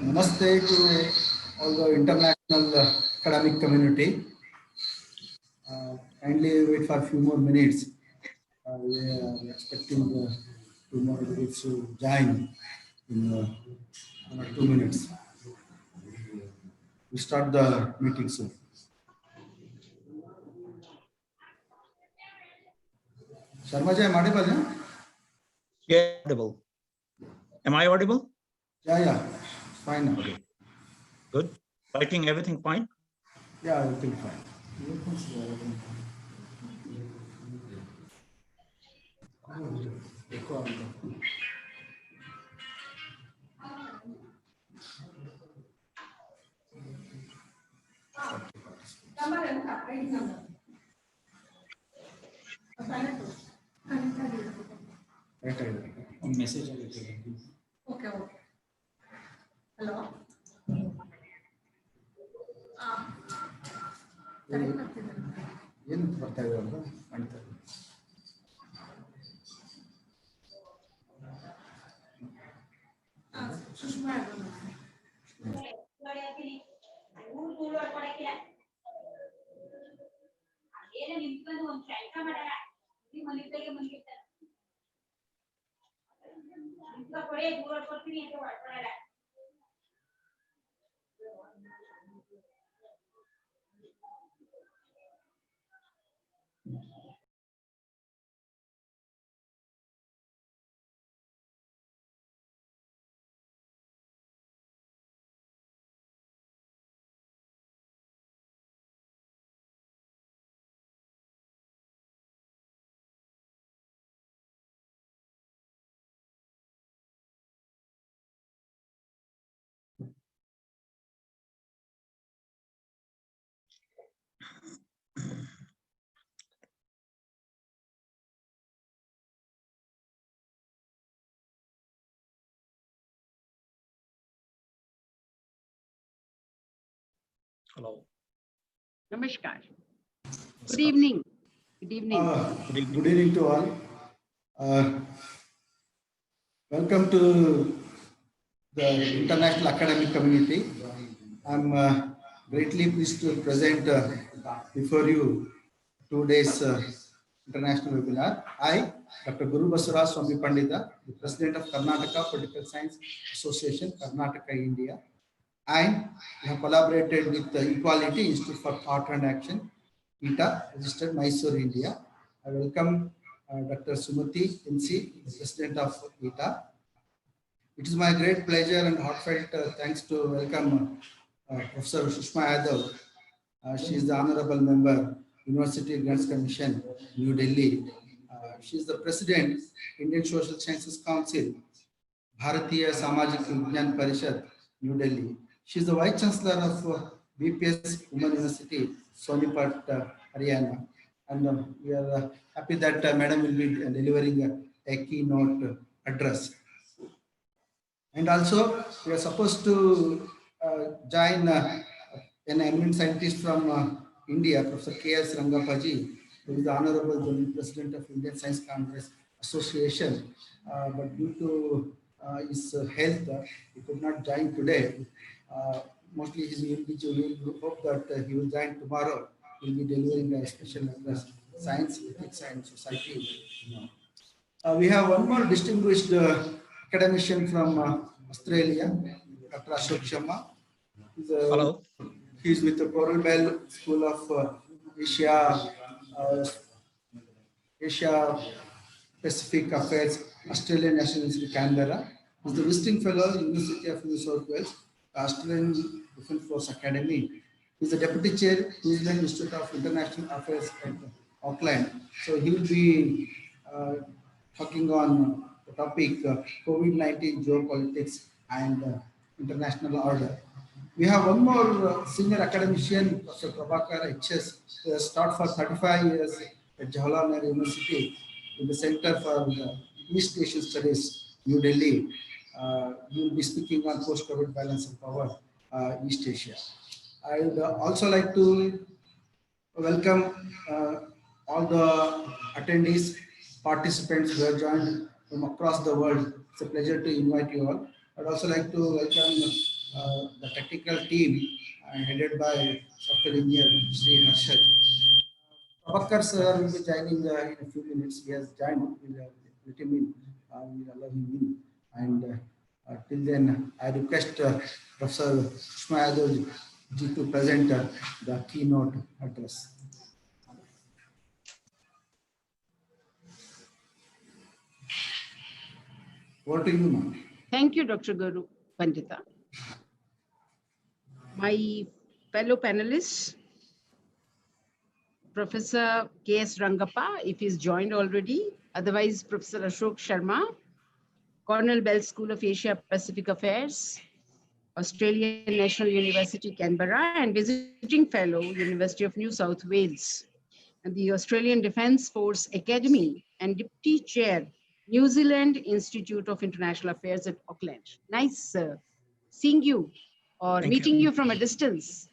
Namaste to all the international academic community. Kindly wait for a few more minutes. We are expecting 2 more groups to join in 1 or 2 minutes. We start the meeting soon. Sharma ji, am I audible? Yeah, audible. Am I audible? Yeah, fine. Okay. Good. Writing everything fine? Yeah, everything fine. Message. Okay, okay. Hello. Correct ಆಗ್ತಿದೆ. ಏನು ಬರ್ತಾ ಇದೆ ಅಂತ ಮಾಡ್ತಾರೆ. Sushma Hello. Namaskar. Good evening. Good evening. Good evening to all. Welcome to the international academic community. I'm greatly pleased to present before you 2 days international webinar. I, Dr. Guru Basura Swami Pandita, the President of Karnataka Political Science Association, Karnataka, India. And we have collaborated with the Equality Institute for Thought and Action, ETA, registered Mysore, India. I welcome Dr. Sumati NC, the President of ETA. It is my great pleasure and heartfelt thanks to welcome Professor Sushma Yadav. She is the Honorable Member, University Grants Commission, New Delhi. She is the President, Indian Social Sciences Council, Bharatiya Samajik Vigyan Parishad, New Delhi. She is the Vice Chancellor of BPS Women University, Sonipat, Haryana. And we are happy that Madam will be delivering a keynote address. And also, we are supposed to join an eminent scientist from India, Professor K.S. Rangapaji, who is the Honorable President of Indian Science Congress Association. But due to his health, he could not join today. Mostly we hope that he will join tomorrow. He will be delivering a special address, Science, Ethics and Society. We have one more distinguished academician from Australia, Dr. Ashok Sharma. Hello. He is with the Coral Bell School of Asia Pacific Affairs, Australian National University, Canberra. He is the visiting fellow, University of New South Wales, Australian Defence Force Academy. He is the deputy chair, New Zealand Institute of International Affairs at Auckland. So he will be talking on the topic COVID-19 geopolitics and international order. We have one more senior academician, Professor Prabhakar HS, who has taught for 35 years at Jawaharlal Nehru University in the Center for East Asian Studies, New Delhi. He will be speaking on post-COVID balance of power, East Asia. I would also like to welcome all the attendees, participants who have joined from across the world. It's a pleasure to invite you all. I'd also like to welcome the technical team headed by software engineer Sri Harshad. Prabhakar sir will be joining in a few minutes. He has joined. We'll let him in. We'll allow him in. And till then, I request Professor Sushma Yadav ji to present the keynote address. Over to you, ma'am. Thank you, Dr. Guru Pandita. My fellow panelists, Professor K.S. Rangappa, if he's joined already, otherwise Professor Ashok Sharma, Cornell Bell School of Asia Pacific Affairs, Australian National University, Canberra, and visiting fellow, University of New South Wales, and the Australian Defence Force Academy, and deputy chair, New Zealand Institute of International Affairs at Auckland. Nice seeing you or Thank meeting you. you from a distance.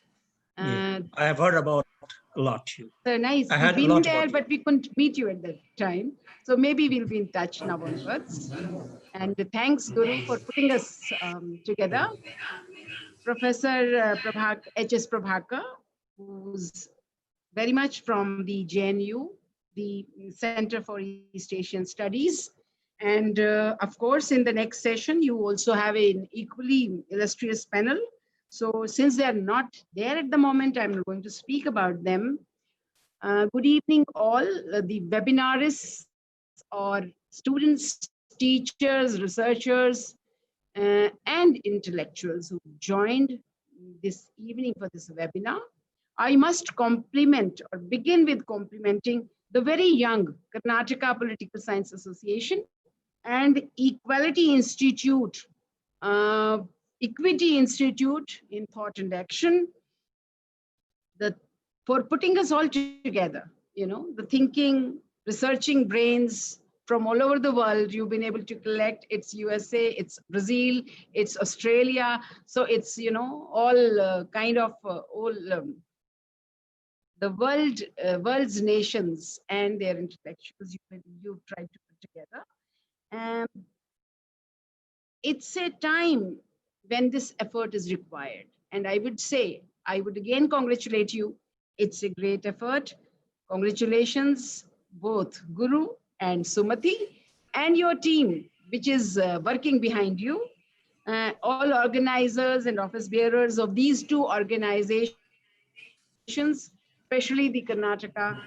Yeah, I have heard about a lot too. So nice. I We've heard a been lot there, about you. but we couldn't meet you at that time. So maybe we'll be in touch now onwards. And thanks, Guru, for putting us together. Professor H.S. Prabhakar, who's very much from the JNU, the Center for East Asian Studies. And of course, in the next session, you also have an equally illustrious panel. So since they are not there at the moment, I'm going to speak about them. Good evening, all the webinarists or students, teachers, researchers, and intellectuals who joined this evening for this webinar. I must compliment or begin with complimenting the very young Karnataka Political Science Association and Equality Institute, Equity Institute in Thought and Action, for putting us all together, the thinking, researching brains from all over the world. You've been able to collect. It's USA, it's Brazil, it's Australia. So it's, all kind of all the world's nations and their intellectuals you've tried to put together. It's a time when this effort is required. And I would again congratulate you. It's a great effort. Congratulations, both Guru and Sumati and your team, which is working behind you. All organizers and office bearers of these two organizations, especially the Karnataka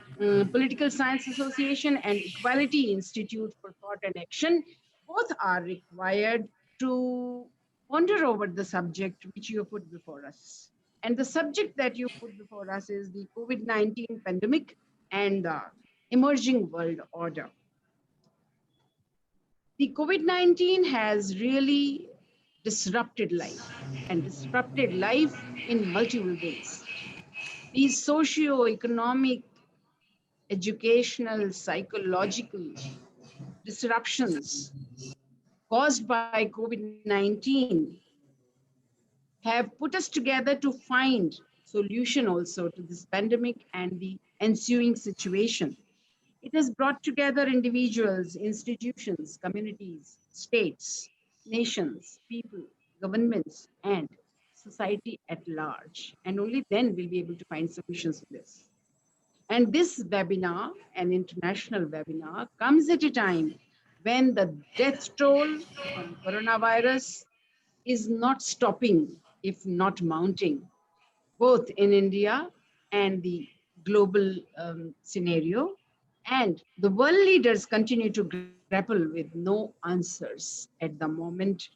Political Science Association and Equality Institute for Thought and Action, both are required to ponder over the subject which you put before us. And the subject that you put before us is the COVID-19 pandemic and the emerging world order. The COVID-19 has really disrupted life and disrupted life in multiple ways. These socio-economic, educational, psychological disruptions caused by COVID-19 have put us together to find solution also to this pandemic and the ensuing situation. It has brought together individuals, institutions, communities, states, nations, people, governments, and society at large. And only then we'll be able to find solutions to this. And this webinar, an international webinar, comes at a time when the death toll from coronavirus is not stopping, if not mounting, both in India and the global scenario. And the world leaders continue to grapple with no answers at the moment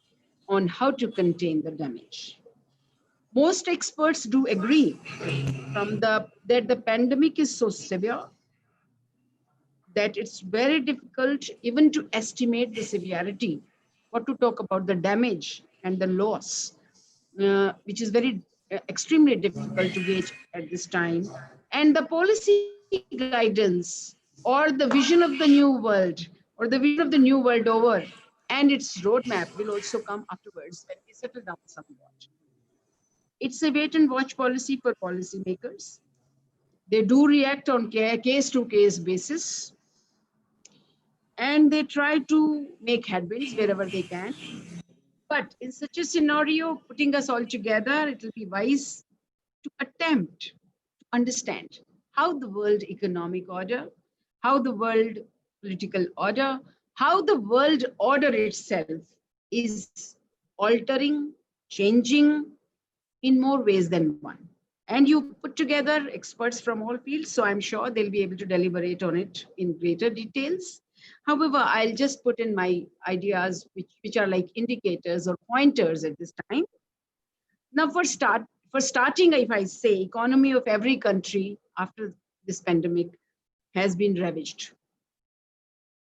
on how to contain the damage. Most experts do agree that the pandemic is so severe that it's very difficult even to estimate the severity, what to talk about the damage and the loss, which is very extremely difficult to gauge at this time. And the policy guidance or the vision of the new world or the vision of the new world over and its roadmap will also come afterwards when we settle down somewhat. It's a wait and watch policy for policymakers. They do react on case to case basis, and they try to make headwinds wherever they can. But in such a scenario, putting us all together, it will be wise to attempt to understand how the world economic order, how the world political order, how the world order itself is altering, changing in more ways than one. And you put together experts from all fields, so I'm sure they'll be able to deliberate on it in greater details. However, I'll just put in my ideas, which are like indicators or pointers at this time. Now, for starting, if I say, economy of every country after this pandemic has been ravaged.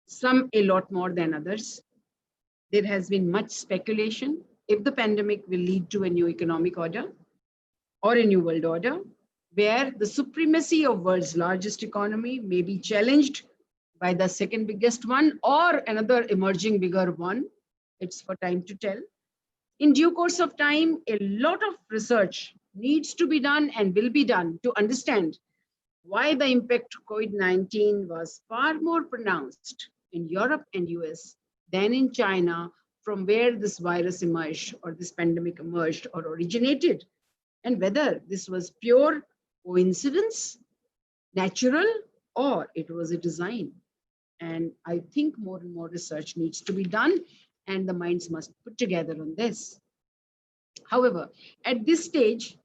Some a lot more than others. There has been much speculation if the pandemic will lead to a new economic order or a new world order, where the supremacy of world's largest economy may be challenged by the second biggest one or another emerging bigger one. It's for time to tell. In due course of time, a lot of research needs to be done and will be done to understand why the impact of COVID-19 was far more pronounced in Europe and US than in China, from where this virus emerged or this pandemic emerged or originated, and whether this was pure coincidence, natural, or it was a design. And I think more and more research needs to be done, and the minds must put together on this. However, at this stage,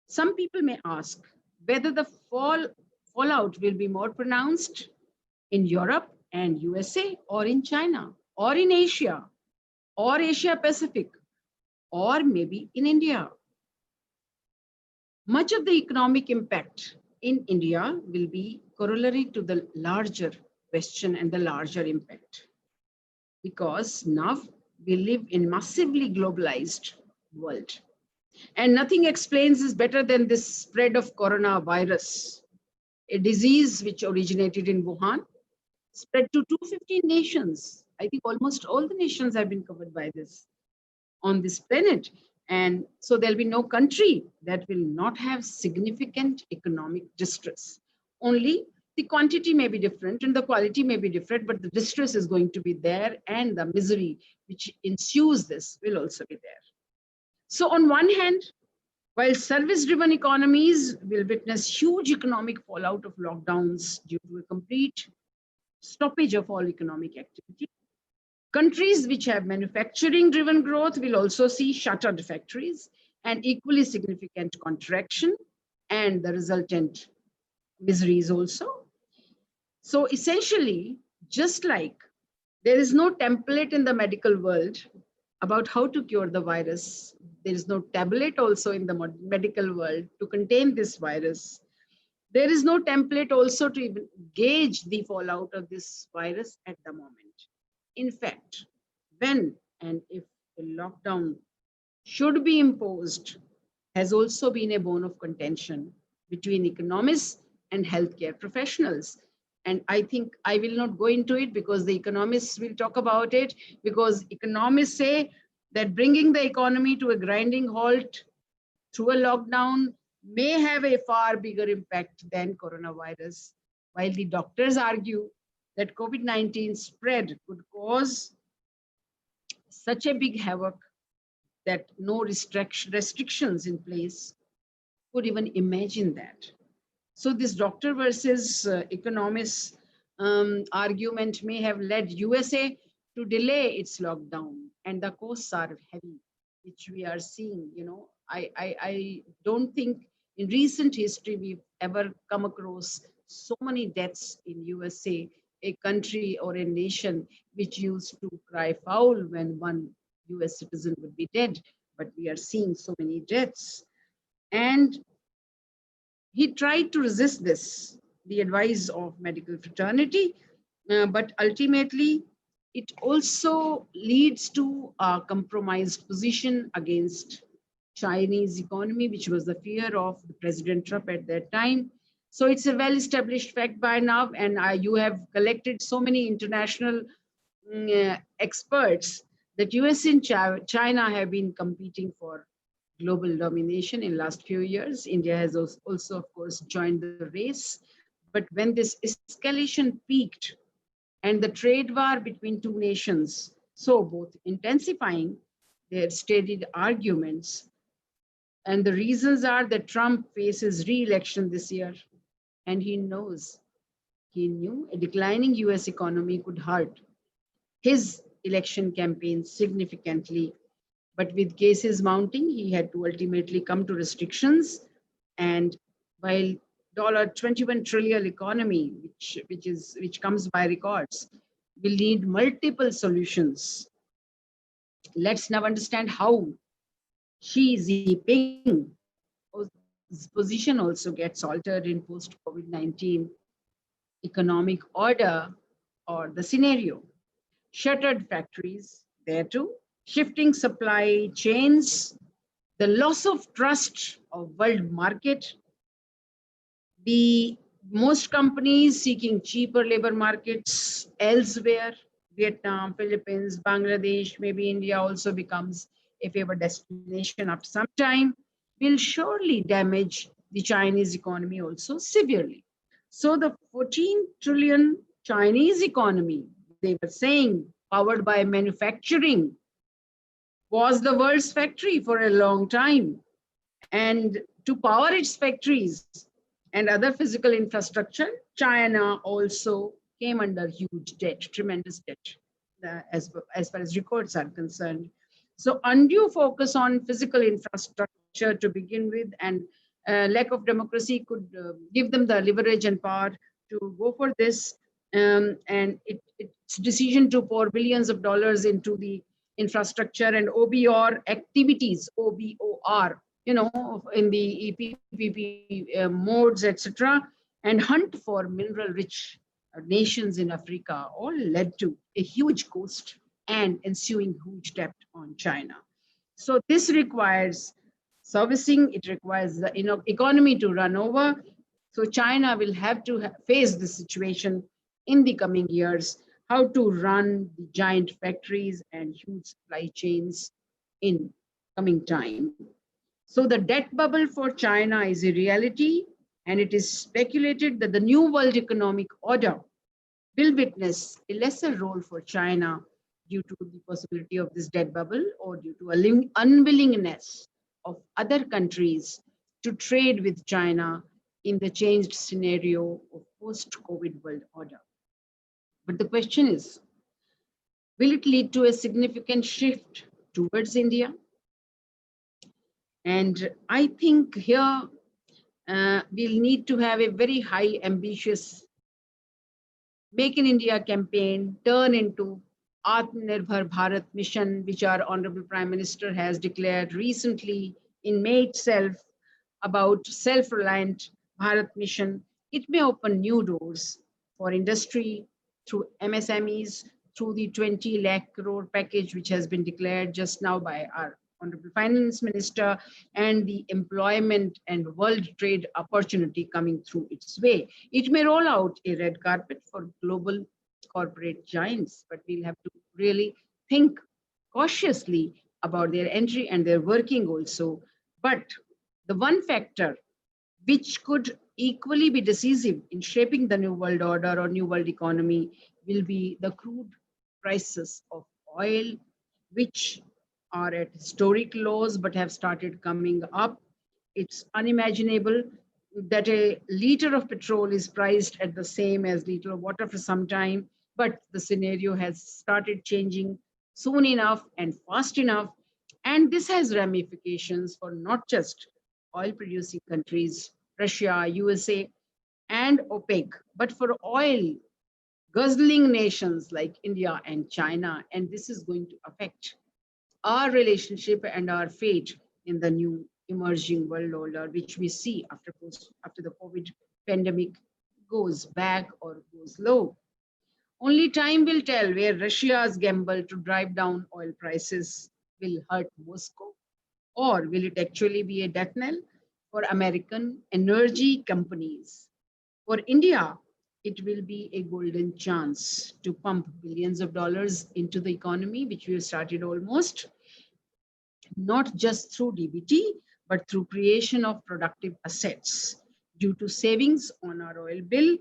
some people may ask whether the fallout will be more pronounced in Europe and USA, or in China, or in Asia, or Asia Pacific, or maybe in India. Much of the economic impact in India will be corollary to the larger question and the larger impact, because now we live in massively globalized world. And nothing explains this better than this spread of coronavirus, a disease which originated in Wuhan, spread to 215 nations. I think almost all the nations have been covered by this on this planet. And so there'll be no country that will not have significant economic distress. Only the quantity may be different and the quality may be different, but the distress is going to be there, and the misery which ensues this will also be there. So on one hand, while service-driven economies will witness huge economic fallout of lockdowns due to a complete stoppage of all economic activity, countries which have manufacturing-driven growth will also see shuttered factories and equally significant contraction and the resultant miseries also. So essentially, just like there is no template in the medical world about how to cure the virus, there is no tablet also in the medical world to contain this virus. There is no template also to even gauge the fallout of this virus at the moment. In fact, when and if a lockdown should be imposed has also been a bone of contention between economists and healthcare professionals. And I think I will not go into it because the economists will talk about it, because economists say that bringing the economy to a grinding halt through a lockdown may have a far bigger impact than coronavirus, while the doctors argue that COVID-19 spread could cause such a big havoc that no restrictions in place could even imagine that. So this doctor versus economist argument may have led USA to delay its lockdown, and the costs are heavy, which we are seeing. I don't think in recent history we've ever come across so many deaths in USA, a country or a nation which used to cry foul when one US citizen would be dead, but we are seeing so many deaths. And he tried to resist this, the advice of medical fraternity, but ultimately it also leads to a compromised position against Chinese economy, which was the fear of President Trump at that time. So it's a well-established fact by now, and you have collected so many international experts that US and China have been competing for global domination in last few years. India has also, of course, joined the race. But when this escalation peaked and the trade war between two nations, so both intensifying their stated arguments, and the reasons are that Trump faces re-election this year, and he knew a declining US economy could hurt his election campaign significantly. But with cases mounting, he had to ultimately come to restrictions. And while $21 trillion economy, which comes by records, will need multiple solutions. Let's now understand how Xi Jinping's position also gets altered in post-COVID-19 economic order or the scenario. Shuttered factories there too, shifting supply chains, the loss of trust of world market, the most companies seeking cheaper labor markets elsewhere, Vietnam, Philippines, Bangladesh, maybe India also becomes a favored destination after some time, will surely damage the Chinese economy also severely. So the 14 trillion Chinese economy, they were saying, powered by manufacturing, was the world's factory for a long time. And to power its factories and other physical infrastructure, China also came under huge debt, tremendous debt, as far as records are concerned. So undue focus on physical infrastructure to begin with, and lack of democracy could give them the leverage and power to go for this. And its decision to pour billions of dollars into the infrastructure and OBR activities, OBOR, in the EPP modes, etc., and hunt for mineral-rich nations in Africa all led to a huge cost and ensuing huge debt on China. So this requires servicing, it requires the economy to run over. So China will have to face this situation in the coming years, how to run the giant factories and huge supply chains in coming time. So the debt bubble for China is a reality, and it is speculated that the new world economic order will witness a lesser role for China due to the possibility of this debt bubble or due to a unwillingness of other countries to trade with China in the changed scenario of post-COVID world order. But the question is, will it lead to a significant shift towards India? And I think here we'll need to have a very high ambitious Make in India campaign turn into Atmanirbhar Bharat mission, which our Honorable Prime Minister has declared recently in May itself about self-reliant Bharat mission. It may open new doors for industry through MSMEs, through the 20 lakh crore package, which has been declared just now by our Honorable Finance Minister, and the employment and world trade opportunity coming through its way. It may roll out a red carpet for global corporate giants, but we'll have to really think cautiously about their entry and their working also. But the one factor which could equally be decisive in shaping the new world order or new world economy will be the crude prices of oil, which are at historic lows but have started coming up. It's unimaginable that a liter of petrol is priced at the same as liter of water for some time, but the scenario has started changing soon enough and fast enough. And this has ramifications for not just oil producing countries, Russia, USA, and OPEC, but for oil guzzling nations like India and China. And this is going to affect our relationship and our fate in the new emerging world order, which we see after the COVID pandemic goes back or goes low. Only time will tell where Russia's gamble to drive down oil prices will hurt Moscow, or will it actually be a death knell for American energy companies. For India, it will be a golden chance to pump billions of dollars into the economy, which we have started almost, not just through DBT, but through creation of productive assets due to savings on our oil bill.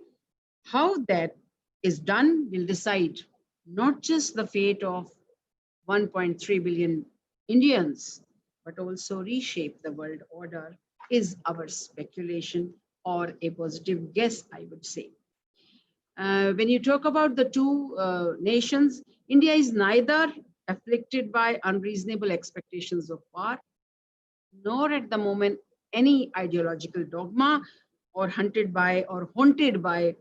How that is done will decide not just the fate of 1.3 billion Indians, but also reshape the world order, is our speculation or a positive guess, I would say. When you talk about the two nations, India is neither afflicted by unreasonable expectations of power, nor at the moment any ideological dogma, or haunted by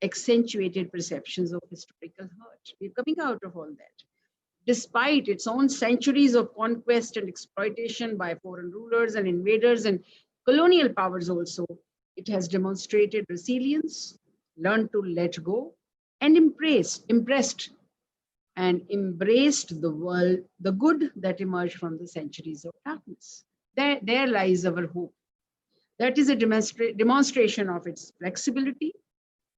accentuated perceptions of historical hurt. We're coming out of all that. Despite its own centuries of conquest and exploitation by foreign rulers and invaders and colonial powers also, it has demonstrated resilience, learned to let go, and embraced and embraced the world, the good that emerged from the centuries of darkness. There lies our hope. That is a demonstration of its flexibility,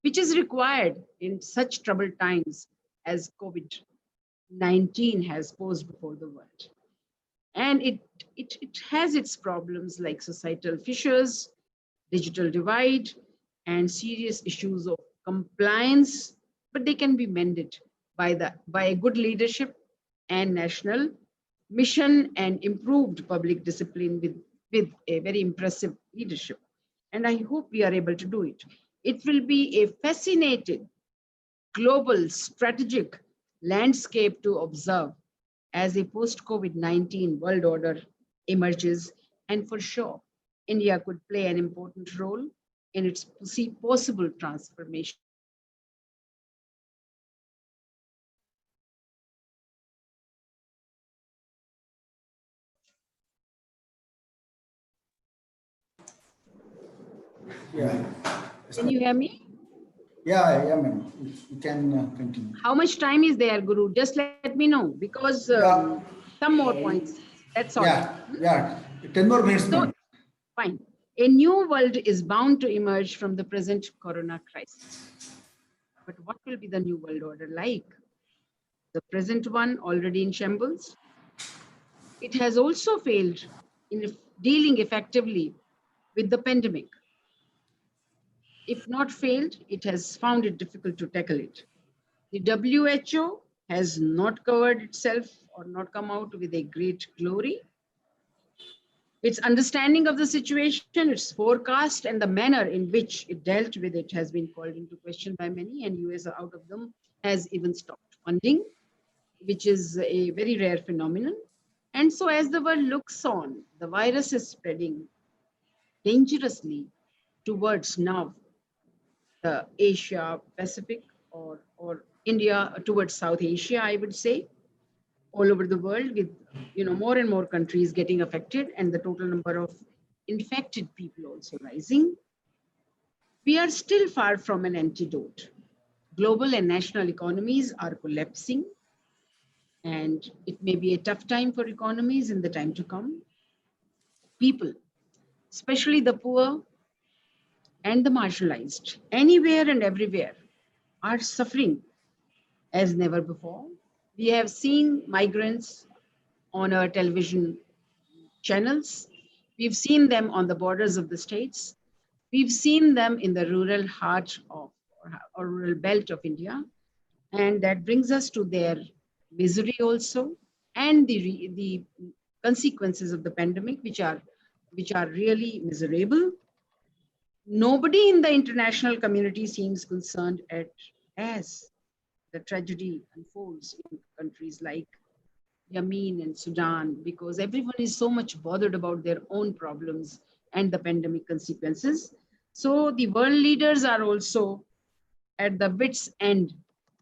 which is required in such troubled times as COVID-19 has posed before the world. And it has its problems like societal fissures, digital divide, and serious issues of compliance, but they can be mended by a good leadership and national mission and improved public discipline with a very impressive leadership. And I hope we are able to do it. It will be a fascinating global strategic landscape to observe as a post-COVID-19 world order emerges. And for sure, India could play an important role in its possible transformation. Yeah. Can you hear me? Yeah, ma'am. You can continue. How much time is there, Guru? Just let me know, because Yeah. some more points. That's all. Yeah. 10 more minutes, So, ma'am. fine. A new world is bound to emerge from the present corona crisis. But what will be the new world order like? The present one already in shambles. It has also failed in dealing effectively with the pandemic. If not failed, it has found it difficult to tackle it. The WHO has not covered itself or not come out with a great glory. Its understanding of the situation, its forecast, and the manner in which it dealt with it has been called into question by many, and US out of them has even stopped funding, which is a very rare phenomenon. And so as the world looks on, the virus is spreading dangerously towards now the Asia Pacific or India towards South Asia, I would say, all over the world, with more and more countries getting affected and the total number of infected people also rising. We are still far from an antidote. Global and national economies are collapsing, and it may be a tough time for economies in the time to come. People, especially the poor and the marginalized, anywhere and everywhere, are suffering as never before. We have seen migrants on our television channels. We've seen them on the borders of the states. We've seen them in the rural heart of or rural belt of India. And that brings us to their misery also, and the consequences of the pandemic, which are really miserable. Nobody in the international community seems concerned as the tragedy unfolds in countries like Yemen and Sudan, because everyone is so much bothered about their own problems and the pandemic consequences. So the world leaders are also at the wits' end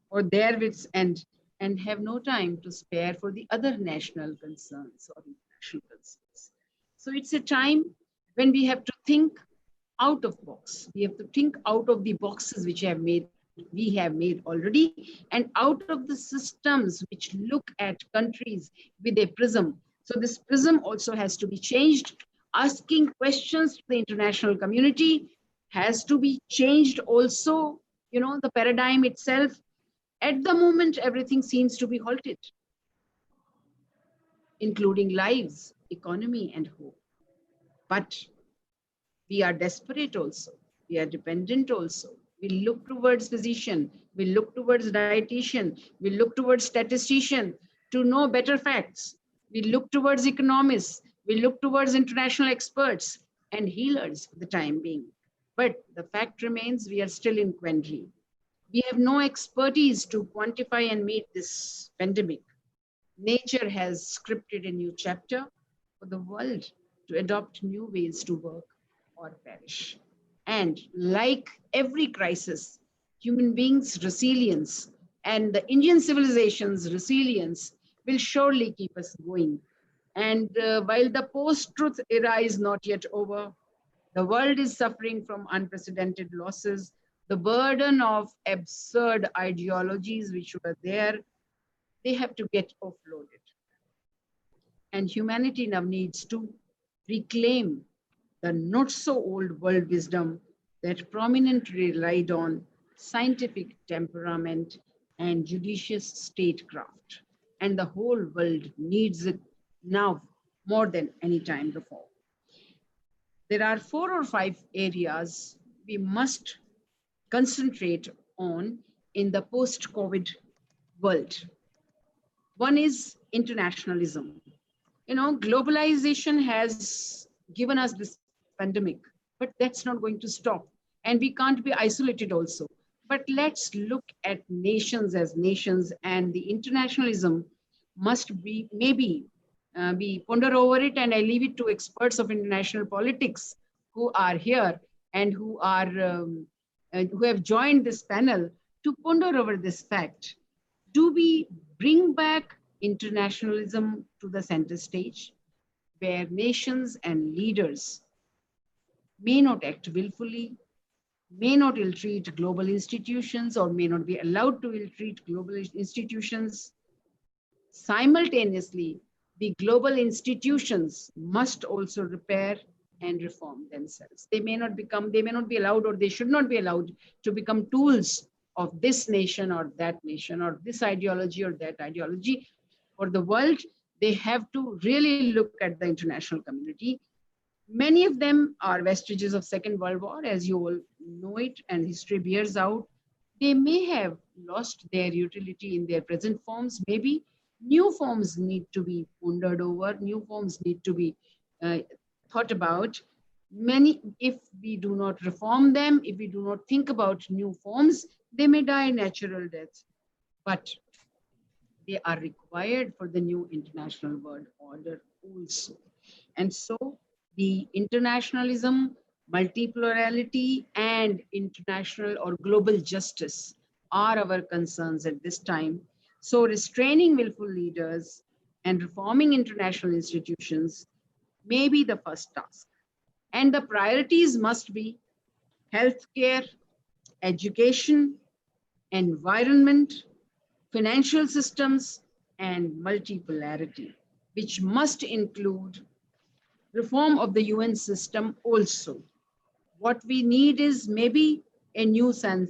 or their wits' end and have no time to spare for the other national concerns or international concerns. So it's a time when we have to think out of box. We have to think out of the boxes which we have made already, and out of the systems which look at countries with a prism. So this prism also has to be changed. Asking questions to the international community has to be changed also. The paradigm itself. At the moment, everything seems to be halted, including lives, economy, and hope. But we are desperate also. We are dependent also. We look towards physician. We look towards dietitian. We look towards statistician to know better facts. We look towards economists. We look towards international experts and healers for the time being. But the fact remains, we are still in quandary. We have no expertise to quantify and meet this pandemic. Nature has scripted a new chapter for the world to adopt new ways to work or perish. And like every crisis, human beings' resilience and the Indian civilization's resilience will surely keep us going. And while the post-truth era is not yet over, the world is suffering from unprecedented losses. The burden of absurd ideologies which were there, they have to get offloaded. And humanity now needs to reclaim the not so old world wisdom that prominently relied on scientific temperament and judicious statecraft. And the whole world needs it now more than any time before. There are 4 or 5 areas we must concentrate on in the post-COVID world. One is internationalism. Globalization has given us this pandemic, but that's not going to stop. And we can't be isolated also. But let's look at nations as nations, and the internationalism must be maybe we ponder over it, and I leave it to experts of international politics who are here and who have joined this panel to ponder over this fact. Do we bring back internationalism to the center stage, where nations and leaders may not act willfully, may not ill-treat global institutions, or may not be allowed to ill-treat global institutions? Simultaneously, the global institutions must also repair and reform themselves. They may not be allowed, or they should not be allowed to become tools of this nation or that nation, or this ideology or that ideology. For the world, they have to really look at the international community. Many of them are vestiges of Second World War, as you all know it, and history bears out. They may have lost their utility in their present forms. Maybe new forms need to be pondered over, new forms need to be thought about. If we do not reform them, if we do not think about new forms, they may die natural deaths. But they are required for the new international world order also. And so the internationalism, multipolarity, and international or global justice are our concerns at this time. So restraining willful leaders and reforming international institutions may be the first task. And the priorities must be healthcare, education, environment, financial systems, and multipolarity, which must include reform of the UN system also. What we need is maybe a new San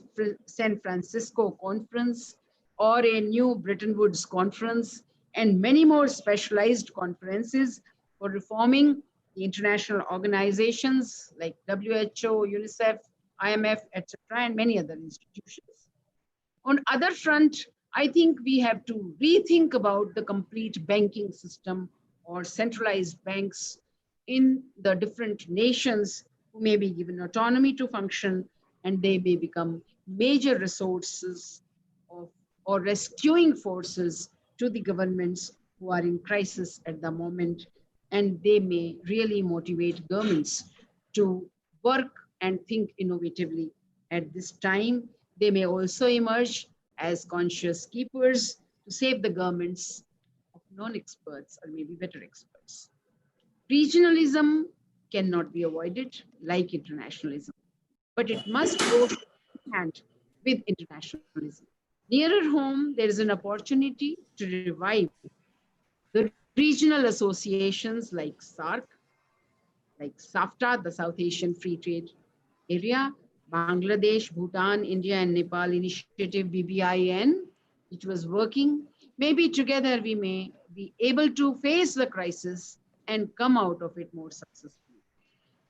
Francisco conference, or a new Bretton Woods conference, and many more specialized conferences for reforming the international organizations like WHO, UNICEF, IMF, etc., and many other institutions. On other front, I think we have to rethink about the complete banking system or centralized banks in the different nations who may be given autonomy to function, and they may become major resources or rescuing forces to the governments who are in crisis at the moment. And they may really motivate governments to work and think innovatively at this time. They may also emerge as conscious keepers to save the governments of non-experts, or maybe better experts. Regionalism cannot be avoided like internationalism, but it must go hand with internationalism. Nearer home, there is an opportunity to revive the regional associations like SAARC, like SAFTA, the South Asian Free Trade Area, Bangladesh, Bhutan, India, and Nepal Initiative, BBIN, which was working. Maybe together we may be able to face the crisis and come out of it more successfully.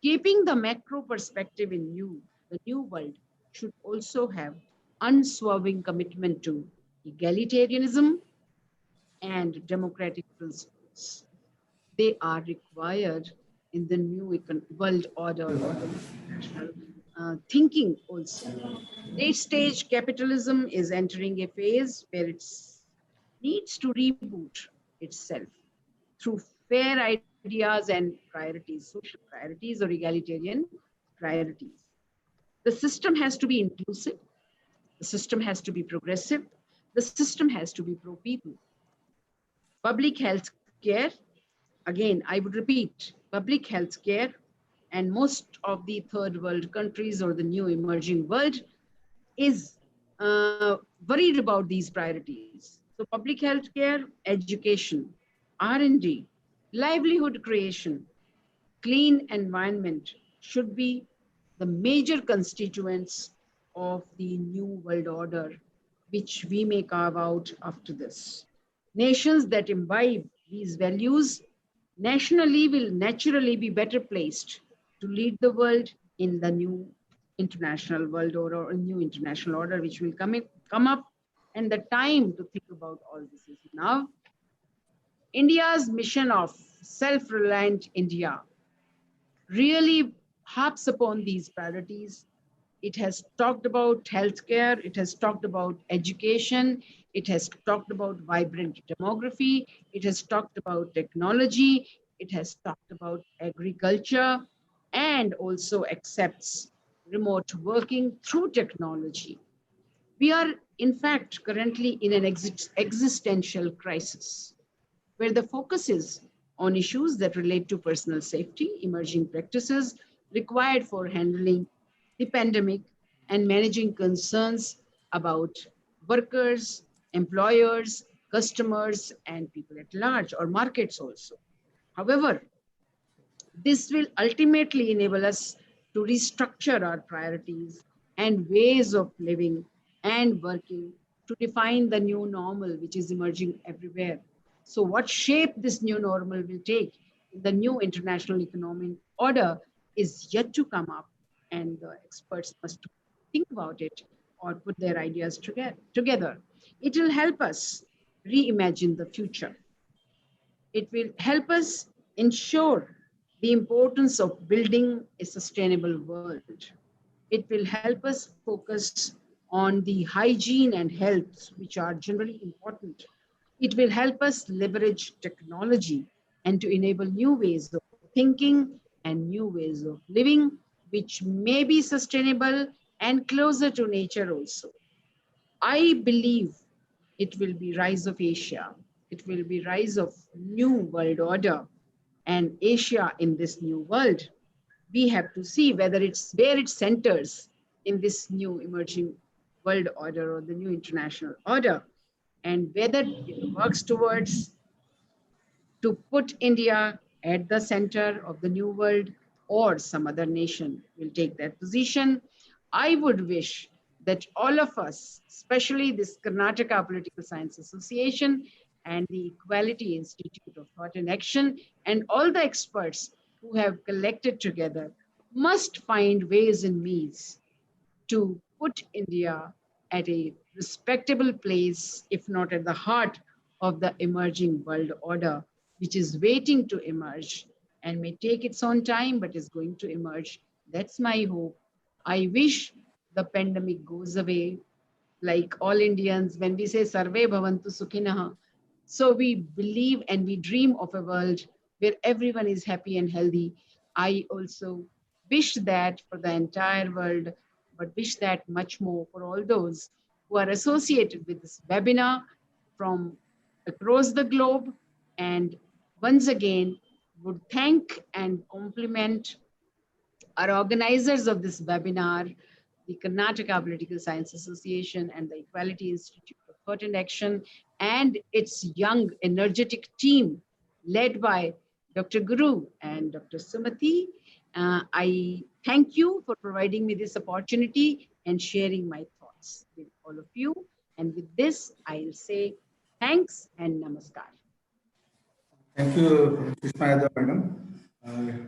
Keeping the macro perspective in view, the new world should also have unswerving commitment to egalitarianism and democratic principles. They are required in the new world order or the international thinking also. Late stage capitalism is entering a phase where it needs to reboot itself through fair ideas and priorities, social priorities or egalitarian priorities. The system has to be inclusive. The system has to be progressive. The system has to be pro-people. Public health care, again, I would repeat, public health care, and most of the third world countries or the new emerging world is worried about these priorities. So public health care, education, R&D, livelihood creation, clean environment should be the major constituents of the new world order, which we may carve out after this. Nations that imbibe these values nationally will naturally be better placed to lead the world in the new international world order or new international order, which will come up. And the time to think about all this is now. India's mission of self-reliant India really harps upon these priorities. It has talked about healthcare, it has talked about education, it has talked about vibrant demography, it has talked about technology, it has talked about agriculture, and also accepts remote working through technology. We are, in fact, currently in an existential crisis where the focus is on issues that relate to personal safety, emerging practices required for handling the pandemic, and managing concerns about workers, employers, customers, and people at large, or markets also. However, this will ultimately enable us to restructure our priorities and ways of living and working to define the new normal, which is emerging everywhere. So, what shape this new normal will take in the new international economic order is yet to come up, and the experts must think about it or put their ideas together. It will help us reimagine the future. It will help us ensure the importance of building a sustainable world. It will help us focus on the hygiene and health, which are generally important. It will help us leverage technology and to enable new ways of thinking and new ways of living, which may be sustainable and closer to nature also. I believe it will be rise of Asia. It will be rise of new world order and Asia in this new world. We have to see whether it's where it centers in this new emerging world order or the new international order, and whether it works towards to put India at the center of the new world, or some other nation will take that position. I would wish that all of us, especially this Karnataka Political Science Association and the Equality Institute of Thought and Action, and all the experts who have collected together, must find ways and means to put India at a respectable place, if not at the heart of the emerging world order, which is waiting to emerge and may take its own time, but is going to emerge. That's my hope. I wish the pandemic goes away, like all Indians, when we say Sarve Bhavantu Sukhinah. So we believe and we dream of a world where everyone is happy and healthy. I also wish that for the entire world, but wish that much more for all those who are associated with this webinar from across the globe. And once again, would thank and compliment our organizers of this webinar, the Karnataka Political Science Association and the Equality Institute of Thought and Action, and its young, energetic team led by Dr. Guru and Dr. Sumati. I thank you for providing me this opportunity and sharing my thoughts with all of you. And with this, I'll say thanks and namaskar. Thank you, Pushpa Madam.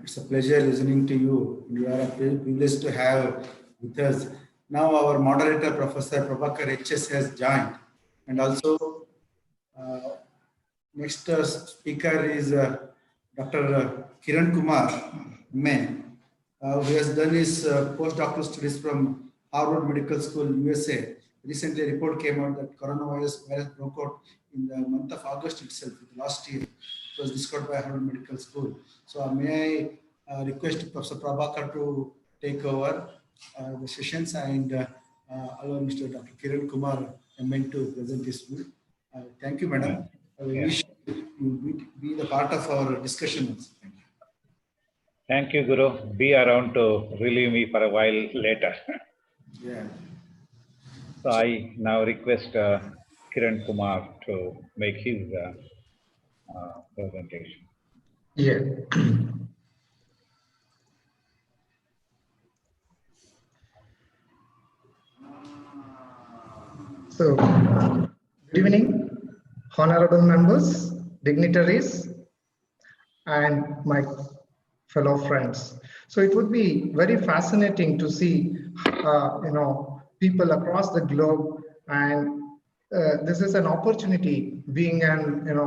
It's a pleasure listening to you. You are a privilege to have with us. Now our moderator, Professor Prabhakar HS, has joined. And also, next speaker is Dr. Kiran Kumar Men, who has done his postdoctoral studies from Harvard Medical School, USA. Recently, a report came out that coronavirus broke out in the month of August itself, last year. It was discovered by Harvard Medical School. So may I request Professor Prabhakar to take over the sessions and allow Mr. Dr. Kiran Kumar MN to present his view. Thank you, madam. I wish you be the part of our discussion. Thank you. Thank you, Guru. Be around to relieve me for a while later. Yeah. So I now request Kiran Kumar to make his presentation. Yeah. So, good evening, honorable members, dignitaries, and my fellow friends. So it would be very fascinating to see, people across the globe, and this is an opportunity being an, in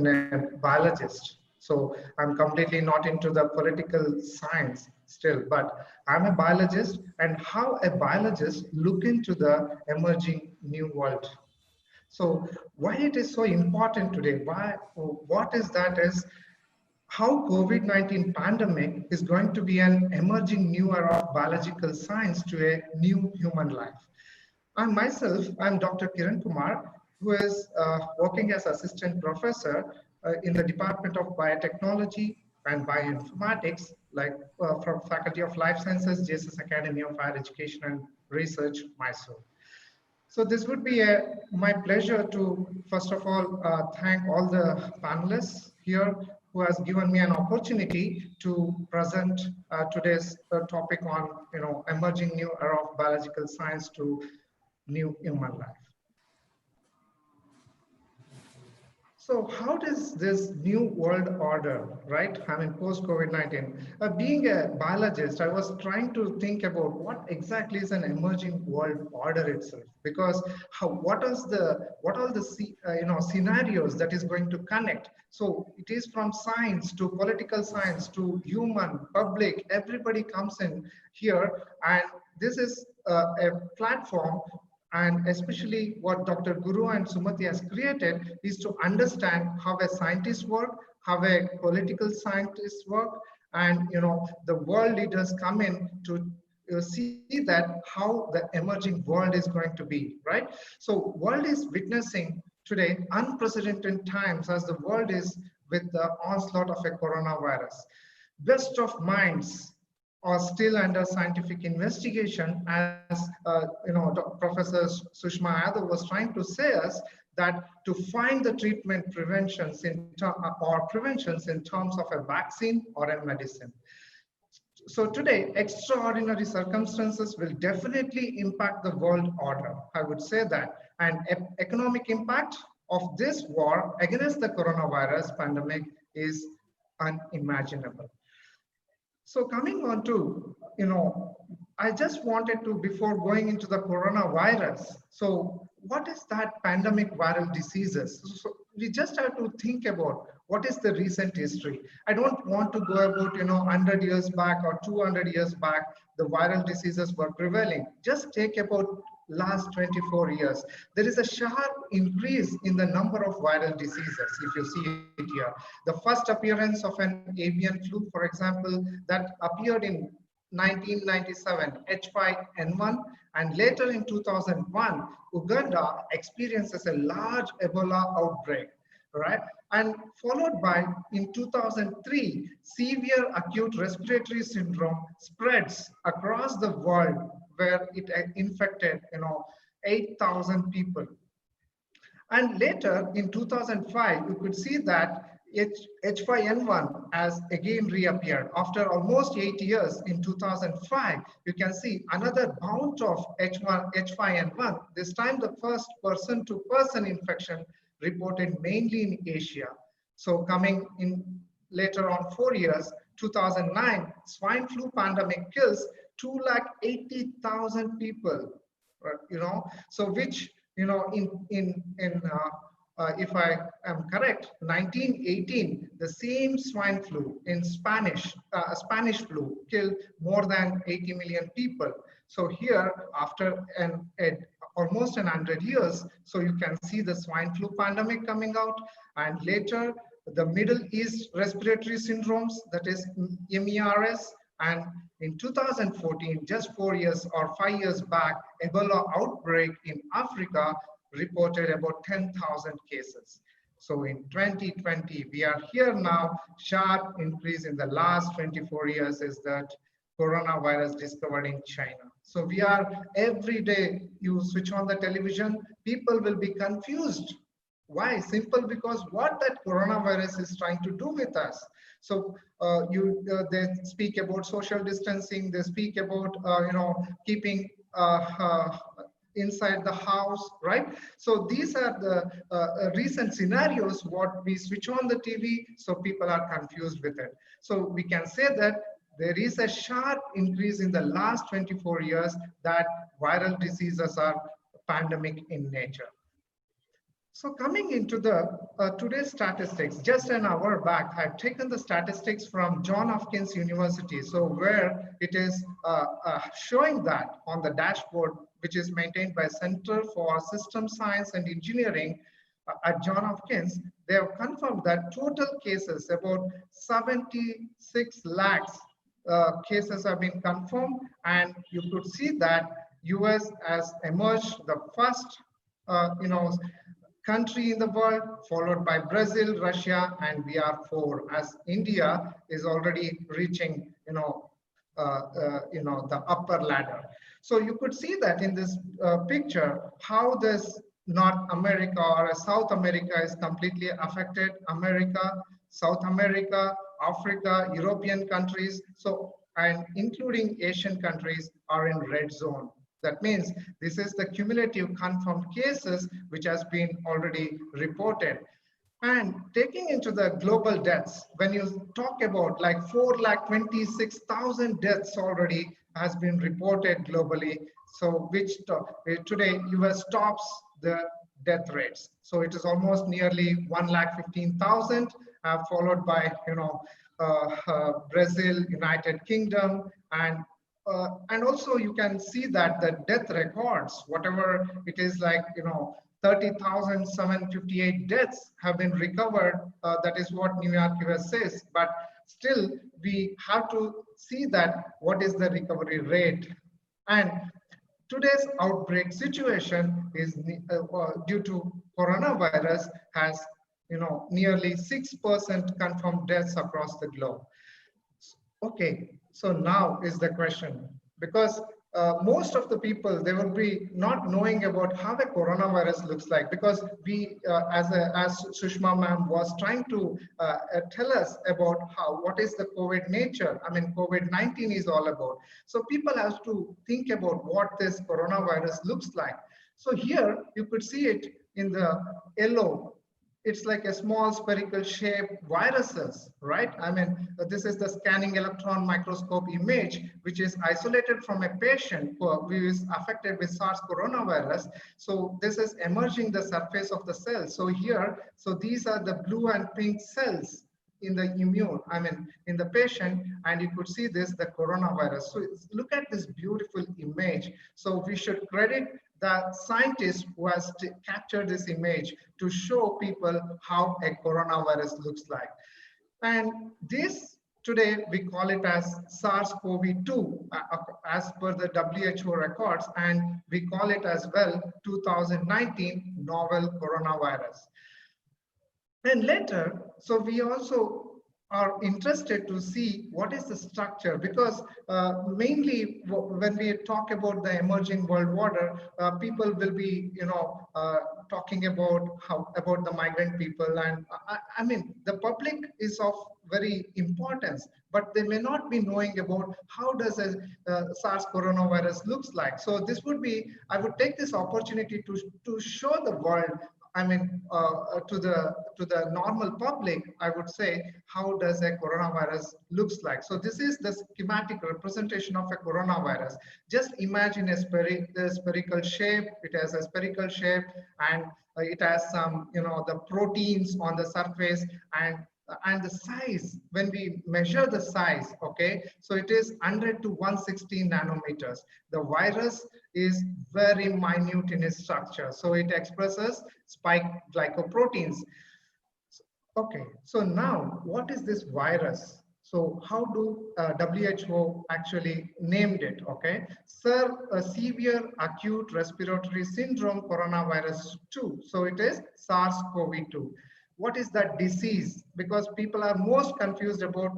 a biologist. So I'm completely not into the political science still, but I'm a biologist, and how a biologist look into the emerging new world. So why it is so important today? What is that is how COVID-19 pandemic is going to be an emerging new era of biological science to a new human life. I'm Dr. Kiran Kumar, who is working as assistant professor in the Department of Biotechnology and Bioinformatics, from Faculty of Life Sciences, JSS Academy of Higher Education and Research, Mysore. So this would be my pleasure to, first of all, thank all the panelists here who has given me an opportunity to present today's topic on, emerging new era of biological science to new human life. So how does this new world order, right? I mean, post-COVID-19, being a biologist, I was trying to think about what exactly is an emerging world order itself, because what are the scenarios that is going to connect? So it is from science to political science to human, public, everybody comes in here, and this is a platform. And especially what Dr. Guru and Sumati has created is to understand how a scientist work, how a political scientist work, and the world leaders come in to see that how the emerging world is going to be, right? So world is witnessing today unprecedented times as the world is with the onslaught of a coronavirus. Best of minds are still under scientific investigation, as Professor Sushma Yadav was trying to say us, that to find the treatment preventions in terms of a vaccine or a medicine. So today, extraordinary circumstances will definitely impact the world order. I would say that, and economic impact of this war against the coronavirus pandemic is unimaginable. So coming on to, I just wanted to, before going into the coronavirus, so what is that pandemic viral diseases? So we just have to think about what is the recent history. I don't want to go about, 100 years back or 200 years back, the viral diseases were prevailing. Just take about last 24 years. There is a sharp increase in the number of viral diseases, if you see it here. The first appearance of an avian flu, for example, that appeared in 1997, H5N1, and later in 2001, Uganda experiences a large Ebola outbreak, right? And followed by, in 2003, severe acute respiratory syndrome spreads across the world, where it infected 8,000 people. And later in 2005, you could see that H5N1 has again reappeared. After almost 8 years in 2005, you can see another bout of H5N1. This time the first person-to-person infection reported mainly in Asia. So coming in later on 4 years, 2009, swine flu pandemic kills 280,000 people, so which, if I am correct, 1918, the same swine flu in Spanish flu killed more than 80 million people. So here, after almost 100 years, so you can see the swine flu pandemic coming out, and later the Middle East respiratory syndromes, that is MERS, and in 2014, just 4 years or 5 years back, Ebola outbreak in Africa reported about 10,000 cases. So in 2020, we are here now. Sharp increase in the last 24 years is that coronavirus discovered in China. So we are, every day you switch on the television, people will be confused. Why? Simple, because what that coronavirus is trying to do with us. So they speak about social distancing, they speak about keeping inside the house, right? So these are the recent scenarios what we switch on the TV, so people are confused with it. So we can say that there is a sharp increase in the last 24 years that viral diseases are pandemic in nature. So coming into the today's statistics, just an hour back, I've taken the statistics from Johns Hopkins University. So where it is showing that on the dashboard, which is maintained by Center for System Science and Engineering at Johns Hopkins, they have confirmed that total cases, about 76 lakhs cases have been confirmed. And you could see that US has emerged the first, country in the world, followed by Brazil, Russia, and we are 4, as India is already reaching, the upper ladder. So you could see that in this picture, how this North America or South America is completely affected. America, South America, Africa, European countries, so and including Asian countries are in red zone. That means this is the cumulative confirmed cases which has been already reported. And taking into the global deaths, when you talk about like 4,26,000 deaths already has been reported globally. So which today US tops the death rates. So it is almost nearly 1,15,000, followed by Brazil, United Kingdom, and also you can see that the death records, whatever it is, like 30,758 deaths have been recovered. That is what New York US says. But still, we have to see that what is the recovery rate. And today's outbreak situation is due to coronavirus has nearly 6% confirmed deaths across the globe. Okay, so now is the question, because most of the people, they will be not knowing about how a coronavirus looks like, because we, as Sushma ma'am was trying to tell us about what is the COVID nature. I mean, COVID-19 is all about. So people have to think about what this coronavirus looks like. So here you could see it in the yellow. It's like a small spherical shaped viruses, right? I mean, this is the scanning electron microscope image, which is isolated from a patient who is affected with SARS coronavirus. So this is emerging the surface of the cell. So here, so these are the blue and pink cells in the in the patient, and you could see this, the coronavirus. So look at this beautiful image. So we should credit the scientist who has captured this image to show people how a coronavirus looks like. And this, today, we call it as SARS-CoV-2 as per the WHO records, and we call it as well 2019 novel coronavirus. And later, so we also are interested to see what is the structure, because mainly when we talk about the emerging world order, people will be talking about about the migrant people, and I mean the public is of very importance, but they may not be knowing about how does a SARS coronavirus looks like. So this would be, I would take this opportunity to show the world, I mean, to the normal public, I would say, how does a coronavirus looks like? So this is the schematic representation of a coronavirus. Just imagine a spherical shape. It has a spherical shape, and it has some, the proteins on the surface, and the size, when we measure the size, okay, so it is 100 to 160 nanometers. The virus is very minute in its structure, so it expresses spike glycoproteins. Okay, so now what is this virus? So how do WHO actually named it? Okay, severe acute respiratory syndrome coronavirus 2. So it is SARS-CoV-2. What is that disease? Because people are most confused about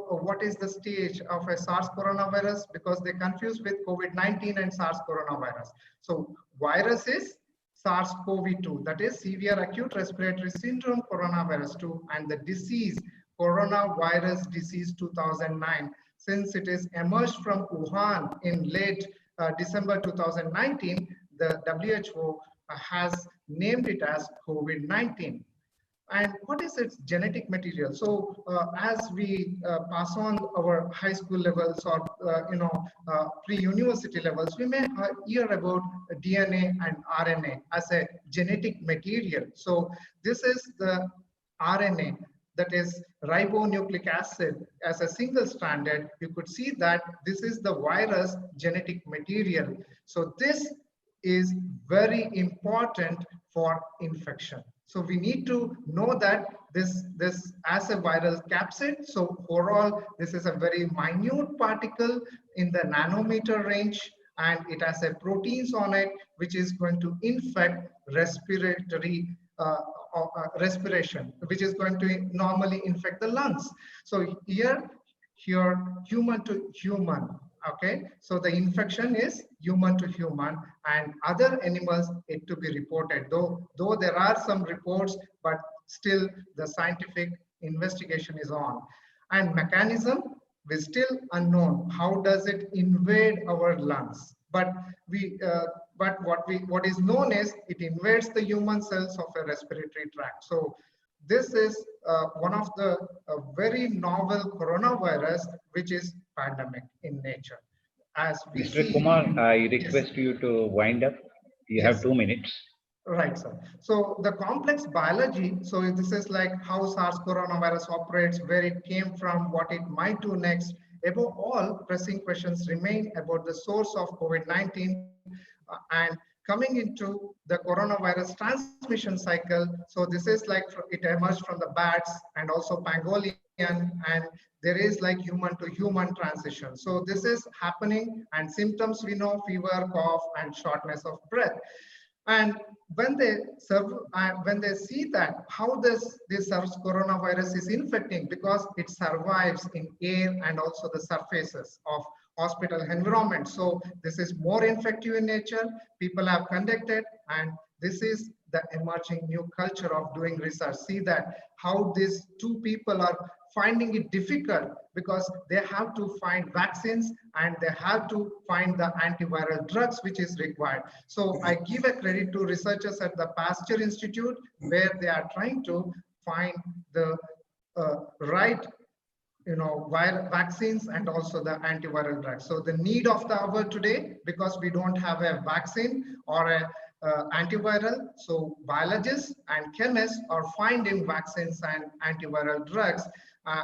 what is the stage of a SARS coronavirus, because they confuse with COVID-19 and SARS coronavirus. So virus is SARS-CoV-2, that is severe acute respiratory syndrome coronavirus 2, and the disease coronavirus disease 2009. Since it is emerged from Wuhan in late December 2019, the WHO has named it as COVID-19. And what is its genetic material? So as we pass on our high school levels or pre-university levels, we may hear about DNA and RNA as a genetic material. So this is the RNA, that is ribonucleic acid, as a single stranded. You could see that this is the virus genetic material. So this is very important for infection. So we need to know that this as a viral capsid. So overall, this is a very minute particle in the nanometer range, and it has a proteins on it, which is going to infect respiratory respiration, which is going to normally infect the lungs. So here human to human. Okay, so the infection is human to human, and other animals it to be reported. Though there are some reports, but still the scientific investigation is on. And mechanism is still unknown. How does it invade our lungs? But what is known is it invades the human cells of a respiratory tract. So this is one of the very novel coronavirus, which is pandemic in nature. As we Mr. see, Kumar, I yes. request you to wind up. You have Yes. 2 minutes. Right, sir. So the complex biology, so this is like how SARS coronavirus operates, where it came from, what it might do next. Above all, pressing questions remain about the source of COVID-19 and coming into the coronavirus transmission cycle. So this is like it emerged from the bats and also pangolin, and there is like human to human transition. So this is happening, and symptoms we know: fever, cough, and shortness of breath. And when they see that how this SARS coronavirus is infecting, because it survives in air and also the surfaces of hospital environment. So this is more infective in nature. People have conducted, and this is the emerging new culture of doing research. See that how these two people are finding it difficult, because they have to find vaccines and they have to find the antiviral drugs which is required. So I give a credit to researchers at the Pasteur Institute, where they are trying to find the right vaccines and also the antiviral drugs. So the need of the hour today, because we don't have a vaccine or a antiviral, so biologists and chemists are finding vaccines and antiviral drugs,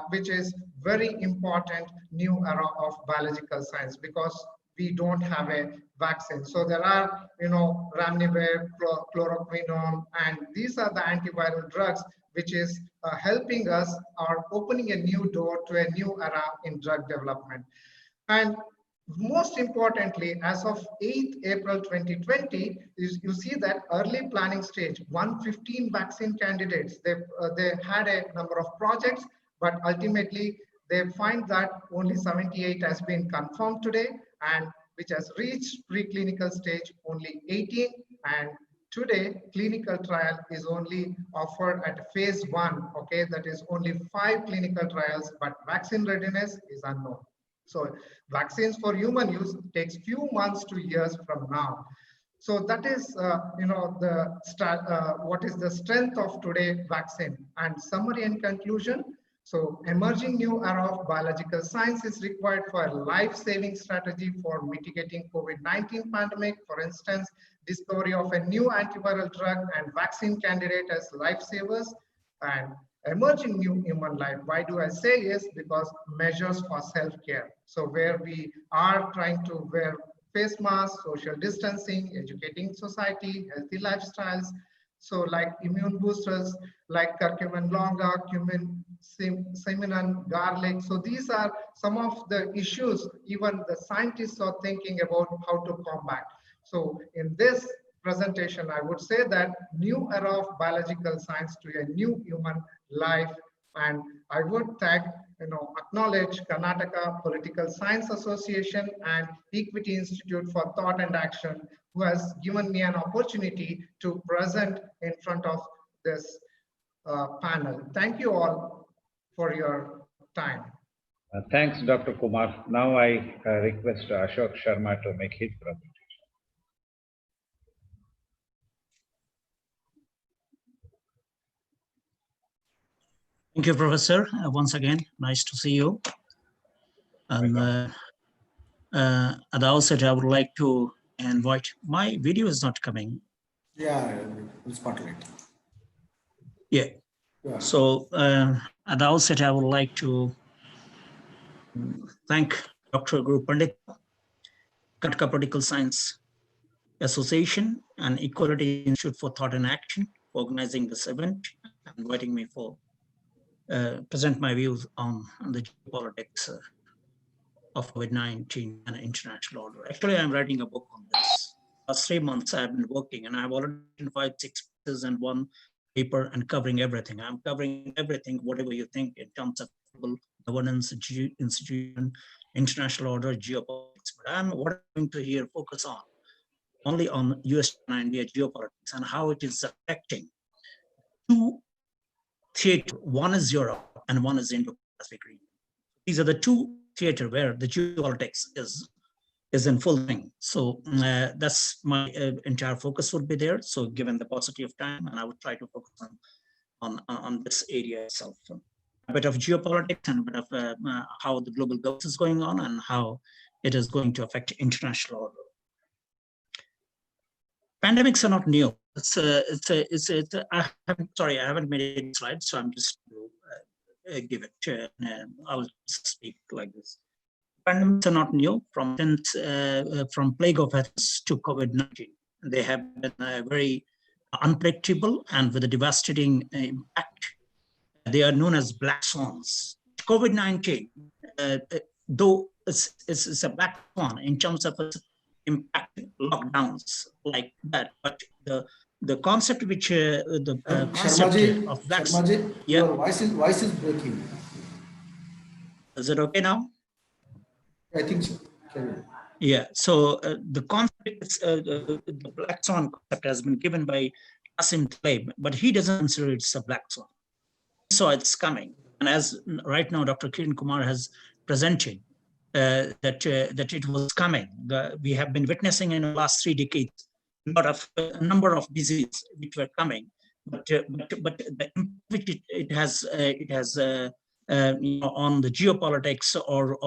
which is very important new era of biological science, because we don't have a vaccine. So there are, remdesivir, chloroquine, and these are the antiviral drugs which is helping us or opening a new door to a new era in drug development. And most importantly, as of 8th April 2020, you see that early planning stage, 115 vaccine candidates, they had a number of projects, but ultimately they find that only 78 has been confirmed today, and which has reached preclinical stage only 18, and today clinical trial is only offered at phase 1. Okay, that is only 5 clinical trials, but vaccine readiness is unknown. So vaccines for human use takes few months to years from now. So that is, what is the strength of today vaccine. And summary and conclusion. So emerging new era of biological science is required for a life-saving strategy for mitigating COVID-19 pandemic. For instance, discovery of a new antiviral drug and vaccine candidate as lifesavers, and emerging new human life. Why do I say yes? Because measures for self-care. So where we are trying to wear face masks, social distancing, educating society, healthy lifestyles. So like immune boosters, like curcumin longa, cumin, cinnamon, garlic. So these are some of the issues even the scientists are thinking about how to combat. So in this presentation, I would say that new era of biological science to a new human life. And I would acknowledge Karnataka Political Science Association and Equity Institute for Thought and Action, who has given me an opportunity to present in front of this panel. Thank you all for your time. Thanks, Dr. Kumar. Now I request Ashok Sharma to make his presentation. Thank you, Professor. Once again, nice to see you. And at the outset, I would like to invite, my video is not coming. Yeah, we'll spotlight. Yeah. Yeah. So at the outset, I would like to thank Dr. Guru Pandit, Karnataka Political Science Association and Equality Institute for Thought and Action for organizing this event and inviting me for present my views on the geopolitics of COVID-19 and international order. Actually, I'm writing a book on this. Last 3 months I've been working and I've already written 5, 6 pieces and 1 paper and covering everything. I'm covering everything, whatever you think in terms of governance, institution, international order, geopolitics. But what I'm going to here focus on only on US and India geopolitics and how it is affecting 2 theaters. One is Europe and one is Indo-Pacific region. These are the 2 theater where the geopolitics is in full swing. So that's my entire focus would be there. So given the paucity of time, and I would try to focus on this area itself. A bit of geopolitics and a bit of how the global governance is going on and how it is going to affect international order. Pandemics are not new. Sorry, I haven't made any slides, so I'm just give it. I'll speak like this. Pandemics are not new from plague of Athens to COVID-19. They have been very unpredictable and with a devastating impact. They are known as black swans. COVID-19, though it's a black swan in terms of its impact, lockdowns like that, but the concept which the concept Sharmaji, of black Sharmaji, yeah. your voice is breaking. Is it okay now? I think so. Carry on. Yeah, so the concept is, the black swan concept has been given by Asim Taleb, but he doesn't consider it's a black swan. So it's coming, and as right now Dr. Kiran Kumar has presented that it was coming. We have been witnessing in the last 3 decades a number of diseases which were coming, but the impact it has on the geopolitics or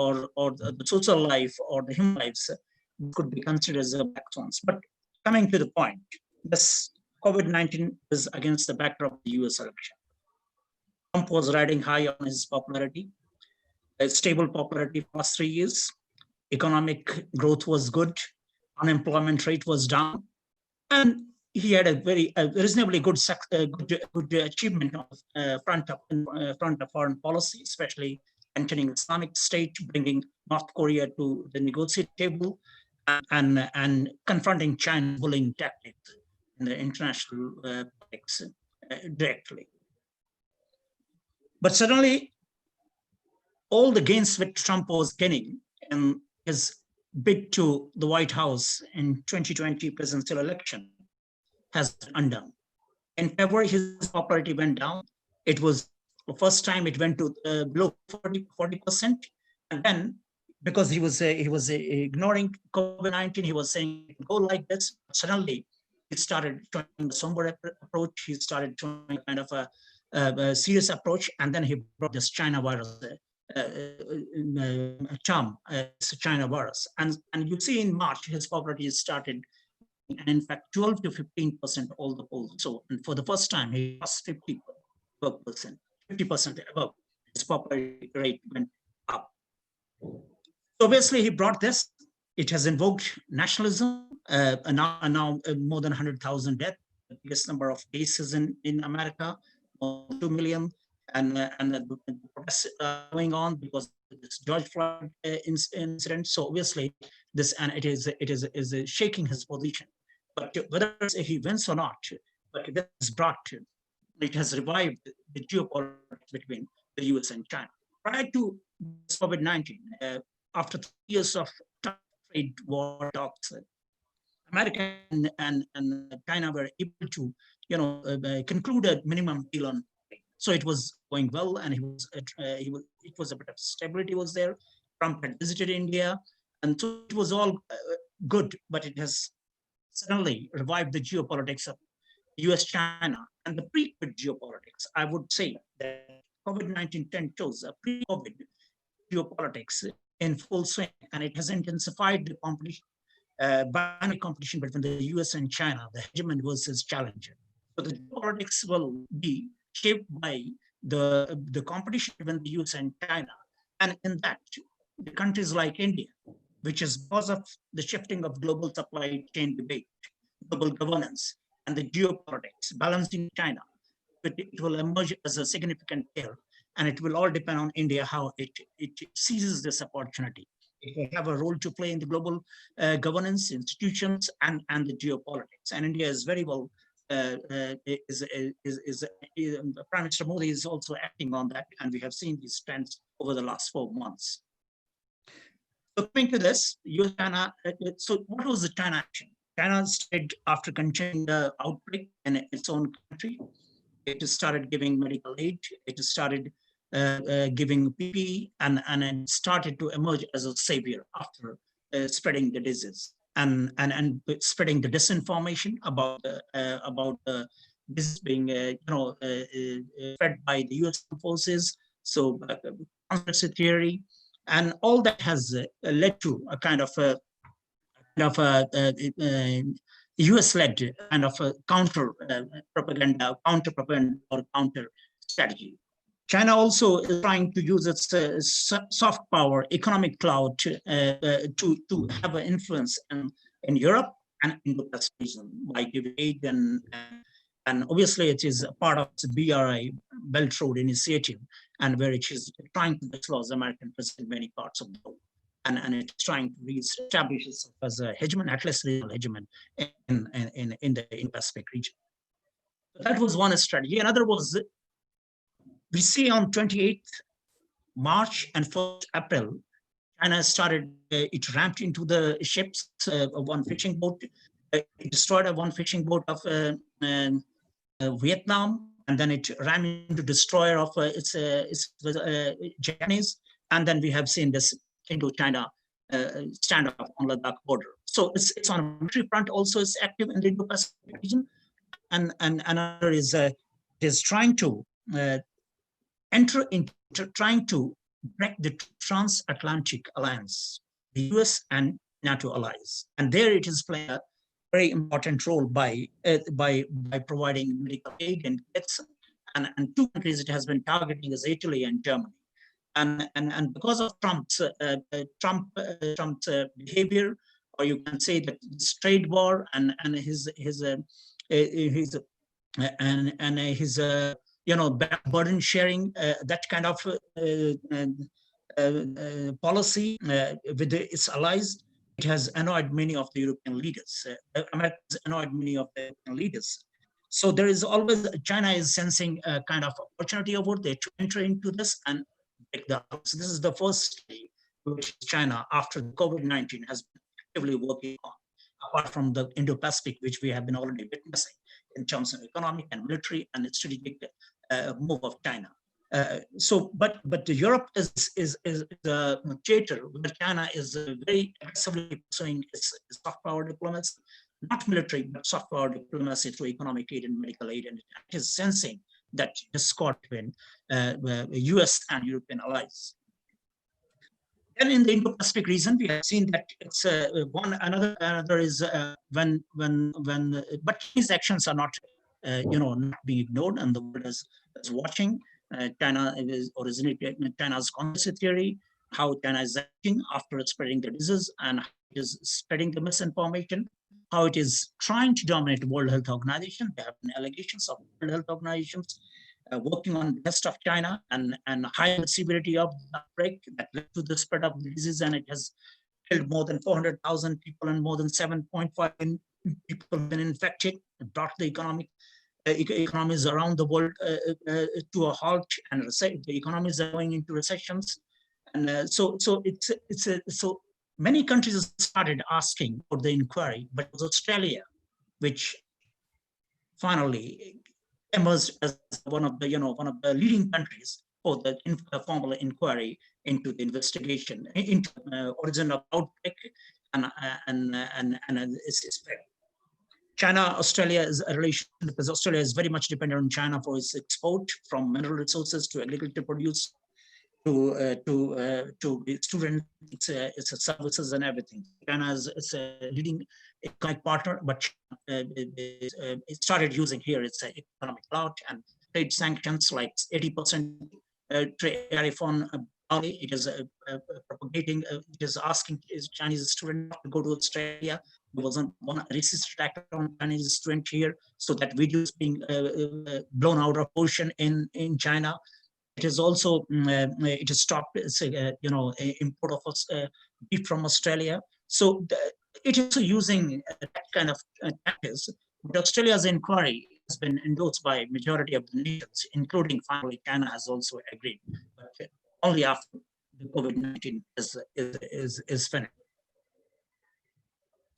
the social life or the human lives could be considered as black swans. But coming to the point, this COVID-19 is against the backdrop of the US election. Trump was riding high on his popularity, a stable popularity for last 3 years. Economic growth was good, unemployment rate was down, and he had a reasonably good achievement on front of foreign policy, especially entering Islamic State, bringing North Korea to the negotiating table, and confronting China's bullying tactics in the international politics directly. But suddenly, all the gains which Trump was gaining in his bid to the White House in 2020 presidential election has been undone. In February, his popularity went down. It was the first time it went to below 40%. And then, because he was ignoring COVID-19, he was saying, go like this. Suddenly, he started showing the somber approach. He started showing kind of a serious approach. And then he brought this China virus China virus. And you see in March, his popularity started, and in fact, 12 to 15% all the polls. So for the first time, he lost 50% above. His popularity rate went up. So obviously, he brought this. It has invoked nationalism. And now more than 100,000 deaths, the biggest number of cases in America, 2 million. And the protests going on because of this George Floyd incident. So obviously, it is shaking his position. But whether he wins or not, but it has revived the geopolitics between the US and China. Prior to COVID-19, after 3 years of trade war talks, America and China were able to, conclude a minimum deal on. So it was going well, and it was a bit of stability was there. Trump had visited India, and so it was all good. But it has suddenly revived the geopolitics of US-China and the pre-COVID geopolitics. I would say that COVID-19 trend shows a pre-COVID geopolitics in full swing, and it has intensified the competition, binary competition between the US and China, the hegemon versus challenger. So the geopolitics will be shaped by the competition between the US and China. And in that, the countries like India, which is because of the shifting of global supply chain debate, global governance, and the geopolitics, balancing China, it will emerge as a significant player, and it will all depend on India how it seizes this opportunity. It will have a role to play in the global governance, institutions, and the geopolitics. And India is very well, Prime Minister Modi is also acting on that, and we have seen these trends over the last 4 months. So coming to this, China, so what was the China action? China started after containing the outbreak in its own country. It started giving medical aid. It started giving PPE, and it started to emerge as a savior after spreading the disease and spreading the disinformation about this being fed by the U.S. forces. So conspiracy theory, and all that has led to a kind of US-led kind of a counter propaganda or counter strategy. China also is trying to use its soft power, economic clout to have an influence in Europe and in the Pacific region by giving aid, and obviously it is a part of the BRI, Belt Road Initiative, and where it is trying to dislodge American presence in many parts of the world. And it's trying to reestablish itself as a hegemon, at least regional hegemon in the Pacific region. So that was one strategy. Another was, we see on 28th March and 1st April, China started, it ramped into the ships, one fishing boat, it destroyed one fishing boat of Vietnam, and then it ran into destroyer of its Japanese, and then we have seen this Indo-China standoff on Ladakh border. So it's on a military front also is active in the Indo-Pacific region, and another is trying to enter into trying to break the transatlantic alliance, the US and NATO allies, and there it is playing a very important role by providing medical aid and kits, and two countries it has been targeting is Italy and Germany. And because of Trump's behavior, or you can say that this trade war and his burden sharing, that kind of policy with its allies, it has annoyed many of the European leaders. America has annoyed many of the European leaders. So there is always, China is sensing a kind of opportunity over there to enter into this and break the. So this is the first stage which China, after COVID-19, has been actively working on, apart from the Indo-Pacific, which we have been already witnessing in terms of economic and military and strategic move of China. But Europe is a theater where China is very aggressively pursuing its soft power diplomacy, not military, but soft power diplomacy through economic aid and medical aid, and it is sensing that discord between US and European allies. And in the Indo-Pacific region, we have seen that it's another is but these actions are not not being ignored, and the world is watching. China is originated China's conspiracy theory, how China is acting after spreading the disease, and how it is spreading the misinformation, how it is trying to dominate the World Health Organization. There have been allegations of World Health Organizations working on the best of China, and high severity of the outbreak that led to the spread of the disease, and it has killed more than 400,000 people, and more than 7.5 million people have been infected, brought the economies around the world to a halt, and the economies are going into recessions. And so many countries started asking for the inquiry, but it was Australia which finally emerged as one of the leading countries for the formal inquiry into the investigation into origin of outbreak and its spread. China-Australia is a relation because Australia is very much dependent on China for its export from mineral resources to agricultural produce to student, it's a services and everything. China is a leading economic partner, but it started using here its economic clout and trade sanctions like 80% trade tariff on barley. It is propagating. It is asking Chinese students to go to Australia. There wasn't one racist attack on Chinese student here, so that video is being blown out of proportion in China. It is also it has stopped import of beef from Australia. So it is also using that kind of tactics. But Australia's inquiry has been endorsed by majority of the nations, including finally China has also agreed, but only after the COVID-19 is finished.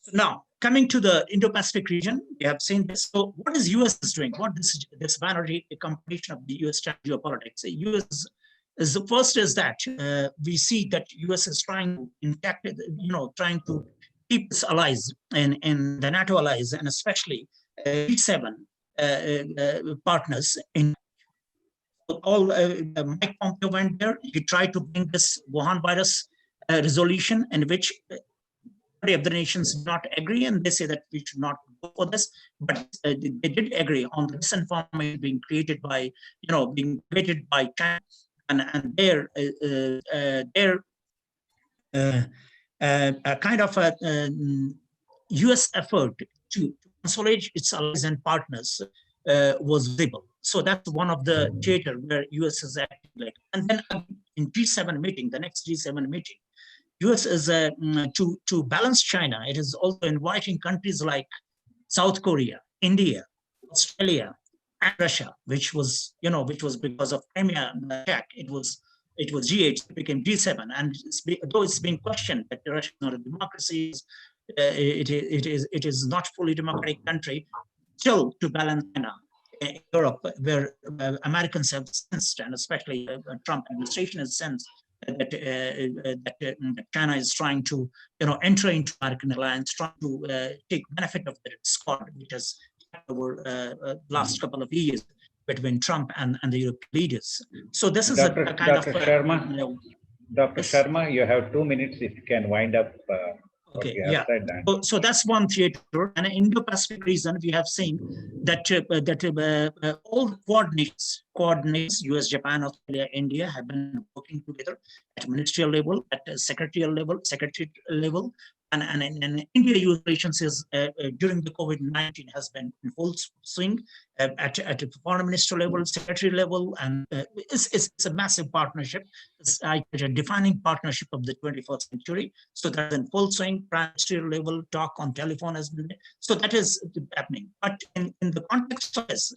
So now, coming to the Indo-Pacific region, we have seen this. So what is US is doing? What this binary combination of the US geopolitics? The US is the first is that we see that US is trying to intact, trying to keep its allies in the NATO allies, and especially G7 partners. In all, Mike Pompeo went there. He tried to bring this Wuhan virus resolution, in which of the nations do not agree, and they say that we should not go for this. But they did agree on the disinformation being created by China and their kind of a U.S. effort to consolidate its allies and partners was visible. So that's one of the theater where U.S. is acting like. And then in G7 meeting, the next G7 meeting, U.S. is to balance China. It is also inviting countries like South Korea, India, Australia, and Russia, which was because of Crimea attack. It was G8, it became G7, and though it's being questioned that Russia is not a democracy, it is not fully democratic country, still to balance China. In Europe, where Americans have sensed, and especially Trump administration has sensed that China is trying to enter into American alliance, trying to take benefit of the discord which has over last couple of years between Trump and the European leaders. So this is Dr. a kind Dr. of Sharma, Dr. Yes. Sharma, you have 2 minutes if you can wind up. Okay, yeah. So that's one theater. And in Indo-Pacific region, we have seen that all the coordinates, US, Japan, Australia, India have been working together at ministerial level, at secretarial level, and India-US relations is during the COVID-19 has been in full swing at a foreign minister level, secretary level, and it's a massive partnership. It's a defining partnership of the 21st century. So that's in full swing. Prime ministerial level talk on telephone has been, so that is happening. But in the context of this,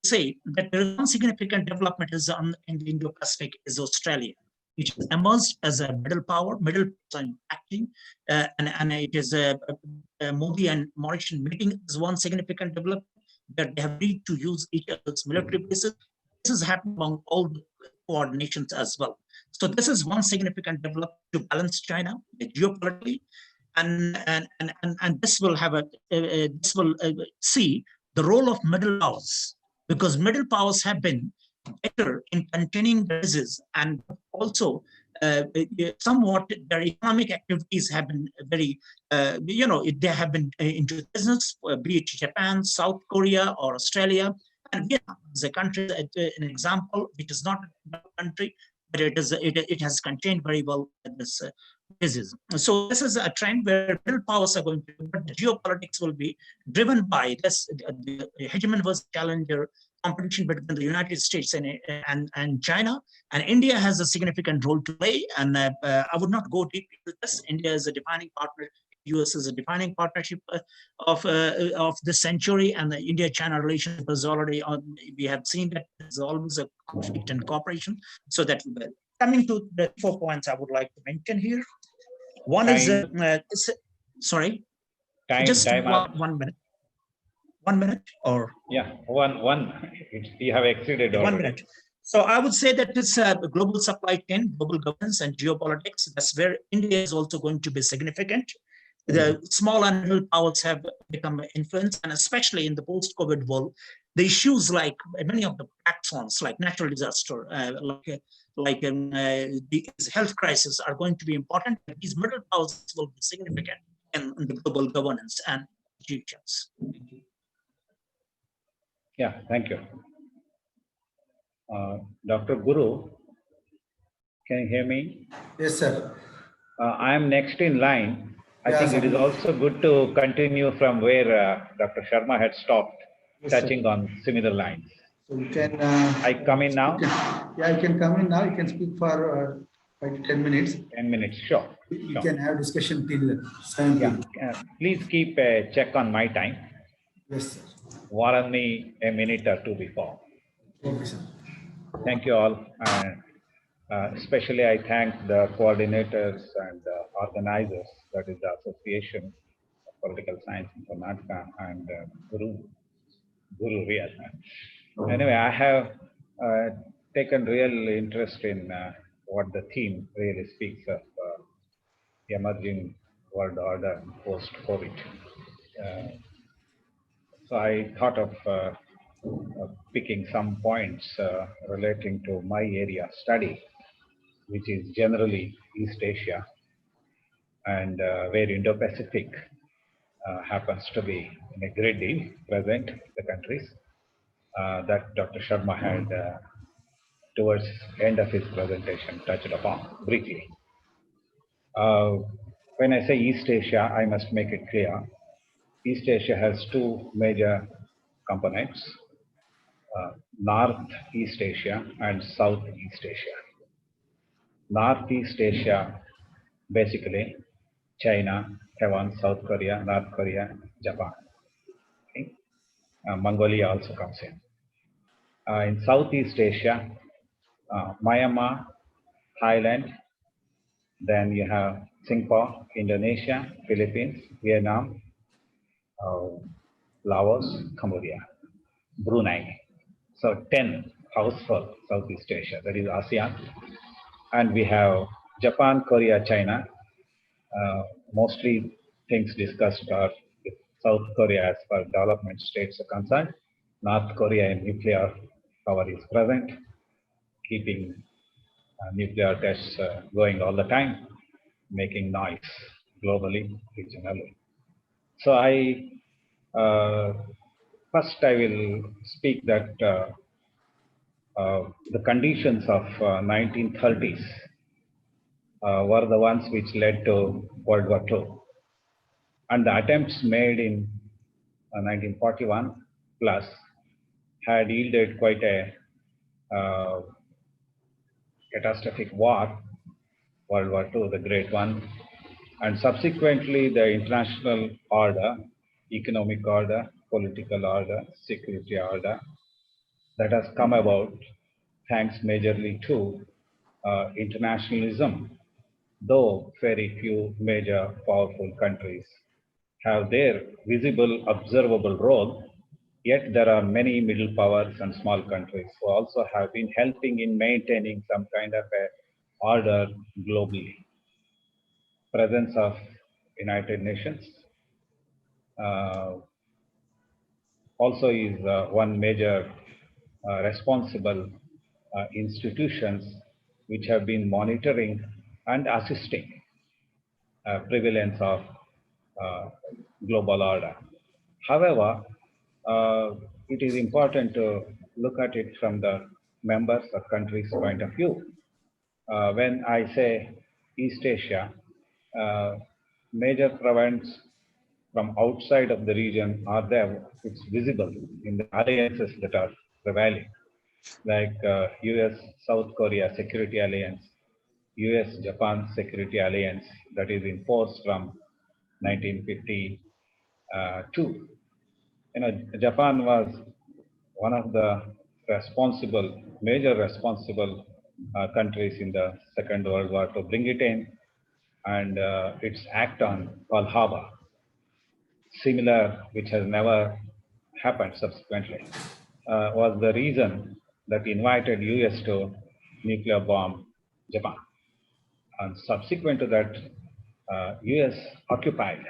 say that there is one significant development is in the Indo-Pacific is Australia. It has emerged as a middle power acting, and it is a Modi and Mauritian meeting is one significant development that they have agreed to use each other's military bases. This is happening among all the coordinations as well. So this is one significant development to balance China geopolitically, and this will have see the role of middle powers, because middle powers have been better in containing the disease, and also somewhat their economic activities have been very, they have been into business, be it Japan, South Korea, or Australia. And Vietnam is a country, an example, which is not a country, but it has contained very well this disease. So this is a trend where middle powers are going to, but the geopolitics will be driven by this, the hegemon versus challenger competition between the United States and China, and India has a significant role to play. And I would not go deep into this. India is a defining partner. US is a defining partnership of this century, and the India-China relationship is already on. We have seen that there's always a conflict and cooperation. So that coming to the 4 points I would like to mention here. One is sorry, just one minute. 1 minute or yeah, one. You have exceeded already. 1 minute. So I would say that it's a global supply chain, global governance, and geopolitics. That's where India is also going to be significant. The small and middle powers have become influenced, and especially in the post-COVID world, the issues like many of the black swans, like natural disaster, these health crisis are going to be important. These middle powers will be significant in the global governance and institutions. Thank you. Yeah, thank you. Dr. Guru, can you hear me? Yes, sir. I am next in line. I Yeah, think sir. it is also good to continue from where Dr. Sharma had stopped, Yes, sir. touching on similar lines. So you can. I come in now? Yeah, you can come in now. You can speak for 5 to 10 minutes. 10 minutes, sure. We sure. can have discussion till 17. Yeah, please keep a check on my time. Yes, sir. Warn me a minute or two before. Okay, sir. Thank you all. And especially I thank the coordinators and organizers, that is the Association of Political Science in Karnataka and Guru Real. Anyway, I have taken real interest in what the theme really speaks of emerging world order post-COVID. So I thought of picking some points relating to my area of study, which is generally East Asia, and where Indo-Pacific happens to be in a great deal present, the countries that Dr. Sharma had towards the end of his presentation touched upon briefly. When I say East Asia, I must make it clear. East Asia has two major components, Northeast Asia and Southeast Asia. Northeast Asia, basically China, Taiwan, South Korea, North Korea, Japan. Okay? Mongolia also comes in. In Southeast Asia, Myanmar, Thailand, then you have Singapore, Indonesia, Philippines, Vietnam, Laos, Cambodia, Brunei. So 10 household Southeast Asia, that is ASEAN. And we have Japan, Korea, China. Mostly things discussed are with South Korea as far as development states are concerned. North Korea in nuclear power is present, keeping nuclear tests going all the time, making noise globally, regionally. So first I will speak that the conditions of 1930s were the ones which led to World War II. And the attempts made in 1941 plus had yielded quite a catastrophic war, World War II, the great one, and subsequently the international order, economic order, political order, security order, that has come about thanks majorly to internationalism, though very few major powerful countries have their visible, observable role, yet there are many middle powers and small countries who also have been helping in maintaining some kind of a order globally. Presence of United Nations also is one major responsible institutions which have been monitoring and assisting prevalence of global order. However, it is important to look at it from the members or countries' point of view. When I say East Asia, major prevalence from outside of the region are there. It's visible in the alliances that are prevailing, like US South Korea Security Alliance, US Japan Security Alliance that is in force from 1952. Japan was one of the major responsible countries in the Second World War to bring it in, and its act on Pearl Harbor, similar, which has never happened subsequently, was the reason that invited US to nuclear bomb Japan. And subsequent to that, US occupied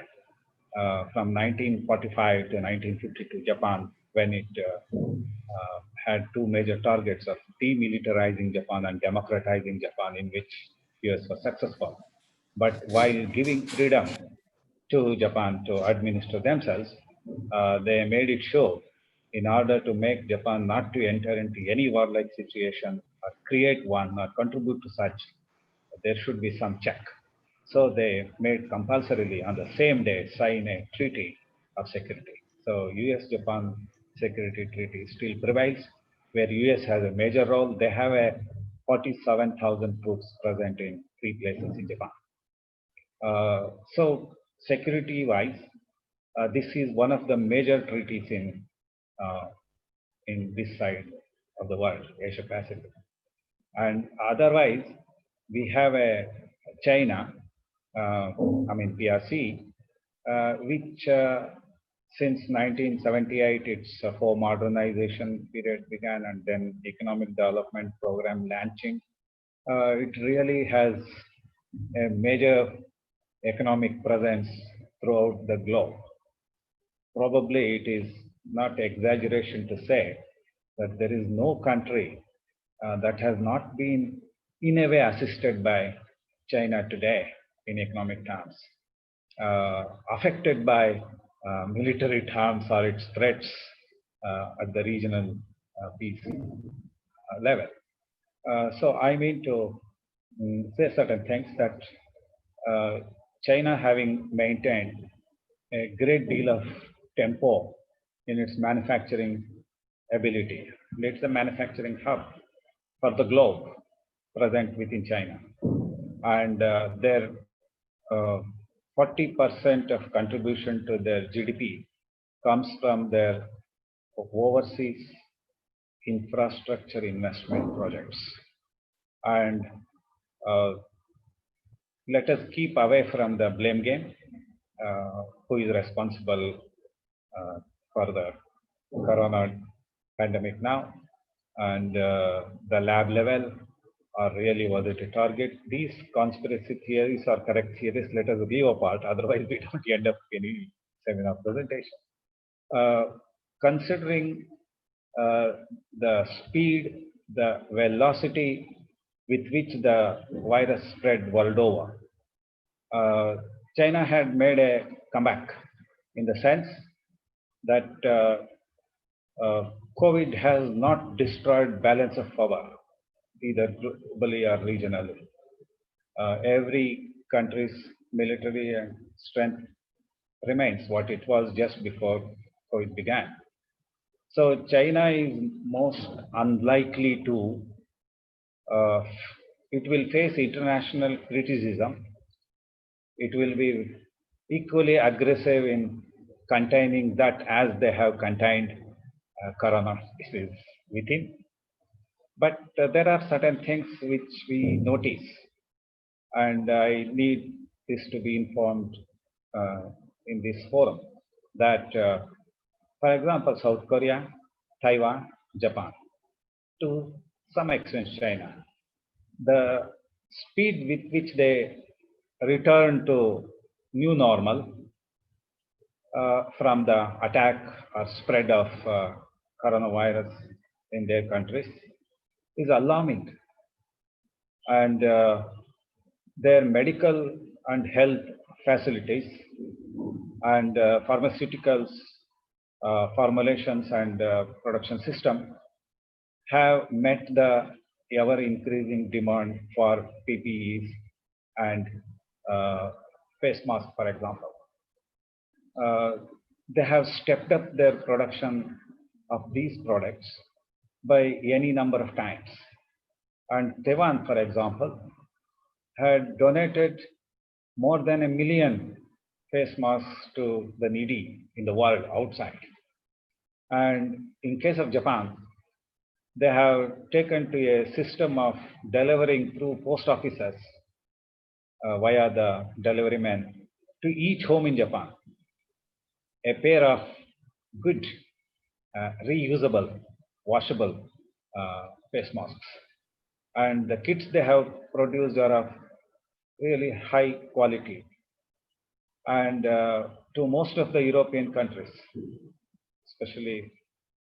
from 1945 to 1952 Japan, when it had two major targets of demilitarizing Japan and democratizing Japan, in which US was successful. But while giving freedom to Japan to administer themselves, they made it show, in order to make Japan not to enter into any warlike situation or create one or contribute to such, there should be some check. So they made compulsorily on the same day sign a treaty of security. So US-Japan security treaty still prevails, where US has a major role. They have a 47,000 troops present in 3 places in Japan. So security-wise, this is one of the major treaties in this side of the world, Asia Pacific. And otherwise, we have a China, PRC, which since 1978, its for modernization period began, and then economic development program launching. It really has a major economic presence throughout the globe. Probably it is not exaggeration to say that there is no country that has not been in a way assisted by China today in economic terms, affected by military terms or its threats at the regional peace level. So I mean to say certain things that China, having maintained a great deal of tempo in its manufacturing ability, it's a manufacturing hub for the globe present within China. And their 40% of contribution to their GDP comes from their overseas infrastructure investment projects. And let us keep away from the blame game. Who is responsible for the corona pandemic now? And the lab level, or really was it a target? These conspiracy theories or correct theories, let us leave apart, otherwise we don't end up any seminar presentation. Considering the speed, the velocity with which the virus spread world over, China had made a comeback in the sense that COVID has not destroyed balance of power, either globally or regionally. Every country's military and strength remains what it was just before COVID began. So China is most unlikely to, it will face international criticism. It will be equally aggressive in containing that as they have contained corona disease within. But there are certain things which we notice, and I need this to be informed in this forum, that for example, South Korea, Taiwan, Japan, to some extent China, the speed with which they return to new normal from the attack or spread of coronavirus in their countries is alarming. And their medical and health facilities and pharmaceuticals formulations and production system have met the ever increasing demand for PPEs and face masks, for example. They have stepped up their production of these products by any number of times. And Taiwan, for example, had donated more than 1 million face masks to the needy in the world outside. And in case of Japan, they have taken to a system of delivering through post offices via the delivery men to each home in Japan a pair of good, reusable, washable face masks. And the kits they have produced are of really high quality and to most of the European countries, especially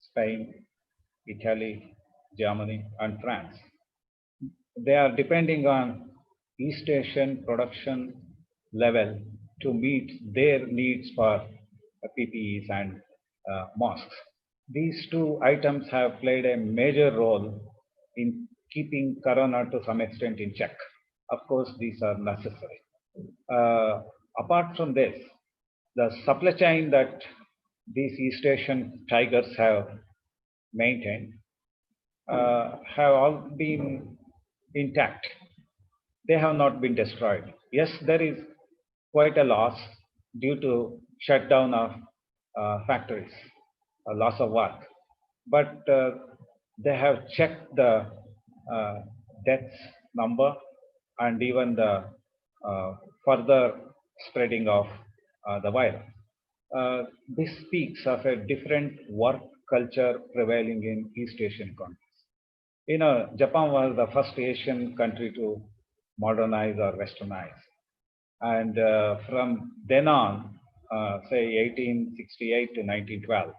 Spain, Italy, Germany, and France. They are depending on East Asian production level to meet their needs for PPEs and masks. These two items have played a major role in keeping corona to some extent in check. Of course, these are necessary. Apart from this, the supply chain that these East Asian tigers have maintained have all been intact. They have not been destroyed. Yes, there is quite a loss due to shutdown of factories, a loss of work, but they have checked the uh, deaths number and even the further spreading of the virus. This speaks of a different work culture prevailing in East Asian countries. Japan was the first Asian country to modernize or westernize. And from then on, say 1868 to 1912,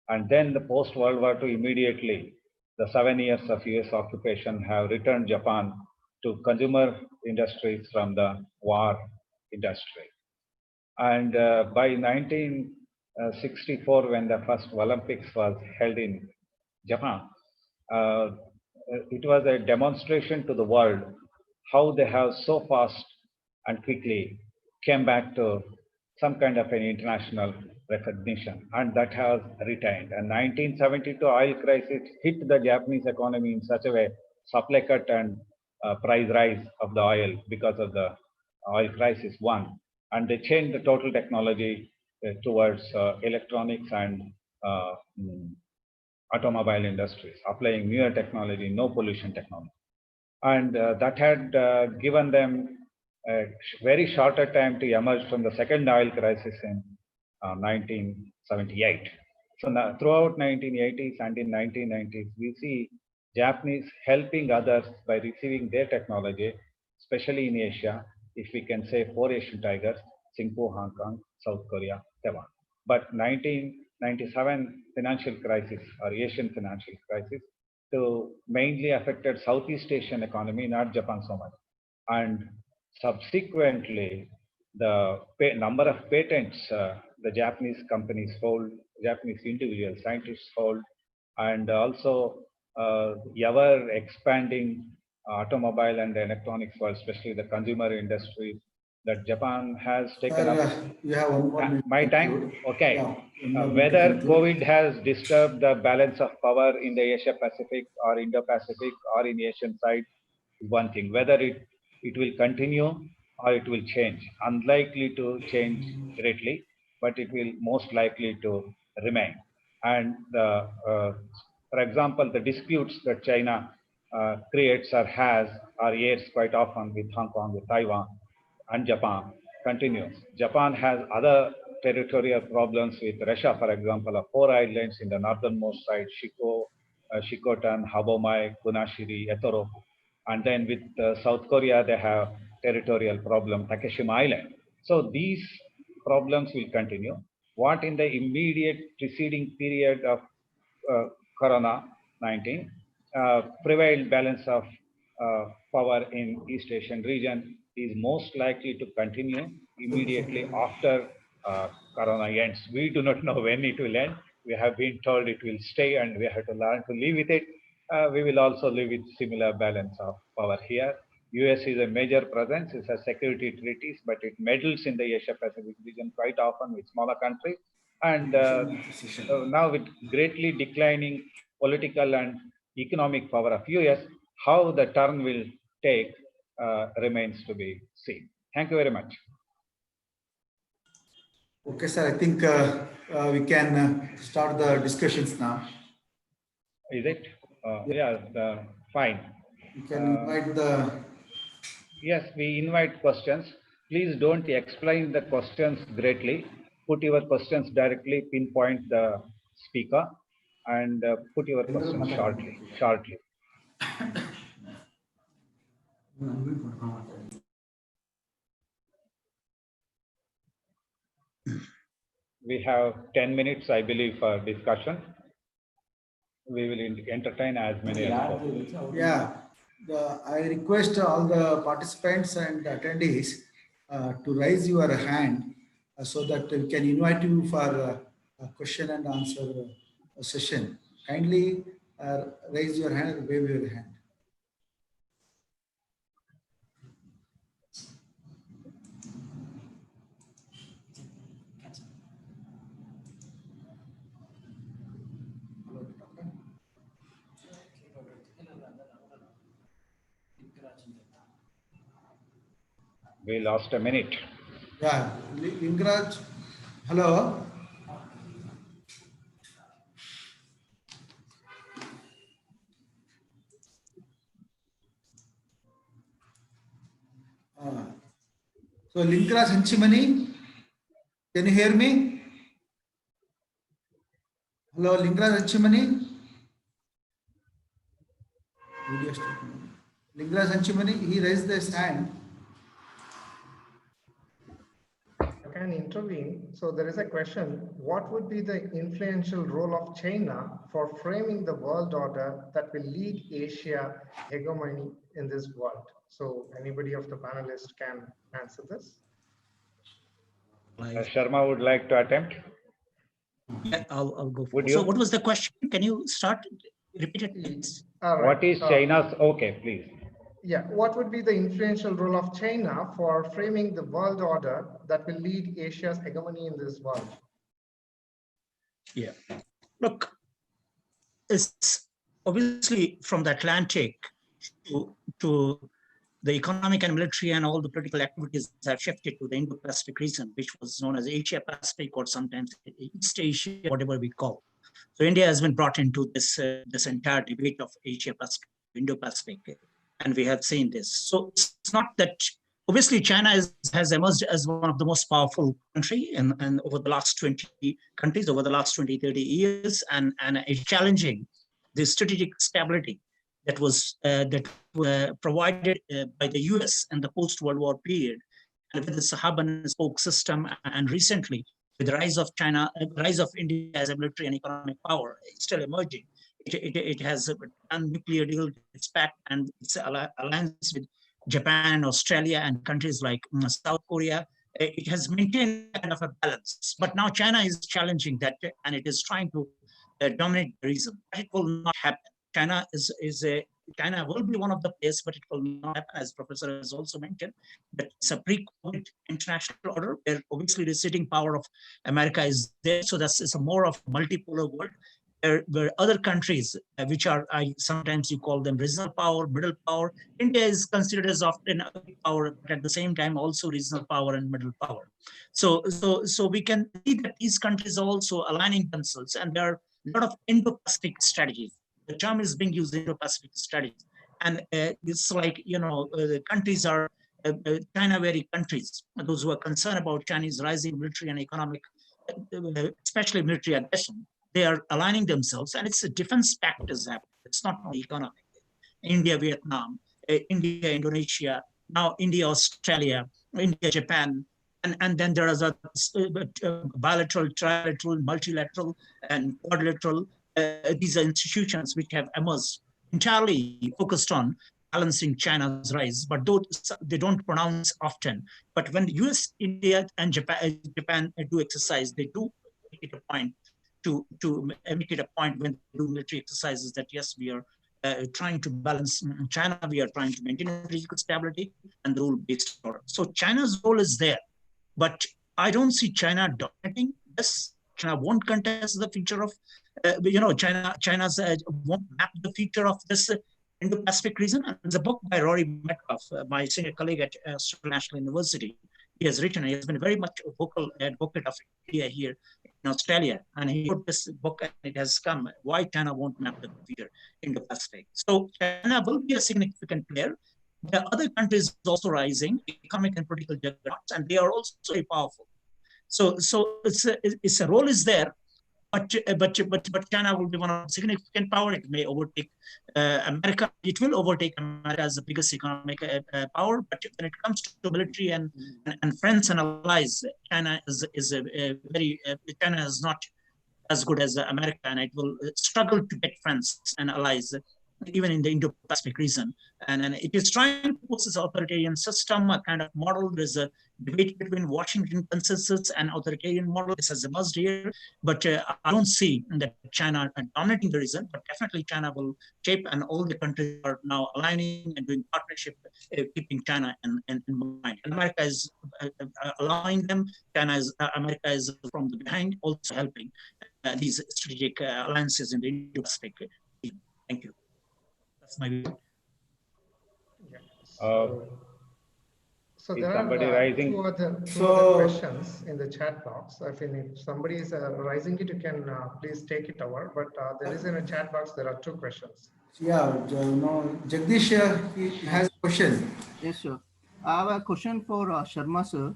and then the post-World War II immediately, the 7 years of US occupation have returned Japan to consumer industries from the war industry. And by 1964, when the first Olympics was held in Japan, uh, it was a demonstration to the world how they have so fast and quickly came back to some kind of an international recognition, and that has retained. And 1972 oil crisis hit the Japanese economy in such a way, supply cut and price rise of the oil because of the oil crisis one, and they changed the total technology towards electronics and automobile industries, applying newer technology, no pollution technology. And that had given them a very shorter time to emerge from the second oil crisis in 1978. So now, throughout 1980s and in 1990s, we see Japanese helping others by receiving their technology, especially in Asia, if we can say 4 Asian tigers, Singapore, Hong Kong, South Korea, Taiwan. But 1997 financial crisis or Asian financial crisis to mainly affected Southeast Asian economy, not Japan so much. And subsequently, the number of patents the Japanese companies hold, Japanese individual scientists hold, and also ever expanding automobile and electronics world, especially the consumer industry, that Japan has taken up. You have one more minute My to time? conclude. Okay. Yeah, one more minute to Whether conclude. COVID has disturbed the balance of power in the Asia Pacific or Indo-Pacific or in Asian side is one thing. Whether it will continue or it will change. Unlikely to change greatly, but it will most likely to remain. And for example, the disputes that China creates or has or airs quite often with Hong Kong, with Taiwan, and Japan continues. Japan has other territorial problems with Russia, for example, of 4 islands in the northernmost side, Shikotan, Habomai, Kunashiri, Etoro. And then with South Korea, they have territorial problem, Takeshima Island. So these problems will continue. What in the immediate preceding period of Corona-19 prevailed balance of power in East Asian region is most likely to continue immediately after Corona ends. We do not know when it will end. We have been told it will stay and we have to learn to live with it. We will also live with similar balance of power here. US is a major presence, it has security treaties, but it meddles in the Asia Pacific region quite often with smaller countries. And now with greatly declining political and economic power of US, how the turn will take remains to be seen. Thank you very much. Okay, sir. I think we can start the discussions now. Is it? Fine. You can invite the. Yes, we invite questions. Please don't explain the questions greatly. Put your questions directly, pinpoint the speaker, and put your questions shortly. We have 10 minutes, I believe, for discussion. We will entertain as many as possible. Yeah, I request all the participants and attendees to raise your hand so that we can invite you for a question and answer session. Kindly raise your hand, wave your hand. We lost a minute. Yeah, Lingaraj, hello. So Lingaraj Hanchimani, can you hear me? Hello, Lingaraj Hanchimani. Video statement. Lingaraj Hanchimani, he raised his hand. Can intervene. So there is a question, what would be the influential role of China for framing the world order that will lead Asia hegemony in this world? So anybody of the panelists can answer this? Sharma would like to attempt. Yeah, I'll go. Would So you? what was the question? Can you start? Repeat it, please. All right. What is China's? Okay, please. Yeah, what would be the influential role of China for framing the world order that will lead Asia's hegemony in this world? Yeah. Look, it's obviously from the Atlantic to the economic and military and all the political activities have shifted to the Indo-Pacific region, which was known as Asia-Pacific or sometimes East Asia, whatever we call. So India has been brought into this this entire debate of Asia-Pacific, Indo-Pacific, and we have seen this. So it's not that obviously China has emerged as one of the most powerful country and over the last 20 countries over the last 20, 30 years, and is challenging the strategic stability that was provided by the US in the post-World War period, and with the hub and spoke system, and recently with the rise of China, rise of India as a military and economic power, it's still emerging. It has done nuclear deal, its pact, and its alliance with Japan, Australia, and countries like South Korea. It has maintained kind of a balance. But now China is challenging that, and it is trying to dominate the region. It will not happen. China will be one of the players, but it will not happen, as Professor has also mentioned. That it's a pre-COVID international order where obviously the sitting power of America is there. So it's a more of a multipolar world. Where other countries, which are, sometimes you call them regional power, middle power. India is considered as often a big power, but at the same time also regional power and middle power. So we can see that these countries are also aligning themselves, and there are a lot of Indo-Pacific strategies. The term is being used, Indo-Pacific strategies, and it's like, the countries are China-wary countries. Those who are concerned about Chinese rising military and economic, especially military aggression, they are aligning themselves, and it's a defense pact is happening. It's not only economic. India, Vietnam, India, Indonesia, now India, Australia, India, Japan, and then there is a bilateral, trilateral, multilateral, and quadrilateral. These are institutions which have emerged entirely focused on balancing China's rise, but they don't pronounce often. But when US, India, and Japan do exercise, they do make it a point to make it a point when they do military exercises that yes, we are trying to balance China, we are trying to maintain political stability and the rule-based order. So China's role is there, but I don't see China dominating this. China won't contest the future of, China's won't map the future of this Indo-Pacific region. And there's a book by Rory Metcalf, my senior colleague at National University. He has written, he has been very much a vocal advocate of India here in Australia. And he wrote this book, and it has come, Why China Won't Map the Future in the Pacific. So China will be a significant player. There are other countries also rising, economic and political juggernauts, and they are also very powerful. So its a role is there, but China will be one of the significant power. It may overtake America. It will overtake America as the biggest economic power. But when it comes to military and friends and allies, China is a very China is not as good as America, and it will struggle to get friends and allies, even in the Indo-Pacific region. And it is trying to put this authoritarian system, a kind of model. There's a debate between Washington consensus and authoritarian model. This has emerged here, but I don't see that China dominating the region, but definitely China will shape, and all the countries are now aligning and doing partnership, keeping China in mind. And America is allowing them. America is from the behind, also helping these strategic alliances in the Indo-Pacific. Thank you. That's my view. So Is there somebody are rising? two other questions in the chat box. I think if somebody is raising it, you can please take it over. But there is in a chat box, there are two questions. Yeah, Jagdish, he has a question. Yes, sir. I have a question for Sharma, sir.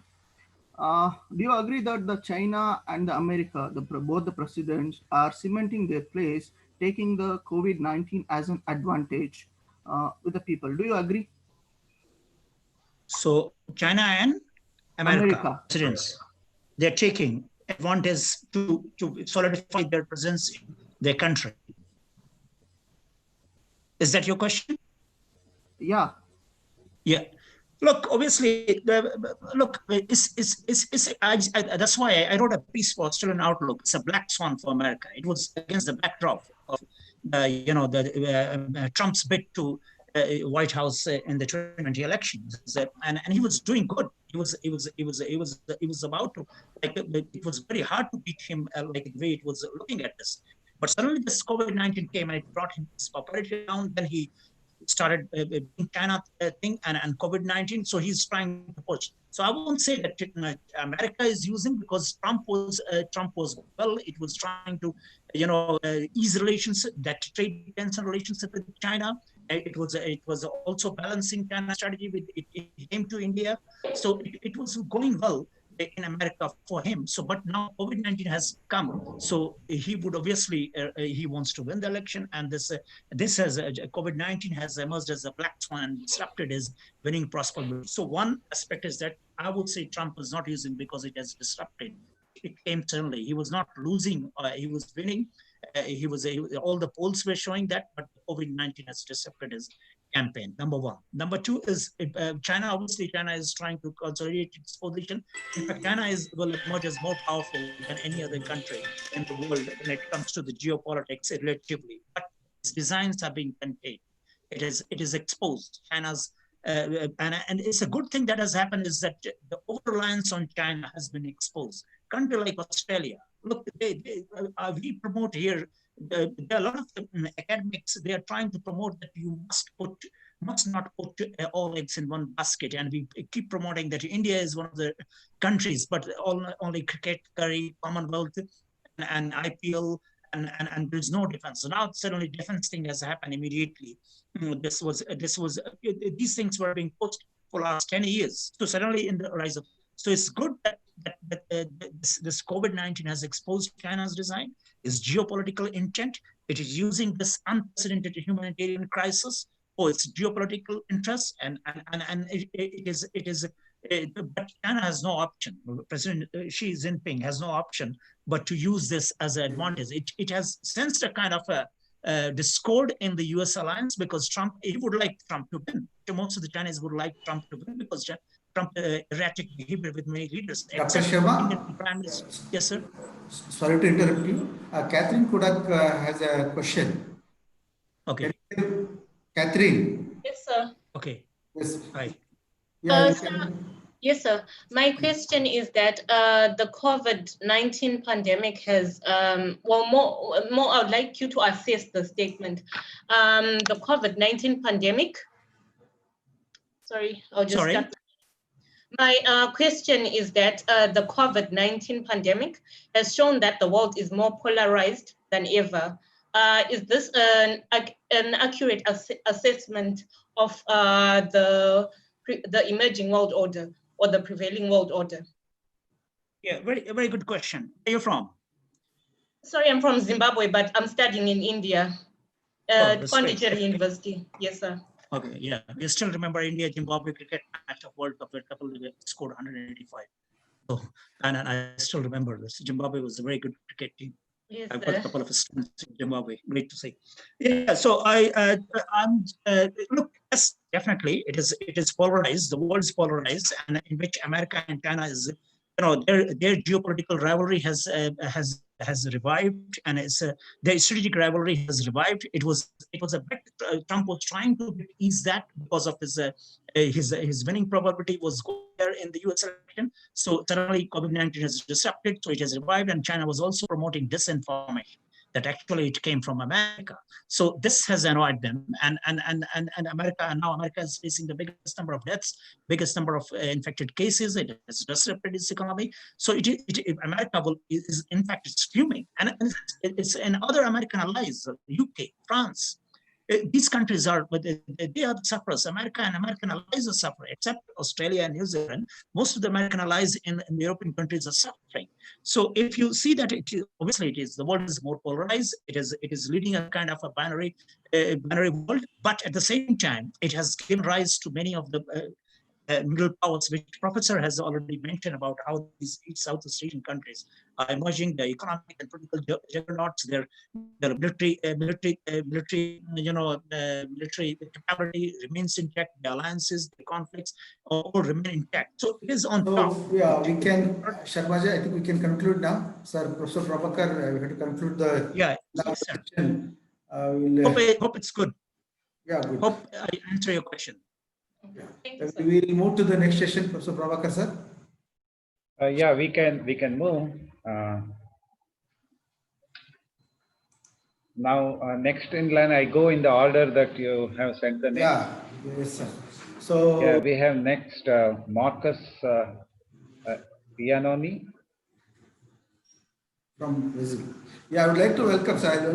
Do you agree that the China and the America, both the presidents, are cementing their place, taking the COVID-19 as an advantage with the people? Do you agree? So China and America presidents, they're taking advantage to solidify their presence in their country. Is that your question? Yeah. Yeah. Look, obviously, that's why I wrote a piece for Australian Outlook. It's a black swan for America. It was against the backdrop of Trump's bid to White House in the 2020 elections, and he was doing good. He was about to, like, it was very hard to beat him, like the way it was looking at this. But suddenly this COVID-19 came and it brought his popularity down. Then he started China thing and COVID-19. So he's trying to push. So I won't say that America is using, because Trump was well, it was trying to, ease relations, that trade tension relationship with China. It was also balancing China's strategy with it came to India. So it was going well in America for him. So, but now COVID-19 has come. So he would obviously, he wants to win the election. And this has, COVID-19 has emerged as a black swan and disrupted his winning prospect. So one aspect is that I would say Trump was not using because it has disrupted. It came suddenly. He was not losing, he was winning. All the polls were showing that, but COVID-19 has disrupted his campaign, number one. Number two is China. Obviously, China is trying to consolidate its position. In fact, China will emerge as more powerful than any other country in the world when it comes to the geopolitics relatively. But its designs are being contained. It is exposed. China's and it's a good thing that has happened is that the over-reliance on China has been exposed. Country like Australia, look, we promote here. There are a lot of academics. They are trying to promote that you must not put all eggs in one basket, and we keep promoting that India is one of the countries, but only cricket, curry, Commonwealth, and IPL, and there's no defense. So now suddenly defense thing has happened immediately. These things were being pushed for the last 10 years. So suddenly in the rise of, so it's good that this COVID-19 has exposed China's design, its geopolitical intent. It is using this unprecedented humanitarian crisis for its geopolitical interests, and it is. But China has no option. President Xi Jinping has no option but to use this as an advantage. It has sensed a kind of a discord in the U.S. alliance, because he would like Trump to win. Most of the Chinese would like Trump to win because Trump erratic behavior with many leaders. Dr. Sharma? Indian Prime Minister. Yes, sir. Sorry to interrupt you. Catherine Kudak has a question. Okay. Catherine. Yes, sir. Okay. Yes. Hi. Yeah, Yes, sir. My question is that the COVID-19 pandemic has, more I would like you to assess the statement. The COVID-19 pandemic, sorry, I'll just start. My question is that the COVID-19 pandemic has shown that the world is more polarized than ever. Is this an accurate assessment of the emerging world order or the prevailing world order? Yeah, very good question. Where are you from? Sorry, I'm from Zimbabwe, but I'm studying in India, that's great. Pondicherry University. Yes, sir. Okay, yeah, we still remember India Zimbabwe cricket match of World Cup where couple scored 185. So, and I still remember this. Zimbabwe was a very good cricket team. Yes, I've got a sir. couple of students in Zimbabwe. Great to see. Yeah. So I'm look. Yes, definitely. It is polarized. The world is polarized, and in which America and China is, their geopolitical rivalry has revived, and their strategic rivalry has revived. It was a bet Trump was trying to ease that because of his winning probability was there in the U.S. election. So suddenly COVID-19 has disrupted, so it has revived, and China was also promoting disinformation that actually it came from America. So this has annoyed them, and America, and now America is facing the biggest number of deaths, biggest number of infected cases. It has disrupted its economy. So America is in fact it's fuming, and it's in other American allies, UK, France. These countries are, but they are the sufferers. America and American allies are suffering, except Australia and New Zealand. Most of the American allies in the European countries are suffering. So if you see that, obviously it is, the world is more polarized. It is leading a kind of a binary world, but at the same time, it has given rise to many of the middle powers, which Professor has already mentioned about how these Southeast Asian countries are emerging, the economic and political juggernauts, their military capability remains intact, the alliances, the conflicts all remain intact. So it is on top. So yeah, we can, Sharmaji, I think we can conclude now. Sir, Professor Prabhakar, we have to conclude the session. Hope it's good. Yeah, good. Hope I answer your question. Yeah. We will move to the next session, Professor Prabhakar, sir. Yeah, we can move. Now, next in line, I go in the order that you have sent the name. Yeah, yes, sir. So yeah, we have next Marcus Pianoni from Brazil. Yeah, I would like to welcome, sir. I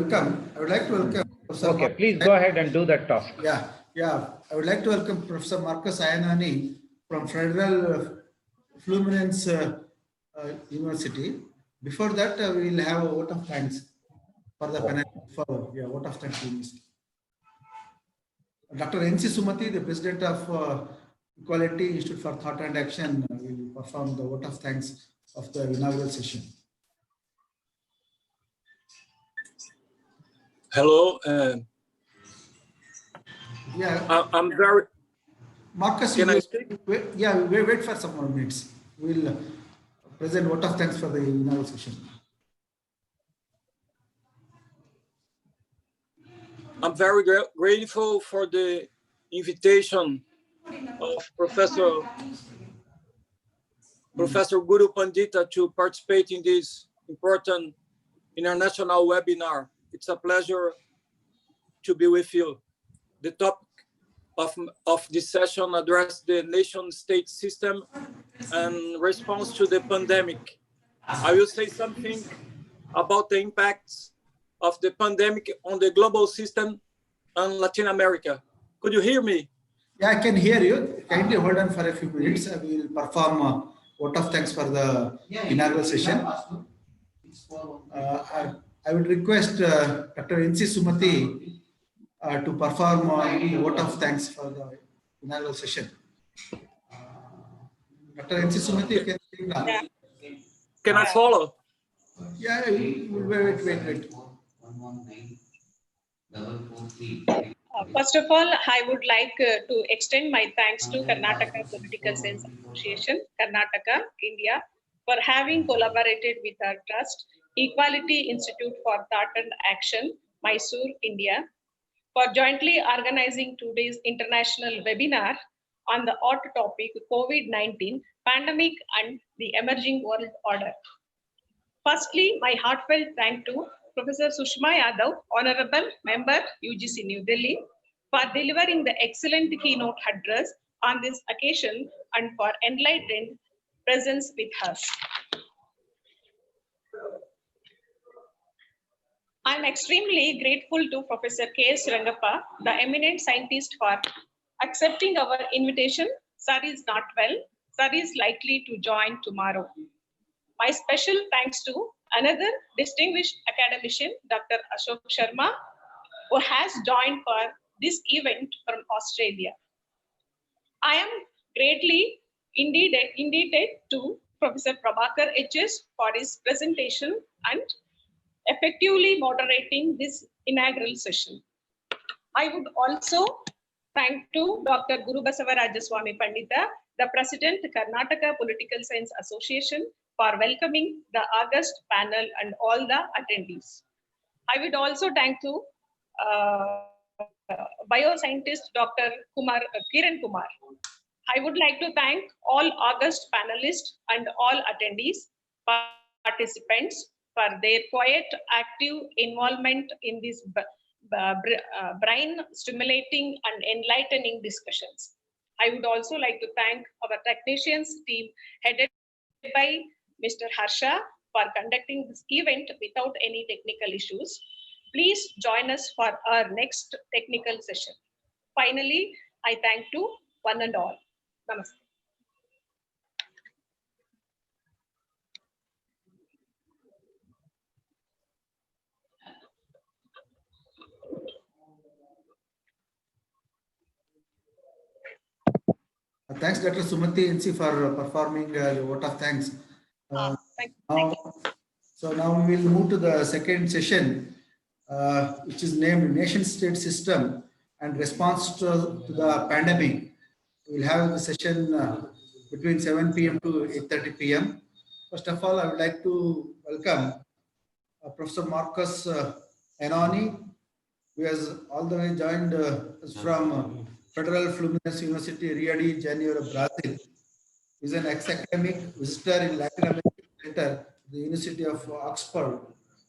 would like to welcome Professor. Okay, please go ahead and do that task. Yeah. I would like to welcome Professor Marcus Iannani from Federal Fluminense University. Before that, we will have a vote of thanks for the panel. Vote of thanks. Dr. N.C. Sumati, the President of Equality Institute for Thought and Action, will perform the vote of thanks of the inaugural session. Hello. I'm very. Marcus, can I speak? Wait for some more minutes. We'll present vote of thanks for the inaugural session. I'm very grateful for the invitation of Professor Guru Pandita to participate in this important international webinar. It's a pleasure to be with you. The topic of this session addressed the nation-state system and response to the pandemic. I will say something about the impacts of the pandemic on the global system and Latin America. Could you hear me? Yeah, I can hear you. Kindly hold on for a few minutes. We will perform vote of thanks for the inaugural session. I would request Dr. N.C. Sumati to perform the vote of thanks for the inaugural session. Dr. N.C. Sumati, you can speak now. Can I follow? Yeah, wait. First of all, I would like to extend my thanks to Karnataka Political Science Association, Karnataka, India, for having collaborated with our trust, Equality Institute for Thought and Action, Mysore, India, for jointly organizing today's international webinar on the hot topic COVID-19 pandemic and the emerging world order. Firstly, my heartfelt thanks to Professor Sushma Yadav, Honorable Member, UGC New Delhi, for delivering the excellent keynote address on this occasion and for enlightened presence with us. I'm extremely grateful to Professor K.S. Rangappa, the eminent scientist, for accepting our invitation. Sir is not well. Sir is likely to join tomorrow. My special thanks to Another distinguished academician, Dr. Ashok Sharma, who has joined for this event from Australia. I am greatly indebted to Professor Prabhakar HS for his presentation and effectively moderating this inaugural session. I would also thank to Dr. Guru Basava Rajaswamy Pandita, the President, Karnataka Political Science Association, for welcoming the August panel and all the attendees. I would also thank to bioscientist Dr. Kiran Kumar. I would like to thank all August panelists and all attendees, participants for their quiet, active involvement in these brain stimulating and enlightening discussions. I would also like to thank our technicians team headed by Mr. Harsha for conducting this event without any technical issues. Please join us for our next technical session. Finally, I thank to one and all. Namaste. Thanks, Dr. Sumati NC, for performing a vote of thanks. Thank you. So now we will move to the second session, which is named Nation State System and Response to the Pandemic. We will have the session between 7 p.m. to 8:30 p.m. First of all, I would like to welcome Professor Marcus Anoni, who has all the way joined us from Federal Fluminense University, Rio de Janeiro, Brazil. He is an ex-academic visitor in Latin American Center, the University of Oxford.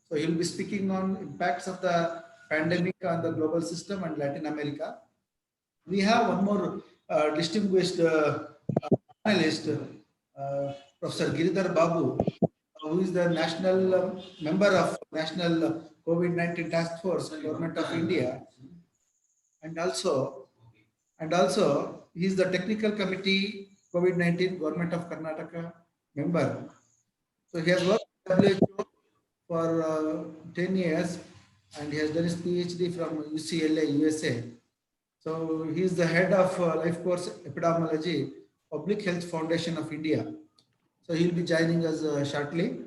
So he will be speaking on impacts of the pandemic on the global system and Latin America. We have one more distinguished panelist, Professor Giridhar Babu, who is the national member of National COVID-19 Task Force, Government of India, and also he is the Technical Committee COVID-19 Government of Karnataka member. So he has worked at WHO for 10 years, and he has done his PhD from UCLA, USA. So he is the head of Life Course Epidemiology, Public Health Foundation of India. So he will be joining us shortly.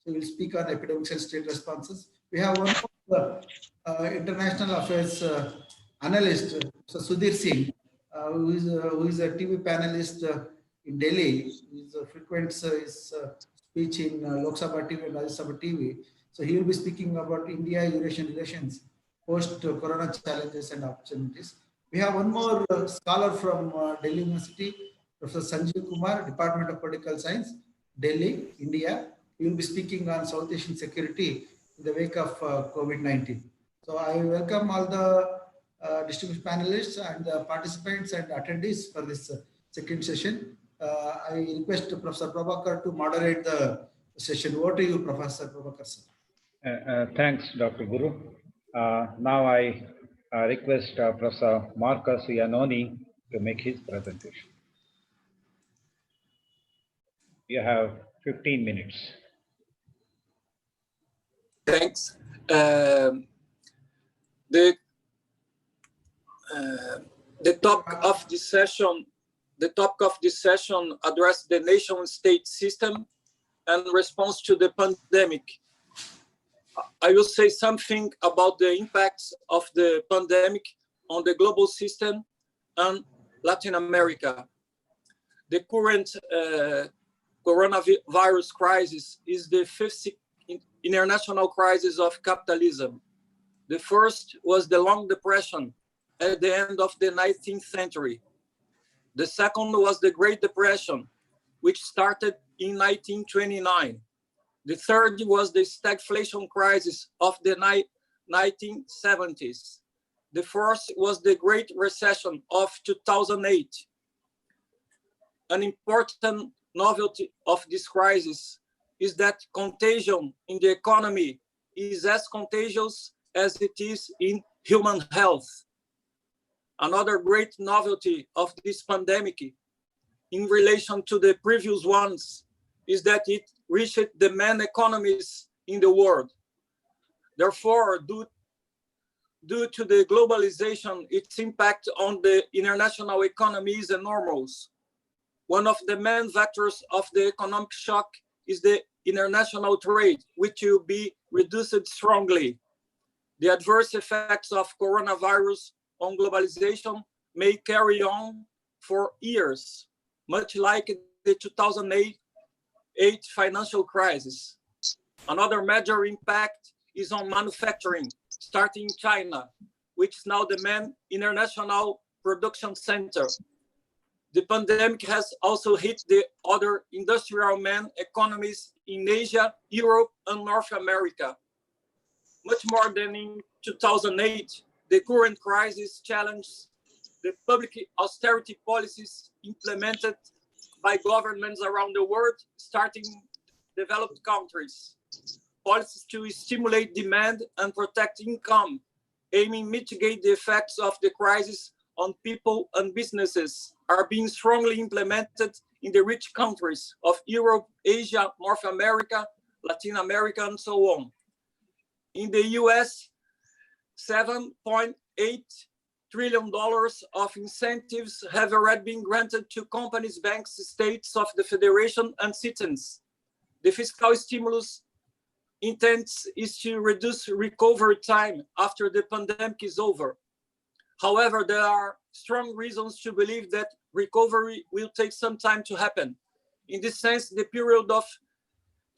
So he will speak on epidemics and state responses. We have one more international affairs analyst, so Sudhir Singh, who is a TV panelist in Delhi. He frequents his speech in Lok Sabha TV and Rajya Sabha TV. So he will be speaking about India-Eurasian relations, post-corona challenges and opportunities. We have one more scholar from Delhi University, Professor Sanjeev Kumar, Department of Political Science, Delhi, India. He will be speaking on South Asian security in the wake of COVID-19. So I welcome all the distinguished panelists and participants and attendees for this second session. I request Professor Prabhakar to moderate the session. Over to you, Professor Prabhakar, sir. Thanks, Dr. Guru. Now I request Professor Marcus Anoni to make his presentation. You have 15 minutes. Thanks. The topic of this session addressed the nation-state system and response to the pandemic. I will say something about the impacts of the pandemic on the global system and Latin America. The current coronavirus crisis is the fifth international crisis of capitalism. The first was the Long Depression at the end of the 19th century. The second was the Great Depression, which started in 1929. The third was the stagflation crisis of the 1970s. The fourth was the Great Recession of 2008. An important novelty of this crisis is that contagion in the economy is as contagious as it is in human health. Another great novelty of this pandemic in relation to the previous ones is that it reached the main economies in the world. Therefore, due to the globalization, its impact on the international economy is enormous. One of the main vectors of the economic shock is the international trade, which will be reduced strongly. The adverse effects of coronavirus on globalization may carry on for years, much like the 2008 financial crisis. Another major impact is on manufacturing, starting in China, which is now the main international production center. The pandemic has also hit the other industrial main economies in Asia, Europe, and North America. Much more than in 2008, the current crisis challenges the public austerity policies implemented by governments around the world, starting developed countries. Policies to stimulate demand and protect income, aiming to mitigate the effects of the crisis on people and businesses, are being strongly implemented in the rich countries of Europe, Asia, North America, Latin America, and so on. In the US, $7.8 trillion of incentives have already been granted to companies, banks, states of the Federation, and citizens. The fiscal stimulus intent is to reduce recovery time after the pandemic is over. However, there are strong reasons to believe that recovery will take some time to happen. In this sense, the period of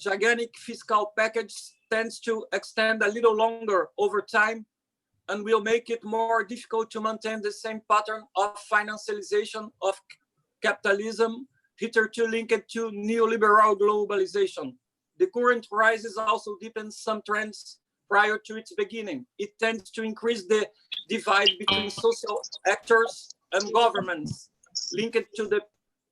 gigantic fiscal package tends to extend a little longer over time and will make it more difficult to maintain the same pattern of financialization of capitalism hitherto linked to neoliberal globalization. The current crisis also deepens some trends prior to its beginning. It tends to increase the divide between social actors and governments, linked to the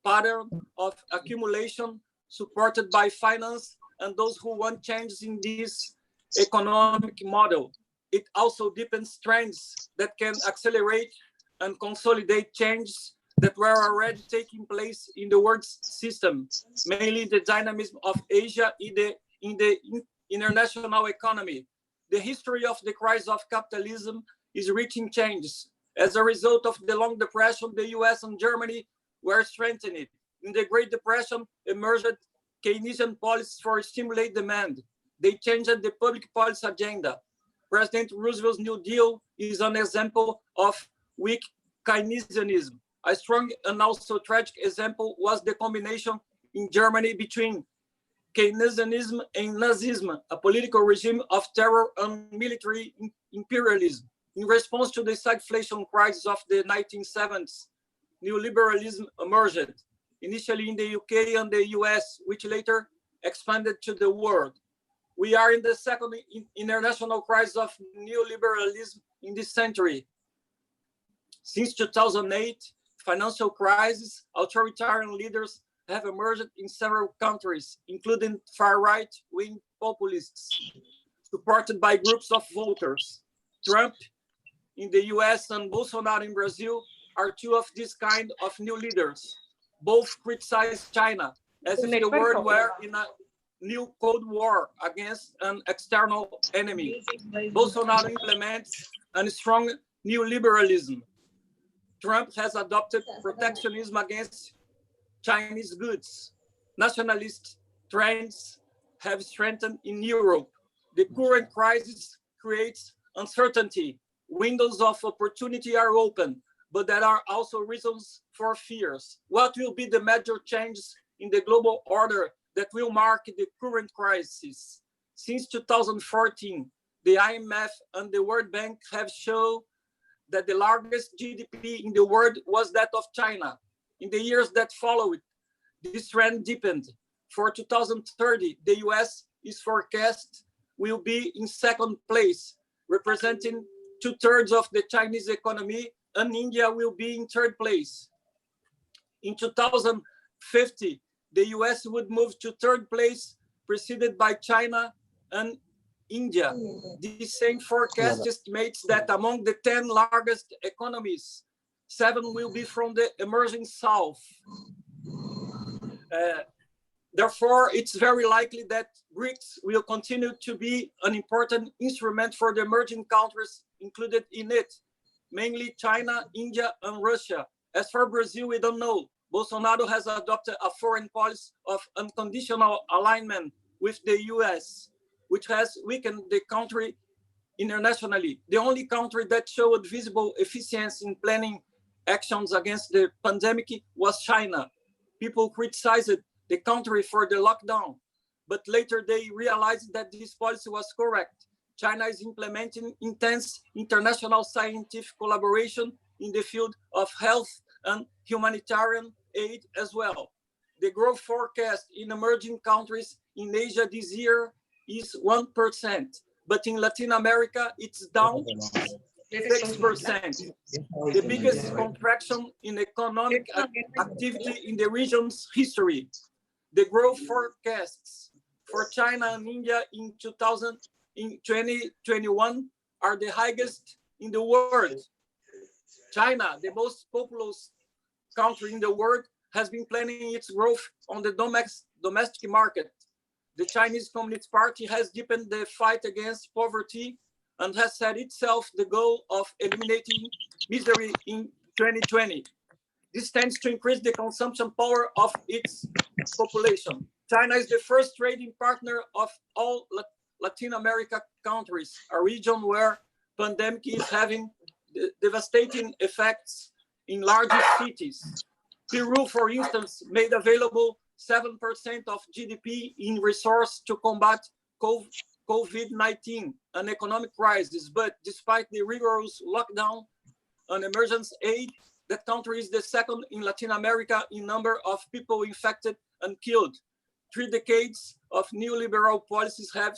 pattern of accumulation supported by finance and those who want changes in this economic model. It also deepens trends that can accelerate and consolidate changes that were already taking place in the world system, mainly the dynamism of Asia in the international economy. The history of the crisis of capitalism is reaching changes. As a result of the long depression, the US and Germany were strengthened. In the Great Depression, emerged Keynesian policies for stimulate demand. They changed the public policy agenda. President Roosevelt's New Deal is an example of weak Keynesianism. A strong and also tragic example was the combination in Germany between Keynesianism and Nazism, a political regime of terror and military imperialism. In response to the stagflation crisis of the 1970s, neoliberalism emerged, initially in the UK and the US, which later expanded to the world. We are in the second international crisis of neoliberalism in this century. Since 2008, financial crisis, authoritarian leaders have emerged in several countries, including far-right wing populists, supported by groups of voters. Trump in the US and Bolsonaro in Brazil are two of this kind of new leaders. Both criticize China as if the world were in a new Cold War against an external enemy. Bolsonaro implements a strong neoliberalism. Trump has adopted protectionism against Chinese goods. Nationalist trends have strengthened in Europe. The current crisis creates uncertainty. Windows of opportunity are open, but there are also reasons for fears. What will be the major changes in the global order that will mark the current crisis? Since 2014, the IMF and the World Bank have shown that the largest GDP in the world was that of China. In the years that followed, this trend deepened. For 2030, the US is forecast will be in second place, representing 2/3 of the Chinese economy, and India will be in third place. In 2050, the US would move to third place, preceded by China and India. This same forecast estimates that among the 10 largest economies, 7 will be from the emerging South. Therefore, it's very likely that BRICS will continue to be an important instrument for the emerging countries included in it, mainly China, India, and Russia. As for Brazil, we don't know. Bolsonaro has adopted a foreign policy of unconditional alignment with the US, which has weakened the country internationally. The only country that showed visible efficiency in planning actions against the pandemic was China. People criticized the country for the lockdown, but later they realized that this policy was correct. China is implementing intense international scientific collaboration in the field of health and humanitarian aid as well. The growth forecast in emerging countries in Asia this year is 1%, but in Latin America, it's down 6%. The biggest contraction in economic activity in the region's history. The growth forecasts for China and India in 2021 are the highest in the world. China, the most populous country in the world, has been planning its growth on the domestic market. The Chinese Communist Party has deepened the fight against poverty and has set itself the goal of eliminating misery in 2020. This tends to increase the consumption power of its population. China is the first trading partner of all Latin America countries, a region where pandemic is having devastating effects in larger cities. Peru, for instance, made available 7% of GDP in resource to combat COVID-19, an economic crisis. But despite the rigorous lockdown and emergency aid, that country is the second in Latin America in number of people infected and killed. 3 decades of neoliberal policies have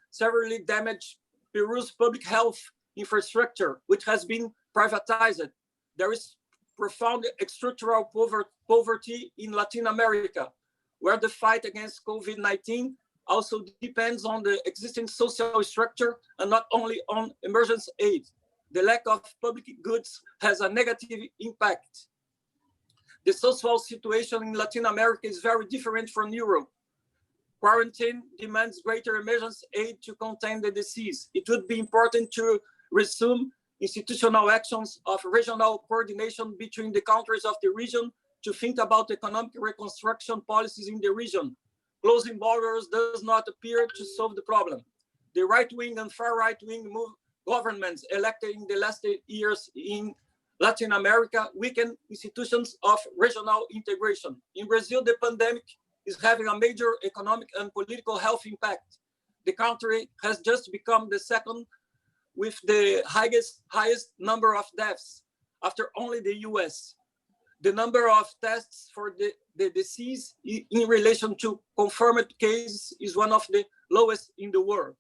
severely damaged Peru's public health infrastructure, which has been privatized. There is profound structural poverty in Latin America, where the fight against COVID-19 also depends on the existing social structure and not only on emergency aid. The lack of public goods has a negative impact. The social situation in Latin America is very different from Europe. Quarantine demands greater emergency aid to contain the disease. It would be important to resume institutional actions of regional coordination between the countries of the region to think about economic reconstruction policies in the region. Closing borders does not appear to solve the problem. The right-wing and far right-wing governments elected in the last years in Latin America weaken institutions of regional integration. In Brazil, the pandemic is having a major economic and political health impact. The country has just become the second with the highest number of deaths after only the US. The number of tests for the disease in relation to confirmed cases is one of the lowest in the world.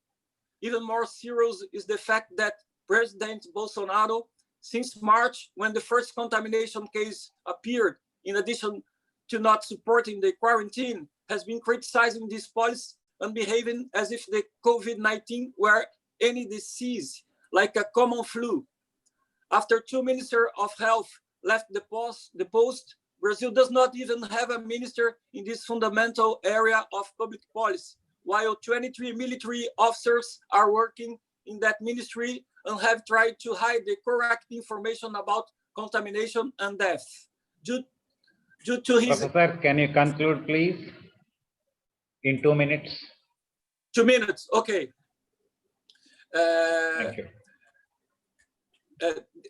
Even more serious is the fact that President Bolsonaro, since March, when the first contamination case appeared, in addition to not supporting the quarantine, has been criticizing this policy and behaving as if the COVID-19 were any disease, like a common flu. After 2 ministers of health left the post, Brazil does not even have a minister in this fundamental area of public policy, while 23 military officers are working in that ministry and have tried to hide the correct information about contamination and death. Due to his... Professor, can you conclude, please, in 2 minutes? 2 minutes, okay. Thank you.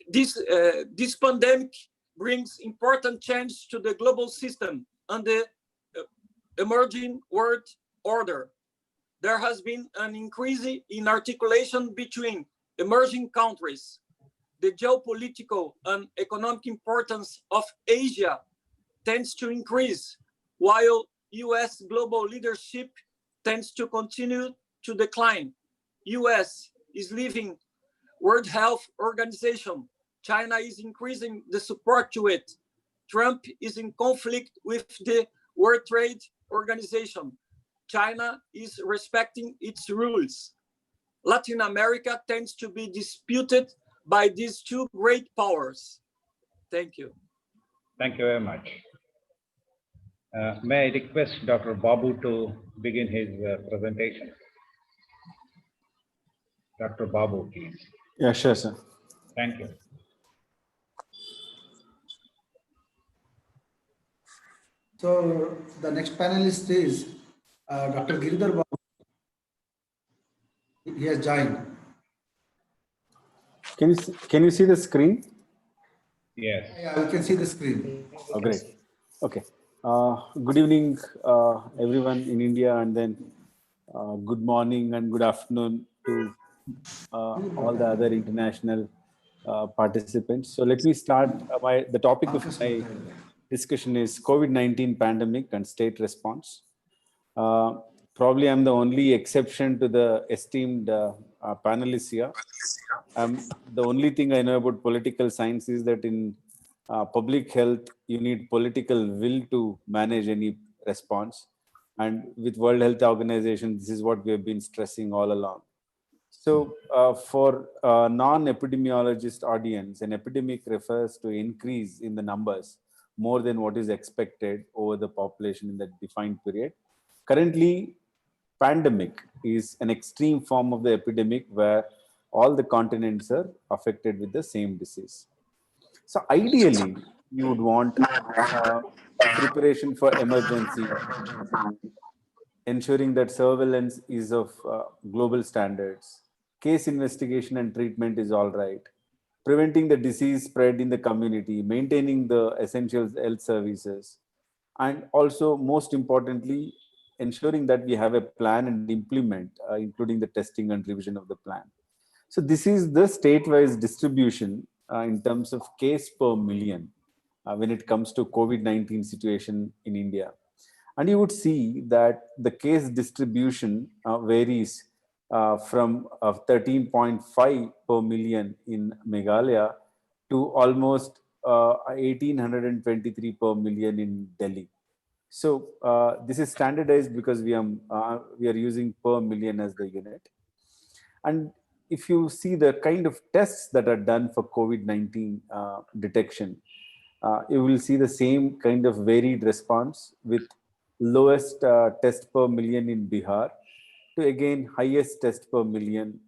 This pandemic brings important change to the global system and the emerging world order. There has been an increase in articulation between emerging countries. The geopolitical and economic importance of Asia tends to increase, while US global leadership tends to continue to decline. US is leaving World Health Organization. China is increasing the support to it. Trump is in conflict with the World Trade Organization. China is respecting its rules. Latin America tends to be disputed by these 2 great powers. Thank you. Thank you very much. May I request Dr. Babu to begin his presentation? Dr. Babu, please. Yeah, sure, sir. Thank you. So the next panelist is Dr. Giridhar Babu. He has joined. Can you see the screen? Yes. Yeah, we can see the screen. Oh, great. Okay. Good evening, everyone in India, and then good morning and good afternoon to all the other international participants. So let me start. The topic of my discussion is COVID-19 pandemic and state response. Uh, Probably I'm the only exception to the esteemed panelists here. The only thing I know about political science is that in public health, you need political will to manage any response. And with World Health Organization, this is what we have been stressing all along. So for a non-epidemiologist audience, an epidemic refers to increase in the numbers more than what is expected over the population in that defined period. Currently, pandemic is an extreme form of the epidemic where all the continents are affected with the same disease. So ideally, you would want preparation for emergency, ensuring that surveillance is of global standards, case investigation and treatment is all right, preventing the disease spread in the community, maintaining the essential health services, and also most importantly, ensuring that we have a plan and implement, including the testing and revision of the plan. So this is the state-wise distribution in terms of case per million when it comes to COVID-19 situation in India. And you would see that the case distribution varies from 13.5 per million in Meghalaya to almost 1823 per million in Delhi. So this is standardized because we are using per million as the unit. And if you see the kind of tests that are done for COVID-19 detection, you will see the same kind of varied response with lowest test per million in Bihar to again highest test per million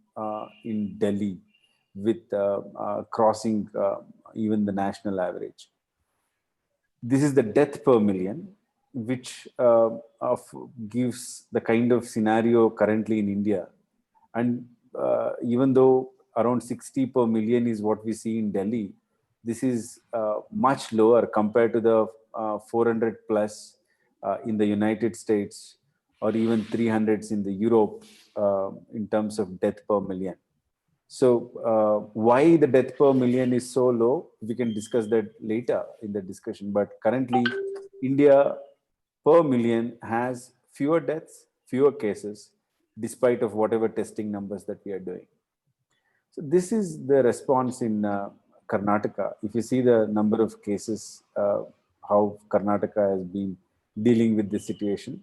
in Delhi with crossing even the national average. This is the death per million, which gives the kind of scenario currently in India. And even though around 60 per million is what we see in Delhi, this is much lower compared to the 400 plus in the United States or even 300s in the Europe in terms of death per million. So why the death per million is so low, we can discuss that later in the discussion. But currently, India per million has fewer deaths, fewer cases, despite of whatever testing numbers that we are doing. So this is the response in Karnataka. If you see the number of cases, how Karnataka has been dealing with this situation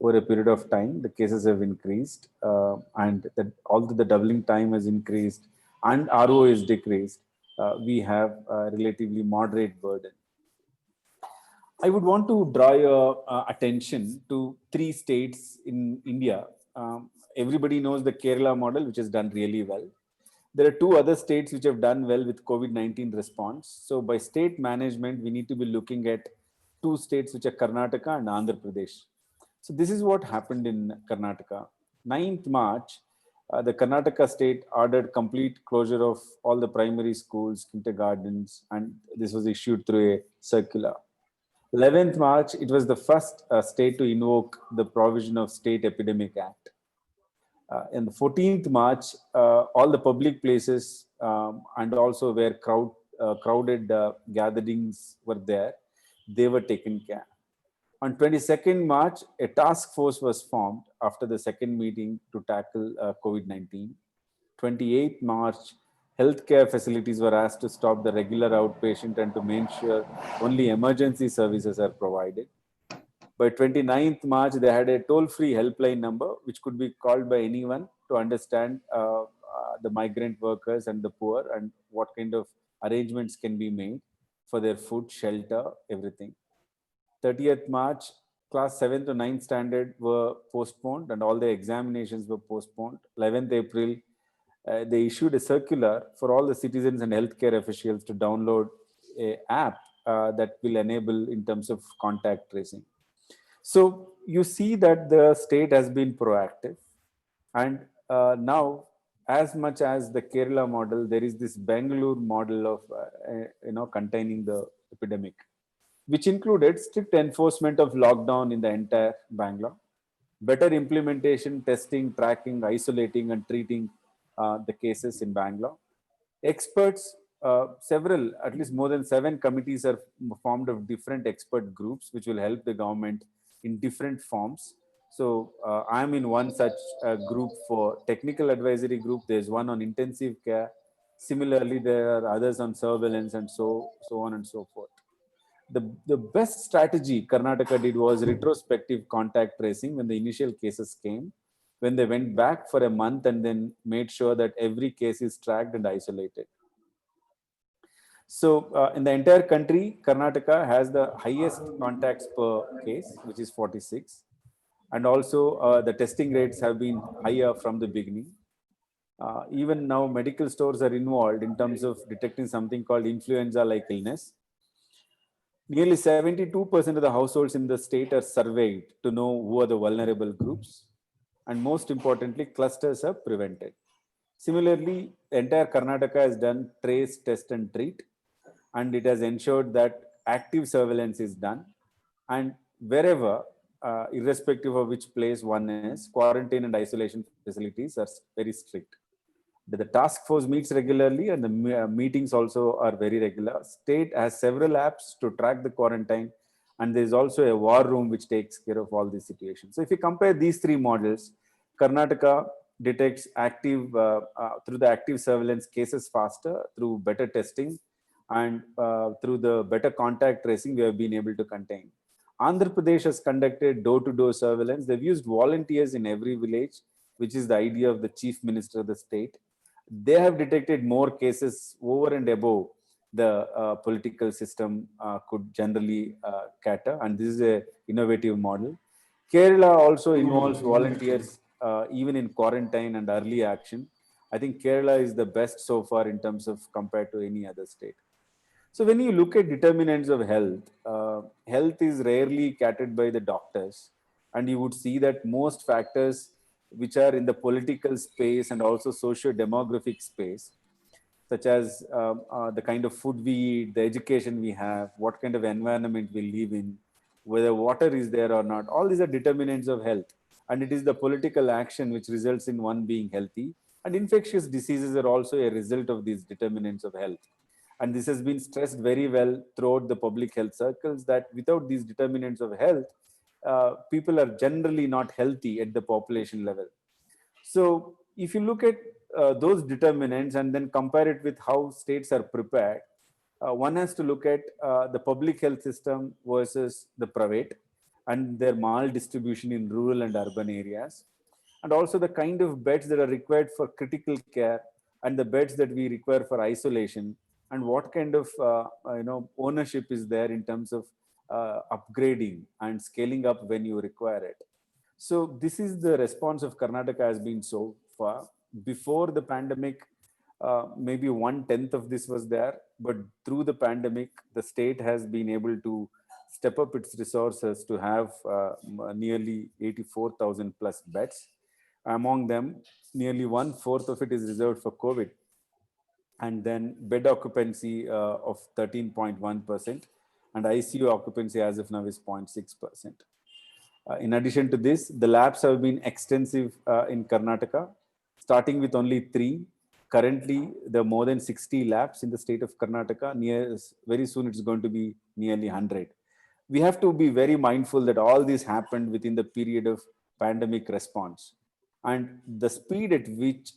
over a period of time, the cases have increased, and that although the doubling time has increased and RO is decreased, we have a relatively moderate burden. I would want to draw your attention to 3 states in India. Everybody knows the Kerala model, which has done really well. There are 2 other states which have done well with COVID-19 response. So by state management, we need to be looking at 2 states, which are Karnataka and Andhra Pradesh. So this is what happened in Karnataka. 9th March, the Karnataka state ordered complete closure of all the primary schools, kindergartens, and this was issued through a circular. 11th March, it was the first state to invoke the provision of State Epidemic Act. In the 14th March, all the public places and also where crowded gatherings were there, they were taken care. On 22nd March, a task force was formed after the second meeting to tackle COVID-19. 28th March, healthcare facilities were asked to stop the regular outpatient and to make sure only emergency services are provided. By 29th March, they had a toll-free helpline number, which could be called by anyone to understand the migrant workers and the poor and what kind of arrangements can be made for their food, shelter, everything. 30th March, class 7th to 9th standard were postponed and all the examinations were postponed. 11th April, they issued a circular for all the citizens and healthcare officials to download a app that will enable in terms of contact tracing. So you see that the state has been proactive, and now, as much as the Kerala model, there is this Bangalore model of containing the epidemic, which included strict enforcement of lockdown in the entire Bangalore, better implementation, testing, tracking, isolating, and treating the cases in Bangalore. Experts, several, at least more than 7 committees are formed of different expert groups, which will help the government in different forms. So I'm in one such group for technical advisory group. There's one on intensive care. Similarly, there are others on surveillance and so on and so forth. The best strategy Karnataka did was retrospective contact tracing when the initial cases came, when they went back for a month and then made sure that every case is tracked and isolated. So in the entire country, Karnataka has the highest contacts per case, which is 46. And also the testing rates have been higher from the beginning. Even now, medical stores are involved in terms of detecting something called influenza-like illness. Nearly 72% of the households in the state are surveyed to know who are the vulnerable groups. And most importantly, clusters are prevented. Similarly, the entire Karnataka has done trace, test, and treat. And it has ensured that active surveillance is done. And wherever, irrespective of which place one is, quarantine and isolation facilities are very strict. The task force meets regularly and the meetings also are very regular. State has several apps to track the quarantine, and there is also a war room which takes care of all these situations. So if you compare these 3 models, Karnataka detects active through the active surveillance cases faster, through better testing, and through the better contact tracing we have been able to contain. Andhra Pradesh has conducted door-to-door surveillance. They've used volunteers in every village, which is the idea of the chief minister of the state. They have detected more cases over and above the political system could generally cater, and this is a innovative model. Kerala also involves volunteers even in quarantine and early action. I think Kerala is the best so far in terms of compared to any other state. So when you look at determinants of health, health is rarely catered by the doctors, and you would see that most factors which are in the political space and also socio-demographic space, such as the kind of food we eat, the education we have, what kind of environment we live in, whether water is there or not, all these are determinants of health. And it is the political action which results in one being healthy. And infectious diseases are also a result of these determinants of health. And this has been stressed very well throughout the public health circles that without these determinants of health, people are generally not healthy at the population level. So if you look at those determinants and then compare it with how states are prepared, one has to look at the public health system versus the private and their maldistribution in rural and urban areas, and also the kind of beds that are required for critical care and the beds that we require for isolation, and what kind of ownership is there in terms of upgrading and scaling up when you require it. So this is the response of Karnataka has been so far. Before the pandemic, maybe 1/10 of this was there, but through the pandemic, the state has been able to step up its resources to have nearly 84,000 plus beds. Among them, nearly 1/4 of it is reserved for COVID. And then bed occupancy of 13.1%, and ICU occupancy as of now is 0.6%. In addition to this, the labs have been extensive in Karnataka, starting with only 3. Currently, there are more than 60 labs in the state of Karnataka. Very soon, it's going to be nearly 100. We have to be very mindful that all this happened within the period of pandemic response. And the speed at which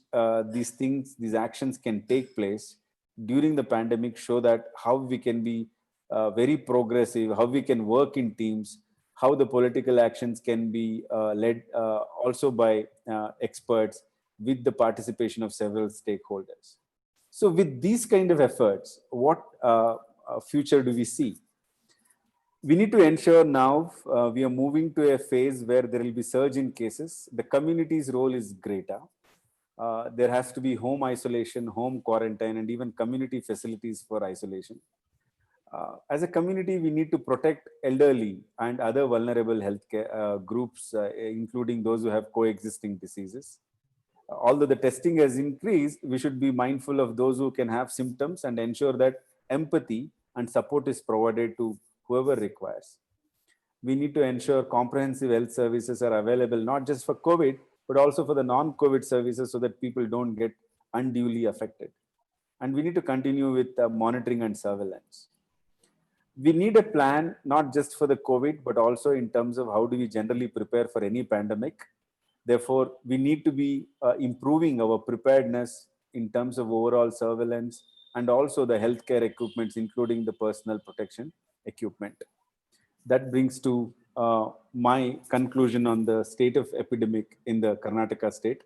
these actions can take place during the pandemic show that how we can be very progressive, how we can work in teams, how the political actions can be led also by experts with the participation of several stakeholders. So with these kind of efforts, what future do we see? We need to ensure now we are moving to a phase where there will be surge in cases. The community's role is greater. There has to be home isolation, home quarantine, and even community facilities for isolation. As a community, we need to protect elderly and other vulnerable healthcare groups, including those who have coexisting diseases. Although the testing has increased, we should be mindful of those who can have symptoms and ensure that empathy and support is provided to whoever requires. We need to ensure comprehensive health services are available, not just for COVID, but also for the non-COVID services so that people don't get unduly affected. And we need to continue with monitoring and surveillance. We need a plan, not just for the COVID, but also in terms of how do we generally prepare for any pandemic. Therefore, we need to be improving our preparedness in terms of overall surveillance and also the healthcare equipments, including the personal protection equipment. That brings to my conclusion on the state of epidemic in the Karnataka state,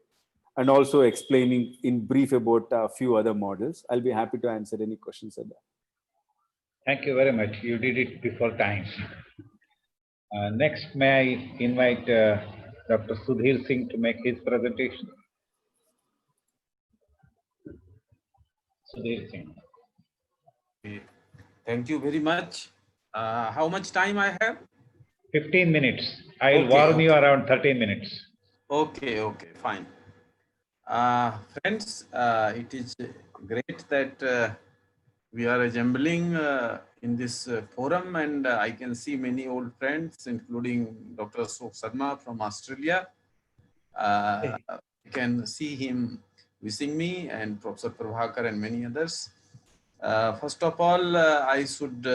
and also explaining in brief about a few other models. I'll be happy to answer any questions at that. Thank you very much. You did it before time. Next, may I invite Dr. Sudhir Singh to make his presentation? Sudhir Singh. Thank you very much. How much time I have? 15 minutes. I will warn you around 13 minutes. Okay, fine. Friends, it is great that we are assembling in this forum, and I can see many old friends, including Dr. Ashok Sharma from Australia. I can see him wishing me, and Professor Prabhakar and many others. First of all, I should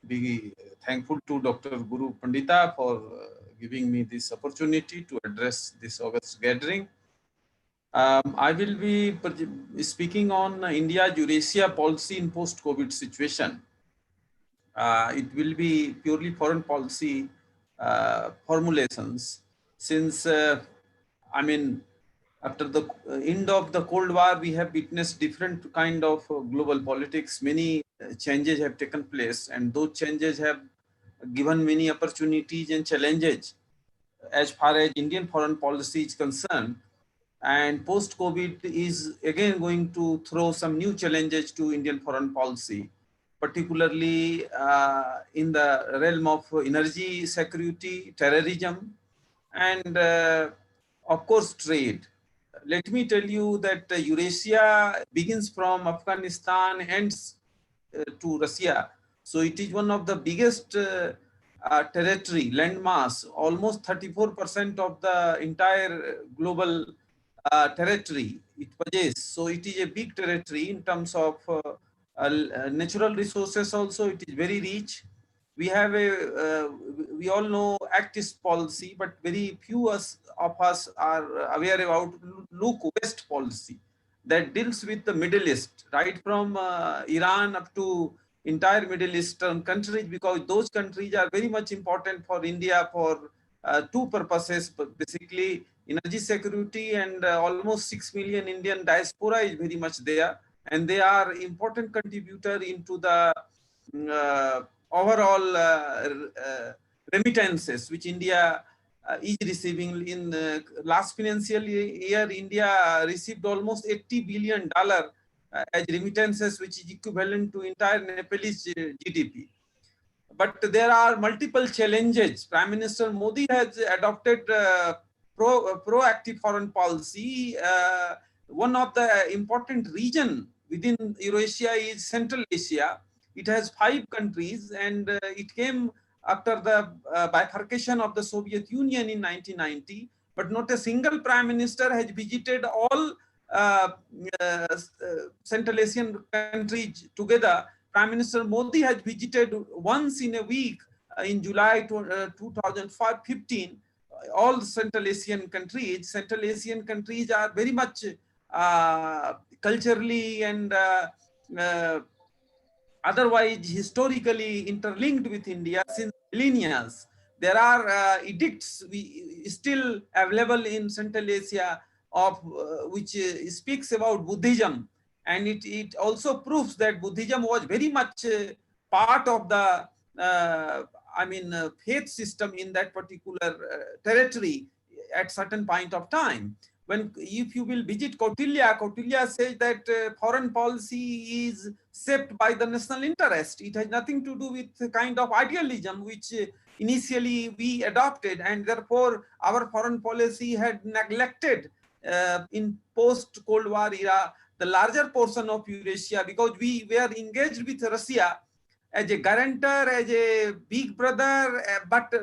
be thankful to Dr. Guru Pandita for giving me this opportunity to address this August gathering. I will be speaking on India-Eurasia policy in post-COVID situation. It will be purely foreign policy formulations, since after the end of the Cold War, we have witnessed different kind of global politics. Many changes have taken place, and those changes have given many opportunities and challenges as far as Indian foreign policy is concerned. And post-COVID is again going to throw some new challenges to Indian foreign policy, particularly in the realm of energy security, terrorism, and of course trade. Let me tell you that Eurasia begins from Afghanistan, ends to Russia. So it is one of the biggest territory, landmass, almost 34% of the entire global territory it possesses. So it is a big territory in terms of natural resources also. It is very rich. We have we all know Actist policy, but very few of us are aware about Look West policy that deals with the Middle East, right from Iran up to entire Middle Eastern countries, because those countries are very much important for India for two purposes, basically energy security, and almost 6 million Indian diaspora is very much there, and they are important contributor into the overall remittances which India is receiving. In last financial year, India received almost $80 billion as remittances, which is equivalent to entire Nepalese GDP. But there are multiple challenges. Prime Minister Modi has adopted proactive foreign policy. One of the important region within Eurasia is Central Asia. It has 5 countries, and it came after the bifurcation of the Soviet Union in 1990. But not a single prime minister has visited all Central Asian countries together. Prime Minister Modi has visited once in a week in July 2015 all Central Asian countries. Central Asian countries are very much culturally and otherwise historically interlinked with India since millennia. There are edicts still available in Central Asia of which speaks about Buddhism, and it also proves that Buddhism was very much part of the faith system in that particular territory at certain point of time. When if you will visit Kautilya says that foreign policy is shaped by the national interest. It has nothing to do with the kind of idealism which initially we adopted, and therefore our foreign policy had neglected in post-Cold War era the larger portion of Eurasia, because we were engaged with Russia as a guarantor, as a big brother, but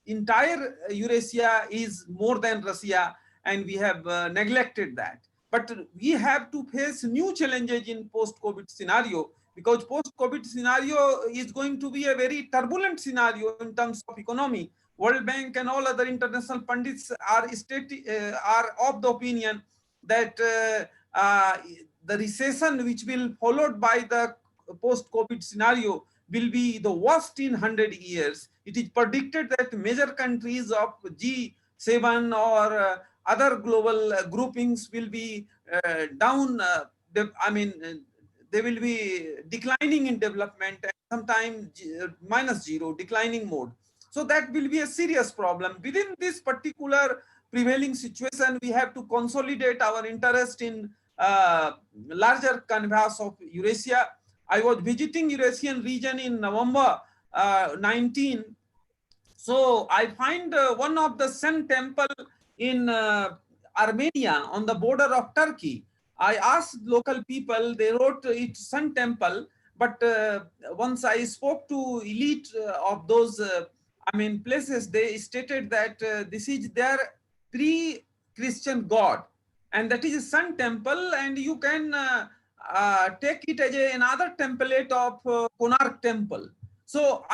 entire Eurasia is more than Russia, and we have neglected that. But we have to face new challenges in post-COVID scenario, because post-COVID scenario is going to be a very turbulent scenario in terms of economy. World Bank and all other international pundits are of the opinion that the recession which will followed by the post-COVID scenario will be the worst in 100 years. It is predicted that major countries of G7 or other global groupings will be down. They will be declining in development and sometime -0, declining mode. So that will be a serious problem. Within this particular prevailing situation, we have to consolidate our interest in larger canvas of Eurasia. I was visiting Eurasian region in November 19. So I find one of the sun temple in Armenia on the border of Turkey. I asked local people, they wrote it's sun temple, but once I spoke to elite of those places, they stated that this is their pre-Christian god, and that is a sun temple, and you can take it as another template of Konark temple. So,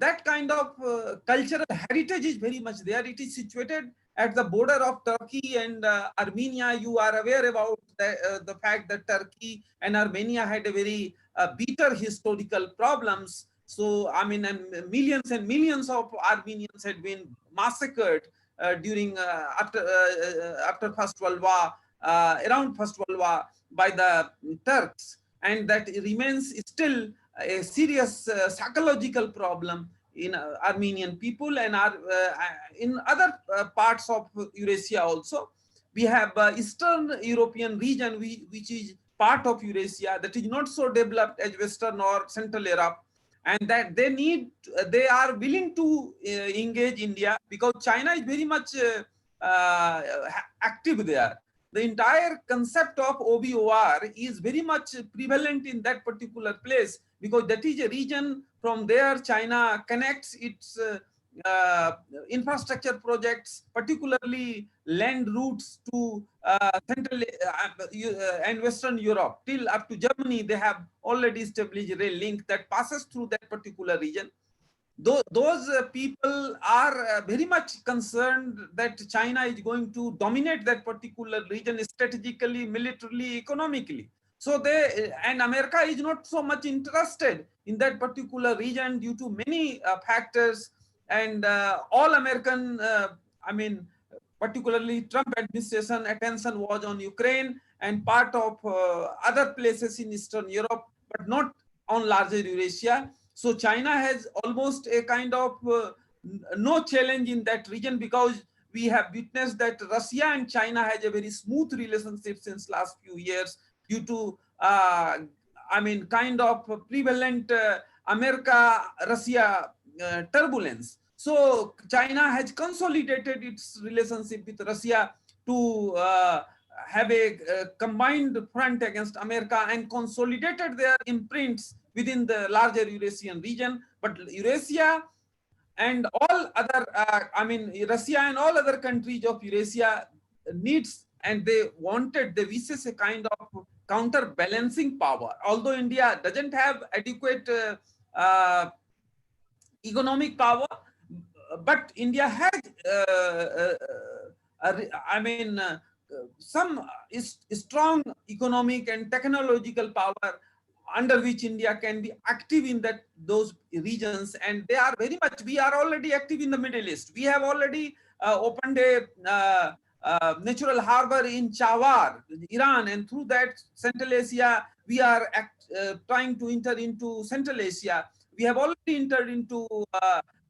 that kind of cultural heritage is very much there. It is situated at the border of Turkey and Armenia. You are aware about the fact that Turkey and Armenia had a very bitter historical problems. So, and millions and millions of Armenians had been massacred during after First World War, around First World War by the Turks, and that remains still a serious psychological problem in Armenian people, and in other parts of Eurasia also. We have Eastern European region, which is part of Eurasia, that is not so developed as Western or Central Europe, and that they are willing to engage India, because China is very much active there. The entire concept of OBOR is very much prevalent in that particular place, because that is a region. From there China connects its infrastructure projects, particularly land routes to Central and Western Europe, till up to Germany. They have already established a rail link that passes through that particular region. Those people are very much concerned that China is going to dominate that particular region strategically, militarily, economically. So and America is not so much interested in that particular region due to many factors, and all American, particularly Trump administration attention was on Ukraine and part of other places in Eastern Europe, but not on larger Eurasia. So China has almost a kind of no challenge in that region, because we have witnessed that Russia and China has a very smooth relationship since last few years due to kind of prevalent America-Russia turbulence. So China has consolidated its relationship with Russia to have a combined front against America, and consolidated their imprints within the larger Eurasian region. But Eurasia and all other, Russia and all other countries of Eurasia needs, and they wishes a kind of counterbalancing power. Although India doesn't have adequate economic power, but India has, some strong economic and technological power under which India can be active in those regions. And they are very much, we are already active in the Middle East. We have already opened a natural harbor in Chawar, Iran, and through that Central Asia, we are trying to enter into Central Asia. We have already entered into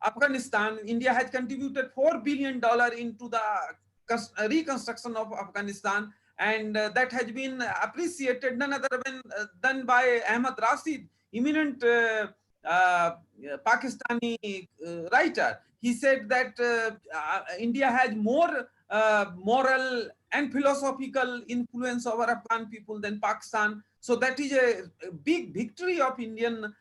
Afghanistan, India has contributed $4 billion into the reconstruction of Afghanistan, and that has been appreciated none other than by Ahmad Rashid, eminent Pakistani writer. He said that India has more moral and philosophical influence over Afghan people than Pakistan. So that is a big victory of Indian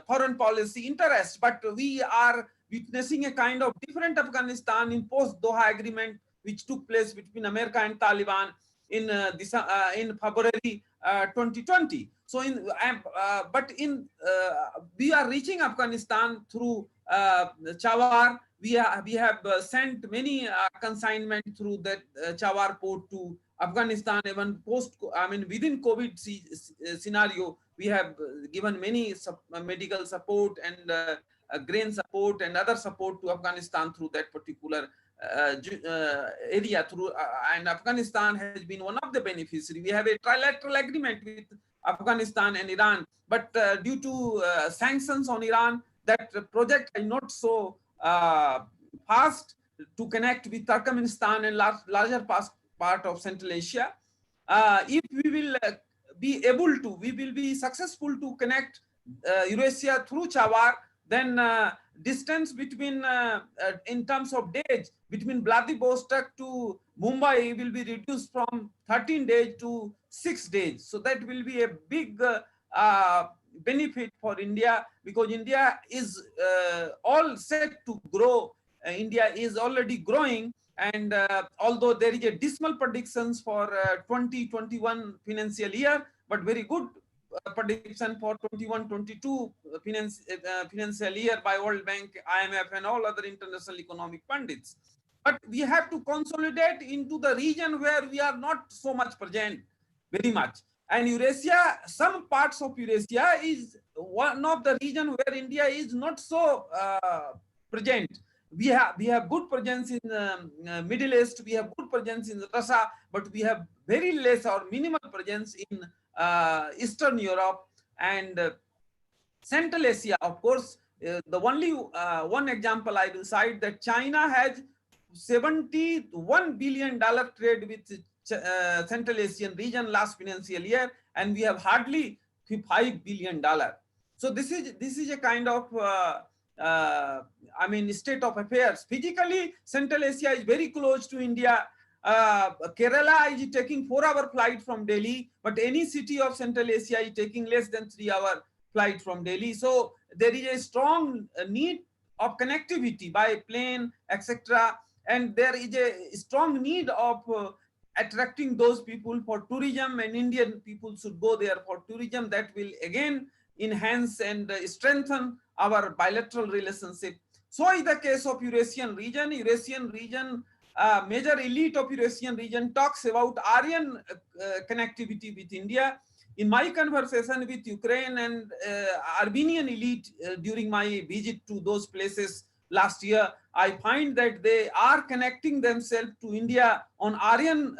foreign policy interest. But we are witnessing a kind of different Afghanistan in post-Doha agreement, which took place between America and Taliban in February 2020. So we are reaching Afghanistan through Chawar. We have sent many consignment through that Chawar port to Afghanistan. Even within COVID scenario, we have given many medical support and grain support and other support to Afghanistan through that particular area. And Afghanistan has been one of the beneficiaries. We have a trilateral agreement with Afghanistan and Iran, but due to sanctions on Iran, that project is not so fast to connect with Turkmenistan and larger part of Central Asia. If we will be able to, we will be successful to connect Eurasia through Chawar, then distance between, in terms of days, between Vladivostok to Mumbai will be reduced from 13 days to 6 days. So that will be a big benefit for India, because India is all set to grow. India is already growing, and although there is a dismal predictions for 2021 financial year, but very good prediction for 21-22 financial year by World Bank, IMF, and all other international economic pundits. But we have to consolidate into the region where we are not so much present, very much. And Eurasia, some parts of Eurasia is one of the region where India is not so present. We have good presence in Middle East, we have good presence in Russia, but we have very less or minimal presence in Eastern Europe and Central Asia. Of course, the only one example I will cite, that China has $71 billion trade with Central Asian region last financial year, and we have hardly $5 billion. So this is a kind of state of affairs. Physically, Central Asia is very close to India. Kerala is taking 4-hour flight from Delhi, but any city of Central Asia is taking less than 3-hour flight from Delhi. So there is a strong need of connectivity by plane, etc. And there is a strong need of attracting those people for tourism, and Indian people should go there for tourism. That will again enhance and strengthen our bilateral relationship. So is the case of Eurasian region. Major elite of Eurasian region talks about ARYAN connectivity with India. In my conversation with Ukraine and Armenian elite during my visit to those places last year, I find that they are connecting themselves to India on ARYAN,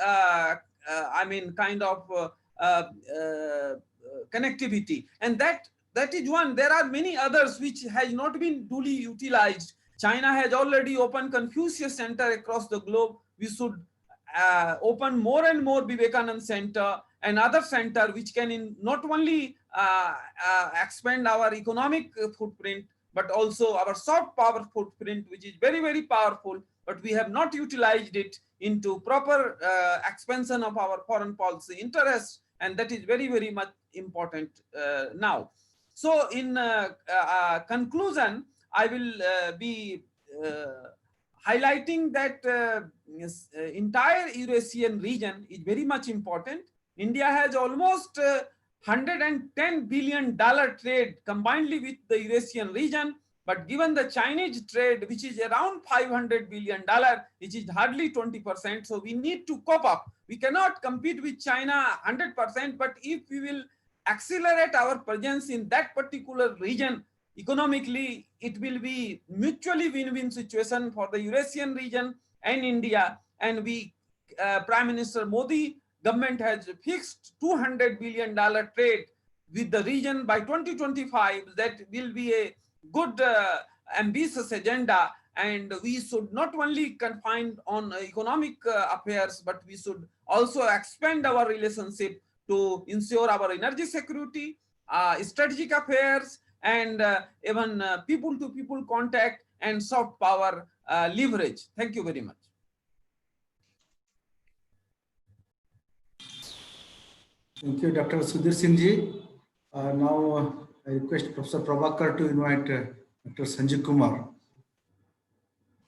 connectivity. And that is one. There are many others which has not been duly utilized. China has already opened Confucius Center across the globe. We should open more and more Vivekananda Center and other center which can not only expand our economic footprint, but also our soft power footprint, which is very, very powerful, but we have not utilized it into proper expansion of our foreign policy interests, and that is very, very much important now. So in conclusion, I will be highlighting that entire Eurasian region is very much important. India has almost $110 billion trade combinedly with the Eurasian region, but given the Chinese trade, which is around $500 billion, which is hardly 20%, so we need to cope up. We cannot compete with China 100%, but if we will accelerate our presence in that particular region economically, it will be mutually win-win situation for the Eurasian region and India. And Prime Minister Modi government has fixed $200 billion trade with the region by 2025. That will be a good ambitious agenda, and we should not only confine on economic affairs, but we should also expand our relationship to ensure our energy security, strategic affairs, and even people-to-people contact and soft power leverage. Thank you very much. Thank you, Dr. Sudhir Singh ji. Now I request Professor Prabhakar to invite Dr. Sanjeev Kumar.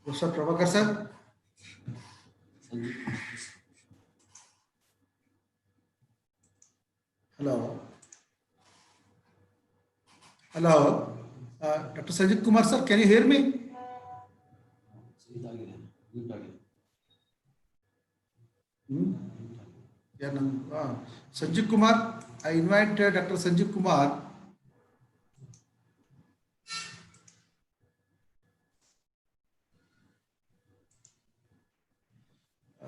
Professor Prabhakar sir. Hello. Hello. Dr. Sanjeev Kumar sir, can you hear me? Yeah, no. Sanjeev Kumar, I invite Dr. Sanjeev Kumar.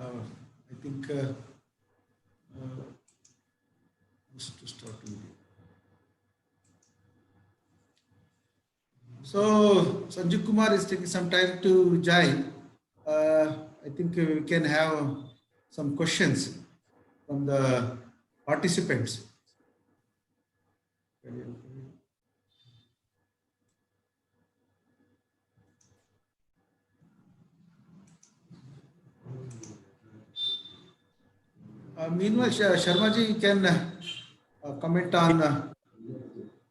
I think just to start with you. So Sanjeev Kumar is taking some time to join. I think we can have some questions from the participants. Meanwhile, Sharma ji can comment on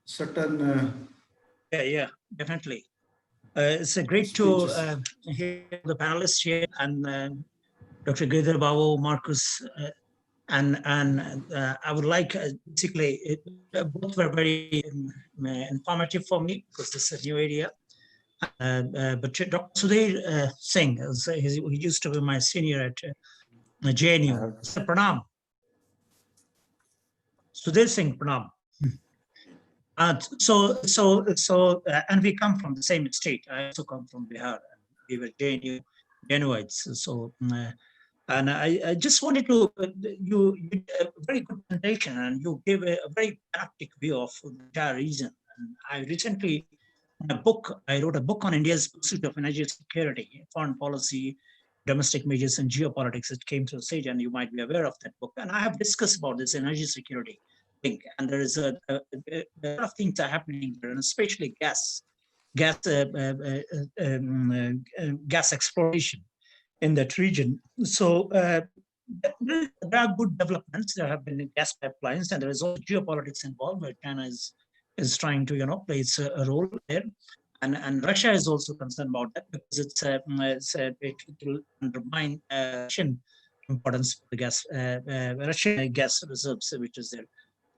certain. Yeah, definitely. It's great to hear the panelists here and Dr. Girdhar Babu, Marcus, and I would like basically both were very informative for me because this is a new area. But Dr. Sudhir Singh, he used to be my senior at JNU. Pranam. Sudhir Singh, Pranam. And we come from the same state. I also come from Bihar. We were JNUites. So, and I just wanted to, you did a very good presentation and you gave a very practical view of the entire region. And I recently, I wrote a book on India's pursuit of energy security, foreign policy, domestic measures, and geopolitics. It came to the stage, and you might be aware of that book. And I have discussed about this energy security thing, and there is a lot of things are happening there, and especially gas exploration in that region. So there are good developments. There have been gas pipelines, and there is also geopolitics involved, where China is trying to play a role there. And Russia is also concerned about that because it will undermine Russian importance for the gas, Russian gas reserves, which is there.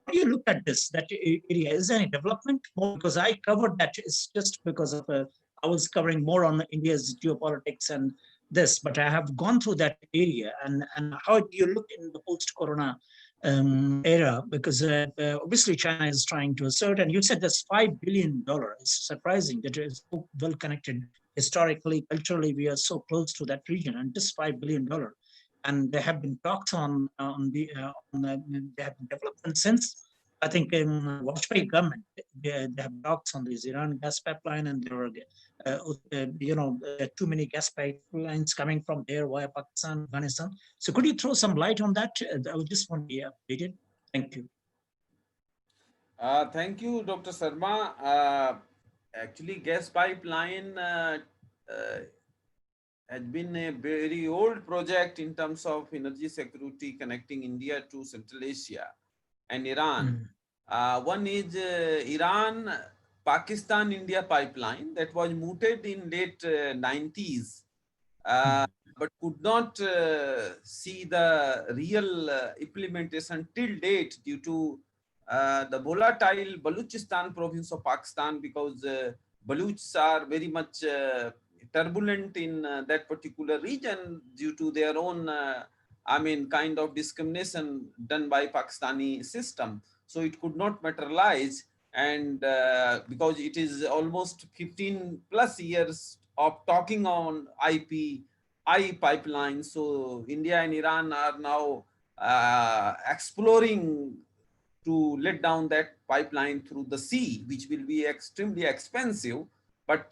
How do you look at this? That area, is there any development? More because I covered that. It's just because of I was covering more on India's geopolitics and this, but I have gone through that area. And how do you look in the post-corona era? Because obviously China is trying to assert, and you said that's $5 billion. It's surprising that it's so well connected historically, culturally. We are so close to that region, and just $5 billion. And there have been talks on there have been developments since. I think in Vajpayee government, they have talks on this Iran gas pipeline, and there were, too many gas pipelines coming from there via Pakistan, Afghanistan. So could you throw some light on that? I would just want to be updated. Thank you. Thank you, Dr. Sharma. Actually, gas pipeline has been a very old project in terms of energy security connecting India to Central Asia and Iran. One is Iran, Pakistan, India pipeline that was mooted in late 90s, but could not see the real implementation till date due to the volatile Balochistan province of Pakistan, because Balochs are very much turbulent in that particular region due to their own, kind of discrimination done by Pakistani system. So it could not materialize, and because it is almost 15 plus years of talking on I pipeline. So India and Iran are now exploring to let down that pipeline through the sea, which will be extremely expensive. But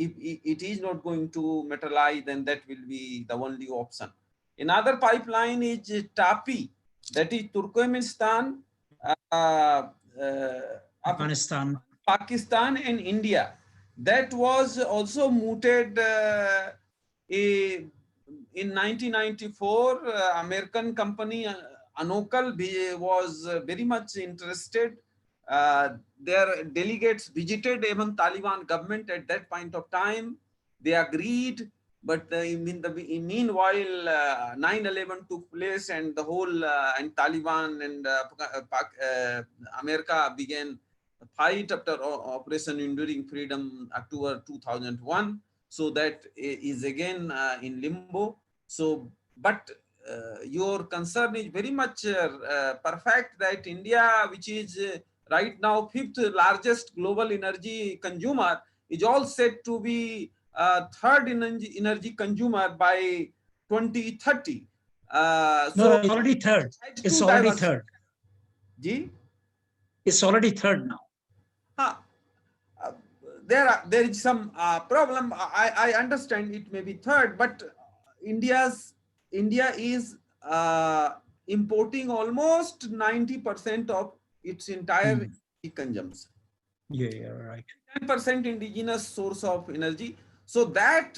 if it is not going to materialize, then that will be the only option. Another pipeline is TAPI, that is Turkmenistan, Afghanistan. Pakistan and India. That was also mooted in 1994. American company Anokal was very much interested. Their delegates visited even Taliban government at that point of time. They agreed, but meanwhile 9/11 took place, and the whole and Taliban and America began a fight after Operation Enduring Freedom October 2001. So that is again in limbo. So, but your concern is very much perfect, that India, which is right now 5th largest global energy consumer, is all set to be third energy consumer by 2030. No, it's already third. It's already third. Ji? It's already third now. There is some problem. I understand it may be third, but India is importing almost 90% of its entire consumption. Yeah, you're right. 10% indigenous source of energy. So that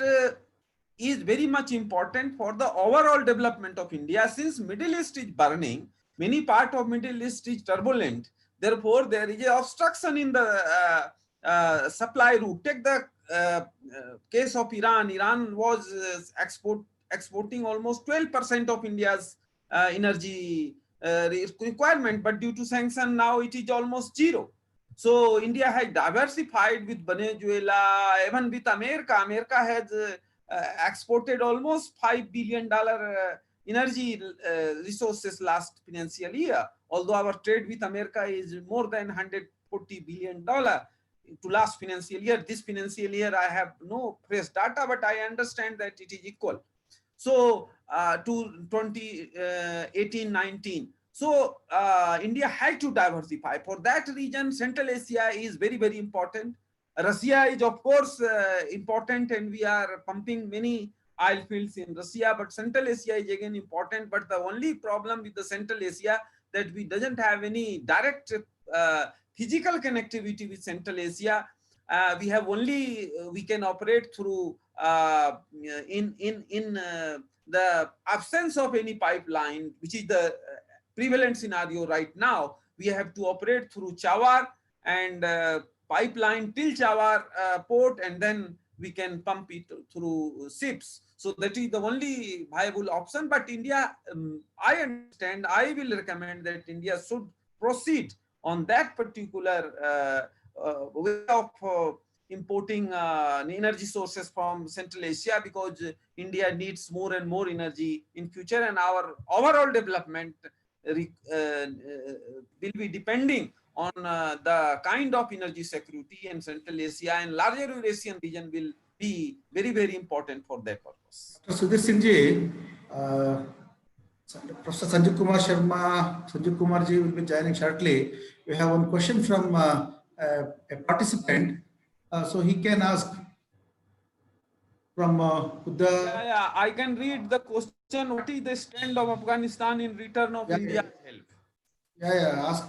is very much important for the overall development of India. Since Middle East is burning, many part of Middle East is turbulent. Therefore, there is an obstruction in the supply route. Take the case of Iran. Iran was exporting almost 12% of India's energy requirement, but due to sanction now it is almost zero. So India has diversified with Venezuela, even with America. America has exported almost $5 billion energy resources last financial year. Although our trade with America is more than $140 billion to last financial year. This financial year I have no fresh data, but I understand that it is equal. So to 2018-19. So India had to diversify. For that reason, Central Asia is very, very important. Russia is of course important, and we are pumping many oil fields in Russia, but Central Asia is again important. But the only problem with the Central Asia that we doesn't have any direct physical connectivity with Central Asia. We have only we can operate through in the absence of any pipeline, which is the prevalent scenario right now. We have to operate through Chawar and pipeline till Chawar port, and then we can pump it through ships. So that is the only viable option. But India, I understand, I will recommend that India should proceed on that particular way of importing energy sources from Central Asia, because India needs more and more energy in future, and our overall development will be depending on the kind of energy security, and Central Asia and larger Eurasian region will be very, very important for that purpose. Sudhir Singh ji, Professor Sanjay Kumar ji will be joining shortly. We have one question from a participant, so he can ask from Yeah, I can read the question. What is the stand of Afghanistan in return of India's help? Ask.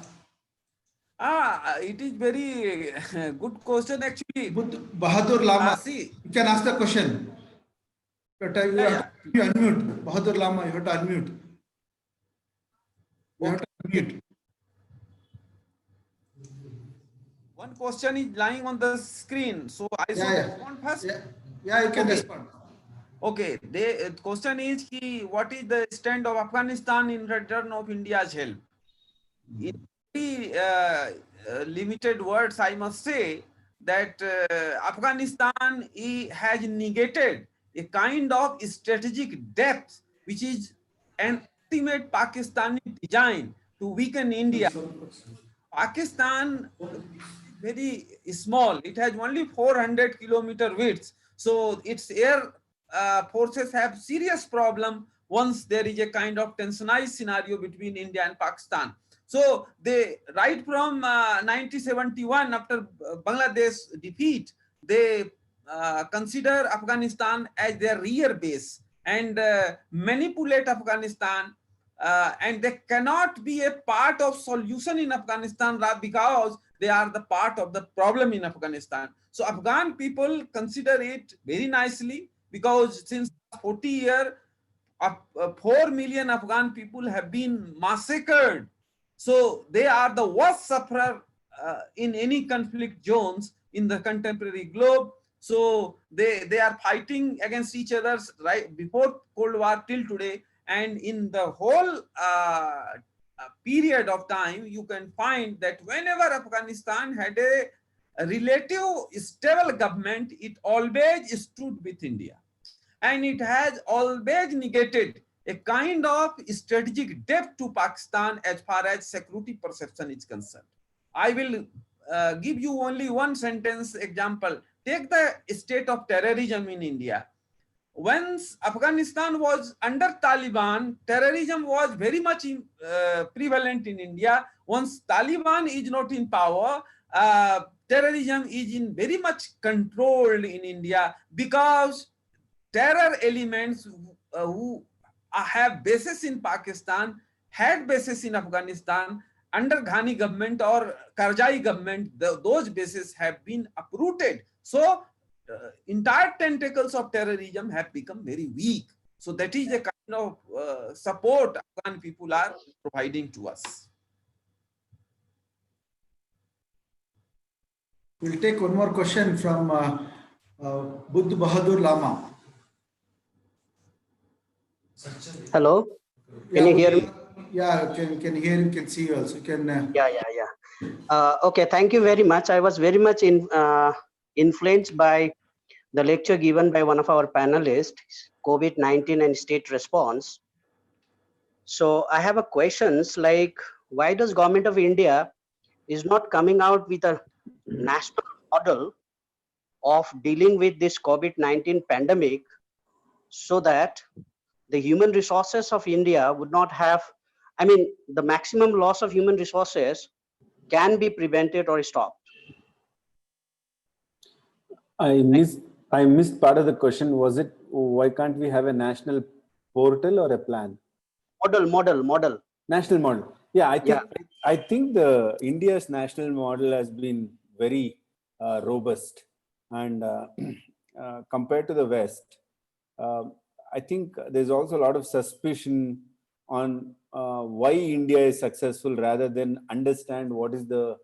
It is very good question actually. Bahadur Lama, see, you can ask the question. But you have to unmute. Bahadur Lama, you have to unmute. You have to unmute. One question is lying on the screen, so I should respond first. Yeah, you can respond. Okay, the question is what is the stand of Afghanistan in return of India's help? In very limited words, I must say that Afghanistan has negated a kind of strategic depth, which is an ultimate Pakistani design to weaken India. Pakistan is very small. It has only 400 kilometer width. So its air forces have serious problem once there is a kind of tensionized scenario between India and Pakistan. So they, right from 1971, after Bangladesh defeat, they consider Afghanistan as their rear base and manipulate Afghanistan, and they cannot be a part of solution in Afghanistan because they are the part of the problem in Afghanistan. So Afghan people consider it very nicely, because since 40 years, 4 million Afghan people have been massacred. So they are the worst sufferer in any conflict zones in the contemporary globe. So they are fighting against each other right before Cold War till today. And in the whole period of time, you can find that whenever Afghanistan had a relative stable government, it always stood with India. And it has always negated a kind of strategic depth to Pakistan as far as security perception is concerned. I will give you only one sentence example. Take the state of terrorism in India. Once Afghanistan was under Taliban, terrorism was very much prevalent in India. Once Taliban is not in power, terrorism is in very much controlled in India, because terror elements who have bases in Pakistan had bases in Afghanistan. Under Ghani government or Karzai government, those bases have been uprooted. So entire tentacles of terrorism have become very weak. So that is the kind of support Afghan people are providing to us. We'll take one more question from Buddh Bahadur Lama. Hello, Yeah, can you hear me? Yeah, can hear you, can see you also. Yeah. Okay, thank you very much. I was very much influenced by the lecture given by one of our panelists, COVID-19 and state response. So I have a questions like, why does Government of India is not coming out with a national model of dealing with this COVID-19 pandemic, so that the human resources of India would not have, I mean, the maximum loss of human resources can be prevented or stopped? I missed part of the question. Was it, why can't we have a national portal or a plan? Model. National model. Yeah, I think the India's national model has been very robust, and compared to the West, I think there's also a lot of suspicion on why India is successful, rather than understand what is the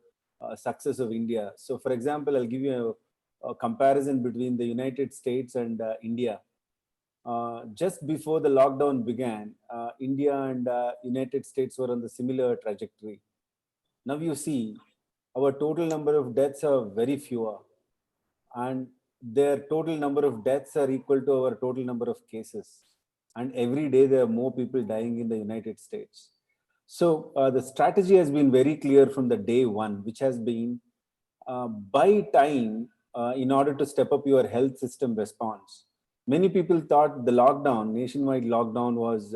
success of India. So, for example, I'll give you a comparison between the United States and India. Just before the lockdown began, India and United States were on the similar trajectory. Now you see, our total number of deaths are very fewer, and their total number of deaths are equal to our total number of cases. And every day there are more people dying in the United States. So the strategy has been very clear from the day one, which has been buy time in order to step up your health system response. Many people thought the lockdown, nationwide lockdown, was,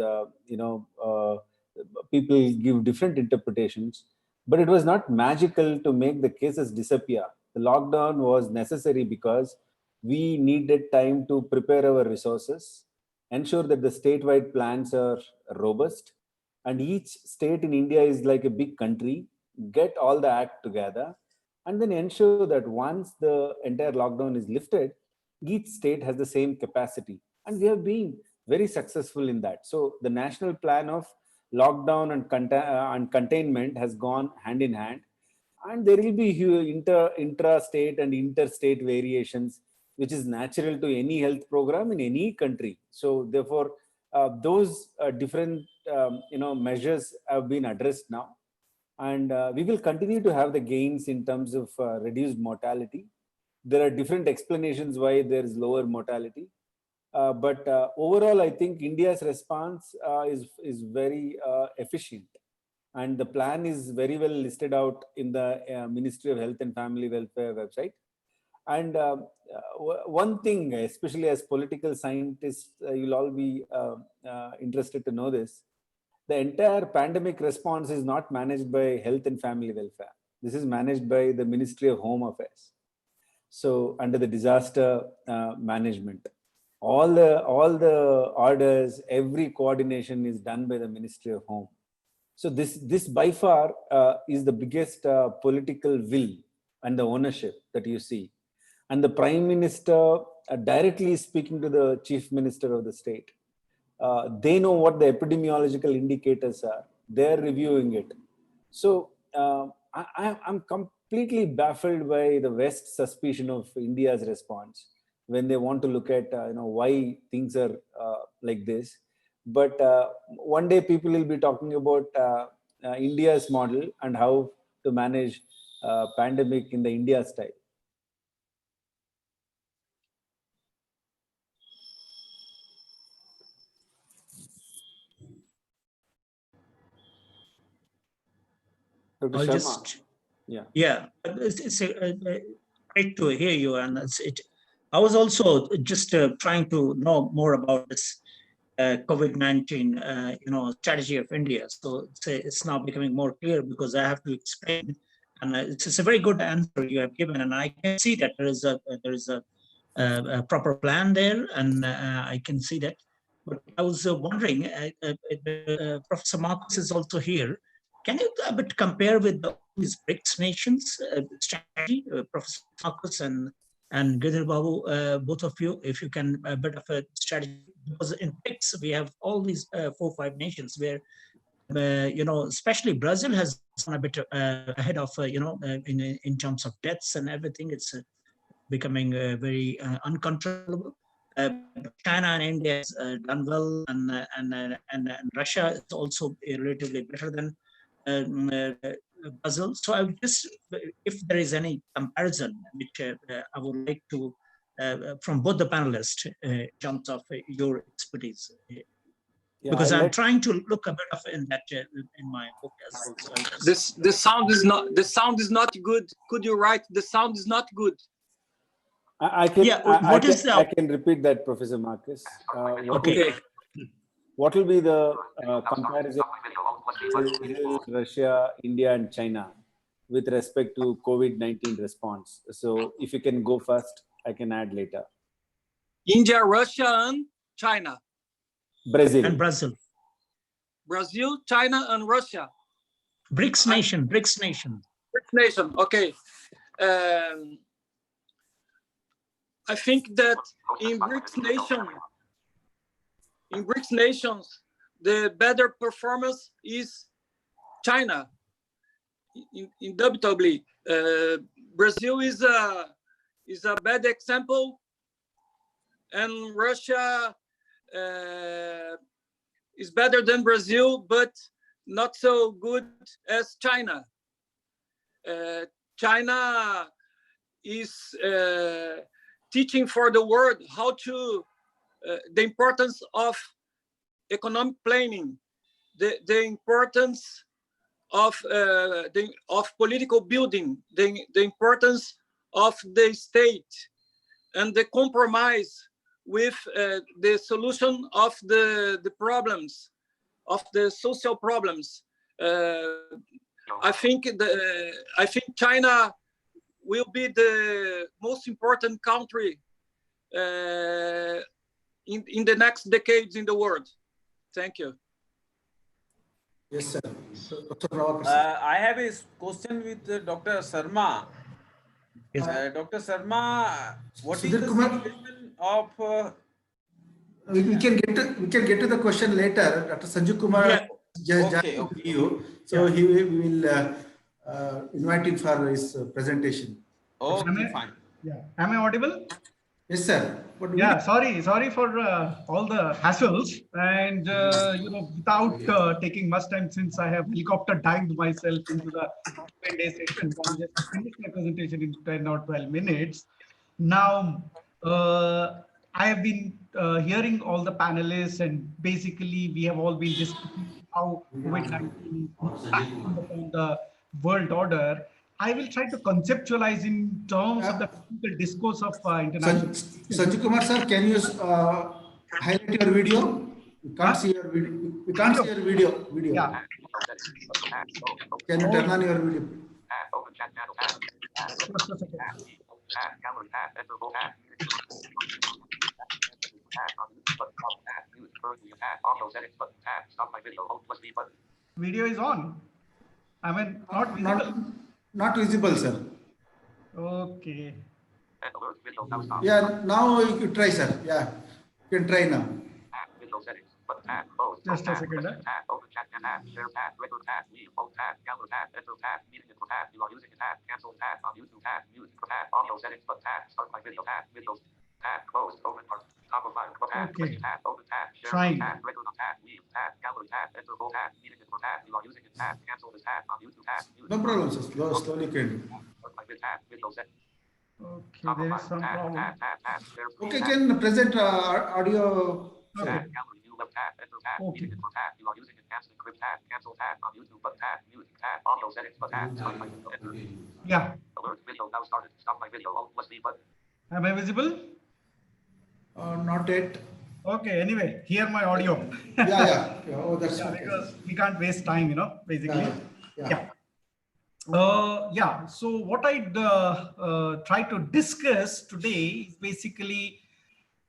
people give different interpretations, but it was not magical to make the cases disappear. The lockdown was necessary because we needed time to prepare our resources, ensure that the statewide plans are robust, and each state in India is like a big country, get all the act together, and then ensure that once the entire lockdown is lifted, each state has the same capacity. And we have been very successful in that. So the national plan of lockdown and containment has gone hand in hand. And there will be intra-state and interstate variations, which is natural to any health program in any country. So therefore, those different measures have been addressed now. And we will continue to have the gains in terms of reduced mortality. There are different explanations why there is lower mortality. But overall, I think India's response is very efficient. And the plan is very well listed out in the Ministry of Health and Family Welfare website. And one thing, especially as political scientists, you'll all be interested to know this. The entire pandemic response is not managed by Health and Family Welfare. This is managed by the Ministry of Home Affairs. So under the disaster management, all the orders, every coordination is done by the Ministry of Home. So this by far is the biggest political will and the ownership that you see. And the Prime Minister directly speaking to the Chief Minister of the state. They know what the epidemiological indicators are. They're reviewing it. So I'm completely baffled by the West's suspicion of India's response when they want to look at why things are like this. But one day people will be talking about India's model and how to manage pandemic in the India style. Dr. I'll Sharma. Yeah, it's great to hear you. And I was also just trying to know more about this COVID-19, strategy of India. So it's now becoming more clear because I have to explain. And it's a very good answer you have given, and I can see that there is a proper plan there, and I can see that. But I was wondering, Professor Marcus is also here. Can you a bit compare with these BRICS nations strategy, Professor Marcus and Girdhar Babu, both of you, if you can a bit of a strategy, because in BRICS we have all these 4 or 5 nations where especially Brazil has gone a bit ahead of in terms of deaths and everything. It's becoming very uncontrollable. China and India has done well, and Russia is also relatively better than Brazil. So I would just, if there is any comparison, which I would like to, from both the panelists, in terms of your expertise. Because I'm trying to look a bit of in that in my book as well. So the sound is not good. Could you write the sound is not good? I can repeat that, Professor Marcus. What will be the comparison Brazil, Russia, India, and China with respect to COVID-19 response? So if you can go first, I can add later. India, Russia, and China. Brazil. And Brazil. Brazil, China, and Russia. BRICS nation. BRICS nation. Okay. I think that in BRICS nations, the better performance is China. Indubitably, Brazil is a bad example, and Russia is better than Brazil, but not so good as China. China is teaching for the world how to the importance of economic planning, the importance of political building, the importance of the state, and the compromise with the solution of the problems, of the social problems. I think China will be the most important country in the next decades in the world. Thank you. Yes, sir. I have a question with Dr. Sharma. Yes. Dr. Sharma, what is the situation of? We can get to the question later. Dr. Sanjeev Kumar just to you, so he will invite him for his presentation. Okay, fine. Yeah, am I audible? Yes, sir. Sorry for all the hassles, and without taking much time, since I have helicopter dived myself into the Q&A session, I'll just finish my presentation in 10 or 12 minutes. Now, I have been hearing all the panelists, and basically we have all been discussing how COVID-19 impacts on the world order. I will try to conceptualize in terms of the technical discourse of international. Sanjeev Kumar sir, can you highlight your video? We can't see your video. We can't see your video. Yeah. Can you turn on your video? Video is on. I mean, not visible. Not visible, sir. Okay. Yeah, now you can try, sir. Yeah, you can try now. Just a second. Okay. Trying. No problem, sir. Slowly can do. Okay, there is some problem. Okay, can present audio. Okay. Okay. Yeah. Am I visible? Not yet. Okay, anyway, hear my audio. Yeah. Oh, that's Yeah, okay. because we can't waste time, basically. Yeah. Yeah. So what I'd try to discuss today is basically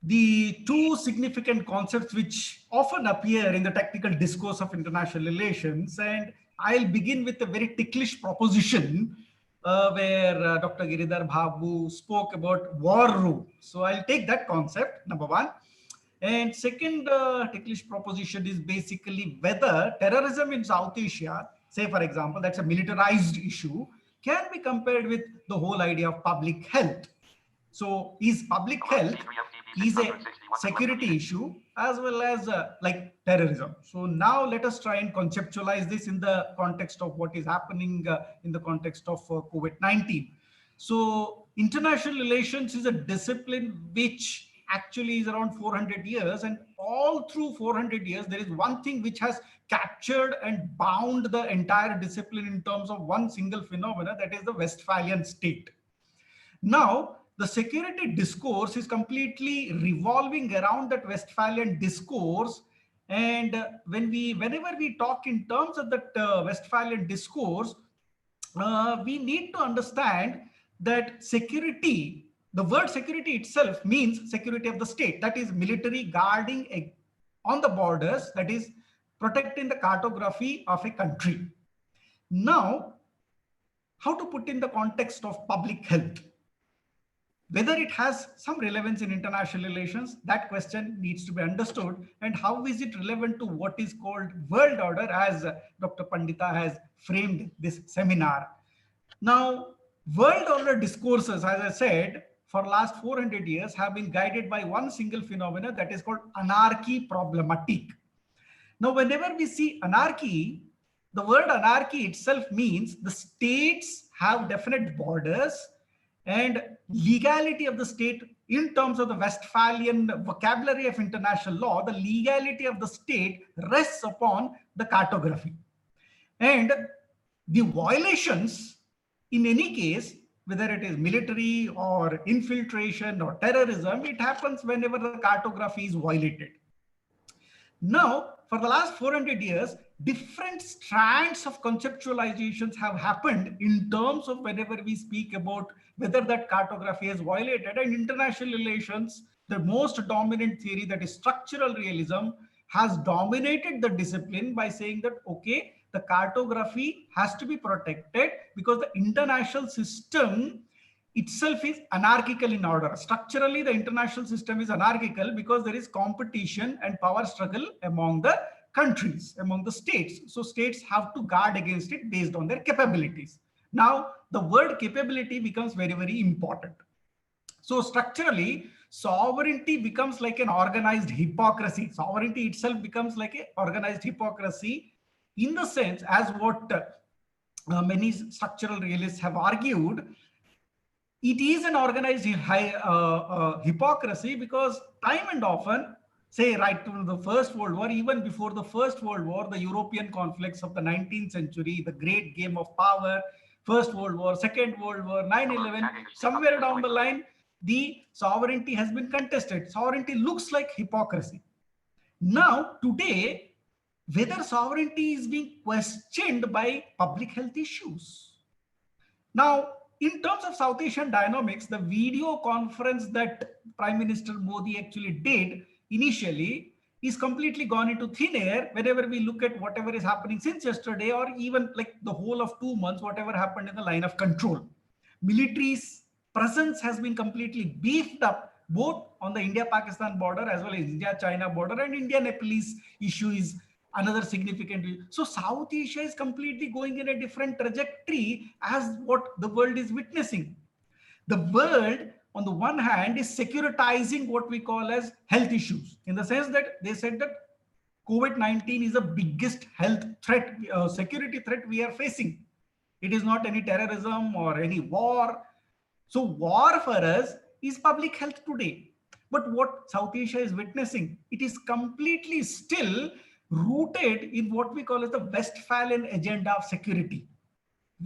the two significant concepts which often appear in the technical discourse of international relations. And I'll begin with a very ticklish proposition where Dr. Giridhar Babu spoke about war room. So I'll take that concept, number one. And second ticklish proposition is basically whether terrorism in South Asia, say for example, that's a militarized issue, can be compared with the whole idea of public health. So is public health is a security issue as well as like terrorism. So now let us try and conceptualize this in the context of what is happening in the context of COVID-19. So international relations is a discipline which actually is around 400 years, and all through 400 years there is one thing which has captured and bound the entire discipline in terms of one single phenomena, that is the Westphalian state. Now the security discourse is completely revolving around that Westphalian discourse, and whenever we talk in terms of that Westphalian discourse, we need to understand that security, the word security itself means security of the state, that is military guarding on the borders, that is protecting the cartography of a country. Now, how to put in the context of public health? Whether it has some relevance in international relations, that question needs to be understood. And how is it relevant to what is called world order, as Dr. Pandita has framed this seminar. Now, world order discourses, as I said, for last 400 years have been guided by one single phenomena, that is called anarchy problematic. Now, whenever we see anarchy, the word anarchy itself means the states have definite borders, and legality of the state in terms of the Westphalian vocabulary of international law, the legality of the state rests upon the cartography. And the violations in any case, whether it is military or infiltration or terrorism, it happens whenever the cartography is violated. Now, for the last 400 years, different strands of conceptualizations have happened in terms of whenever we speak about whether that cartography is violated. And international relations, the most dominant theory, that is structural realism, has dominated the discipline by saying that, okay, the cartography has to be protected because the international system itself is anarchical in order. Structurally, the international system is anarchical because there is competition and power struggle among the countries, among the states. So states have to guard against it based on their capabilities. Now, the word capability becomes very, very important. So structurally, sovereignty becomes like an organized hypocrisy. Sovereignty itself becomes like an organized hypocrisy, in the sense as what many structural realists have argued. It is an organized hypocrisy because time and often, say right to the First World War, even before the First World War, the European conflicts of the 19th century, the great game of power, First World War, Second World War, 9/11, somewhere down the line, the sovereignty has been contested. Sovereignty looks like hypocrisy. Now, today, whether sovereignty is being questioned by public health issues. Now, in terms of South Asian dynamics, the video conference that Prime Minister Modi actually did initially is completely gone into thin air whenever we look at whatever is happening since yesterday, or even like the whole of 2 months, whatever happened in the line of control. Military's presence has been completely beefed up both on the India-Pakistan border as well as India-China border, and India-Nepalese issue is another significant issue. So South Asia is completely going in a different trajectory as what the world is witnessing. The world, on the one hand, is securitizing what we call as health issues, in the sense that they said that COVID-19 is the biggest health threat, security threat we are facing. It is not any terrorism or any war. So war for us is public health today. But what South Asia is witnessing, it is completely still rooted in what we call as the Westphalian agenda of security,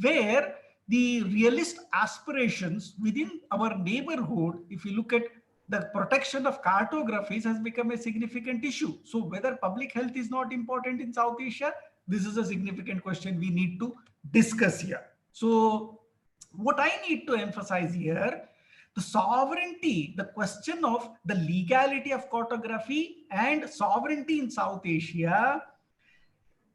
where the realist aspirations within our neighborhood, if you look at the protection of cartographies, has become a significant issue. So whether public health is not important in South Asia, this is a significant question we need to discuss here. So what I need to emphasize here, the sovereignty, the question of the legality of cartography and sovereignty in South Asia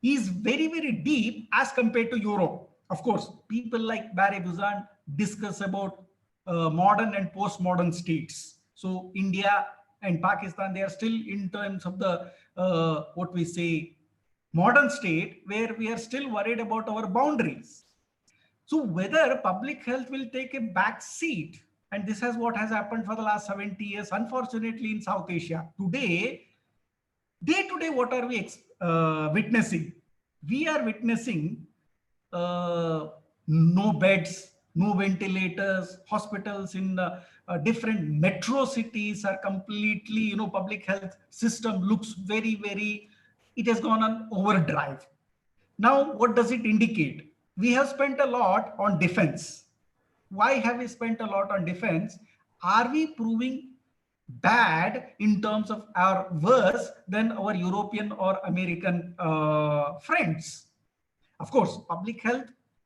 is very, very deep as compared to Europe. Of course, people like Barry Buzan discuss about modern and postmodern states. So India and Pakistan, they are still in terms of the, what we say, modern state, where we are still worried about our boundaries. So whether public health will take a back seat, and this is what has happened for the last 70 years, unfortunately, in South Asia. Today, day to day, what are we witnessing? We are witnessing no beds, no ventilators, hospitals in different metro cities are completely, public health system looks very, very, it has gone on overdrive. Now, what does it indicate? We have spent a lot on defense. Why have we spent a lot on defense? Are we proving bad in terms of our worse than our European or American friends? Of course, public health,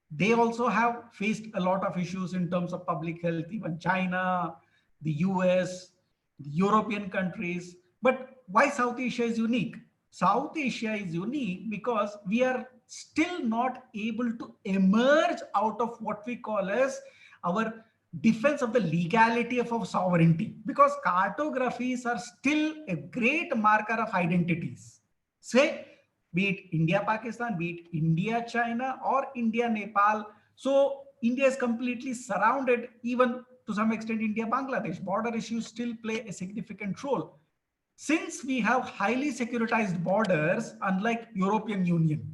they also have faced a lot of issues in terms of public health, even China, the US, the European countries. But why South Asia is unique? South Asia is unique because we are still not able to emerge out of what we call as our defense of the legality of our sovereignty, because cartographies are still a great marker of identities. Say, be it India, Pakistan, be it India, China, or India, Nepal. So India is completely surrounded, even to some extent, India, Bangladesh. Border issues still play a significant role. Since we have highly securitized borders, unlike European Union.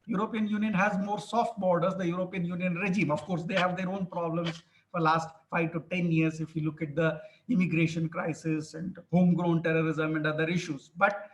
European Union has more soft borders, the European Union regime. Of course, they have their own problems for last 5 to 10 years if you look at the immigration crisis and homegrown terrorism and other issues. But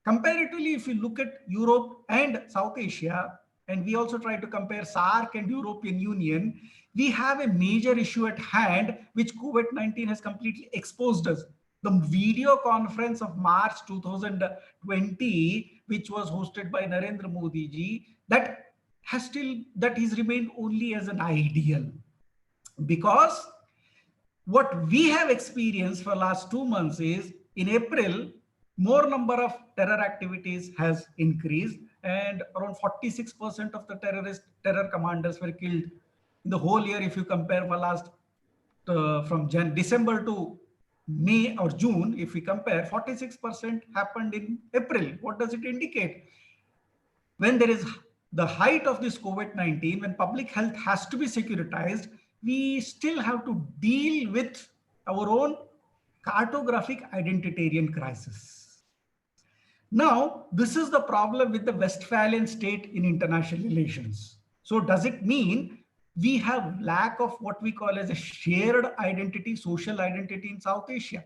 comparatively, if you look at Europe and South Asia, and we also try to compare SAARC and European Union, we have a major issue at hand, which COVID-19 has completely exposed us. The video conference of March 2020, which was hosted by Narendra Modi ji, that has remained only as an ideal. Because what we have experienced for last 2 months is, in April, more number of terror activities has increased, and around 46% of the terror commanders were killed in the whole year. If you compare for last from December to May or June, if we compare, 46% happened in April. What does it indicate? When there is the height of this COVID-19, when public health has to be securitized, we still have to deal with our own cartographic identitarian crisis. Now, this is the problem with the Westphalian state in international relations. So does it mean we have lack of what we call as a shared identity, social identity in South Asia?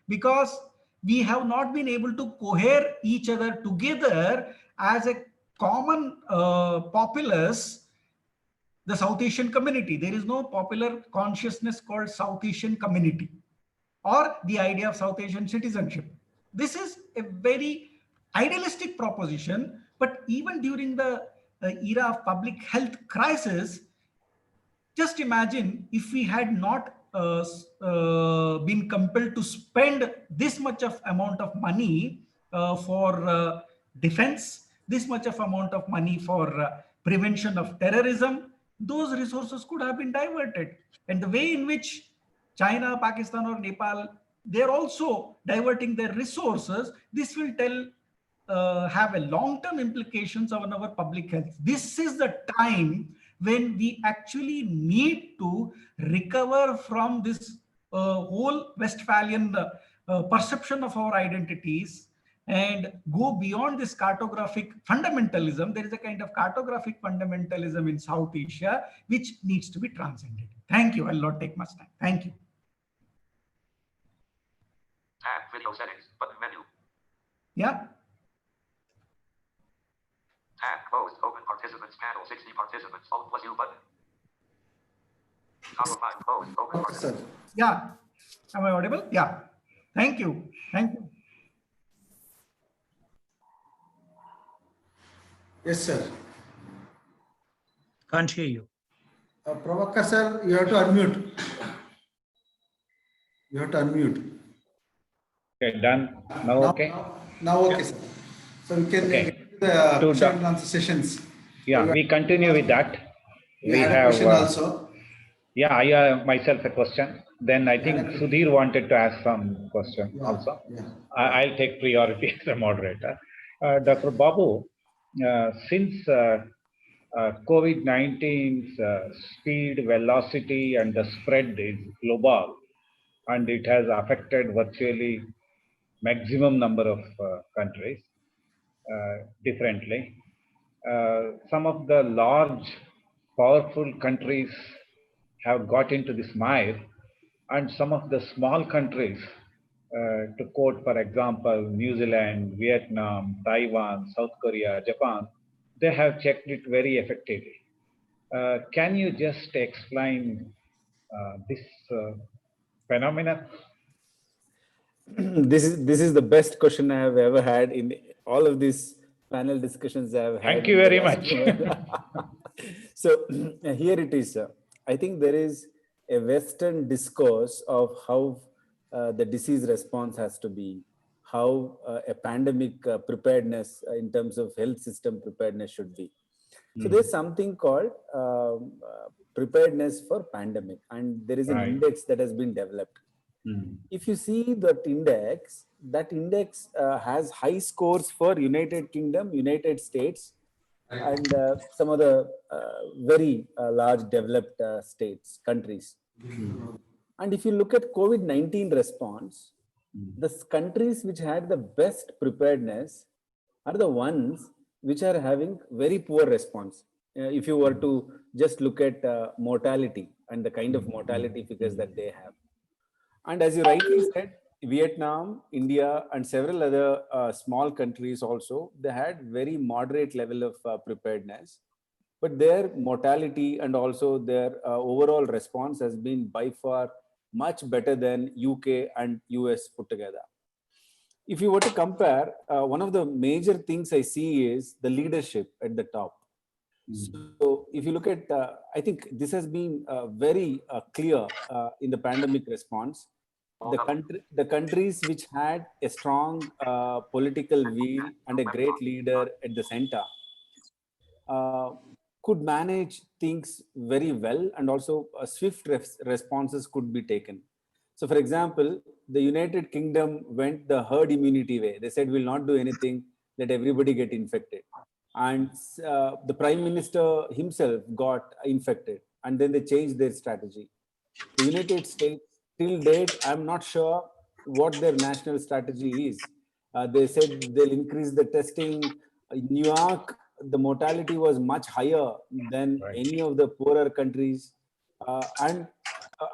Because we have not been able to cohere each other together as a common populace, the South Asian community. There is no popular consciousness called South Asian community or the idea of South Asian citizenship. This is a very idealistic proposition, but even during the era of public health crisis, Just imagine if we had not been compelled to spend this much of amount of money for defense, this much of amount of money for prevention of terrorism, those resources could have been diverted. And the way in which China, Pakistan, or Nepal, they're also diverting their resources, this will have a long-term implications on our public health. This is the time when we actually need to recover from this whole Westphalian perception of our identities and go beyond this cartographic fundamentalism. There is a kind of cartographic fundamentalism in South Asia, which needs to be transcended. Thank you. I'll not take much time. Thank you. Tab, video settings, button menu. Yeah. Tab, closed, open participants panel, 60 participants, Alt plus U button. Top of 5, closed, open participants. Yeah. Am I audible? Yeah. Thank you. Thank you. Yes, sir. Can't hear you. Prabhakar sir, you have to unmute. You have to unmute. Okay, done. Now okay? Now okay, sir. So we can get the question and answer sessions. Yeah, we continue with that. We had a question also. Yeah, I myself a question. Then I think Sudhir wanted to ask some question also. Yeah. I'll take priority as a moderator. Dr. Babu, since COVID-19's speed, velocity, and the spread is global, and it has affected virtually maximum number of countries differently. Some of the large, powerful countries have got into this mire, and some of the small countries, to quote, for example, New Zealand, Vietnam, Taiwan, South Korea, Japan, they have checked it very effectively. Can you just explain this phenomenon? This is the best question I have ever had in all of these panel discussions I have had. Thank you very much. So here it is. I think there is a Western discourse of how the disease response has to be, how a pandemic preparedness in terms of health system preparedness should be. So there's something called preparedness for pandemic, and there is an index that has been developed. If you see that index has high scores for United Kingdom, United States, and some of the very large developed countries. And if you look at COVID-19 response, the countries which had the best preparedness are the ones which are having very poor response. If you were to just look at mortality and the kind of mortality figures that they have. And as you rightly said, Vietnam, India, and several other small countries also, they had very moderate level of preparedness, but their mortality and also their overall response has been by far much better than UK and US put together. If you were to compare, one of the major things I see is the leadership at the top. So if you look at, I think this has been very clear in the pandemic response. The countries which had a strong political will and a great leader at the center could manage things very well, and also swift responses could be taken. So for example, the United Kingdom went the herd immunity way. They said, we'll not do anything, let everybody get infected. And the Prime Minister himself got infected, and then they changed their strategy. The United States, till date, I'm not sure what their national strategy is. They said they'll increase the testing. In New York, the mortality was much higher than any of the poorer countries. And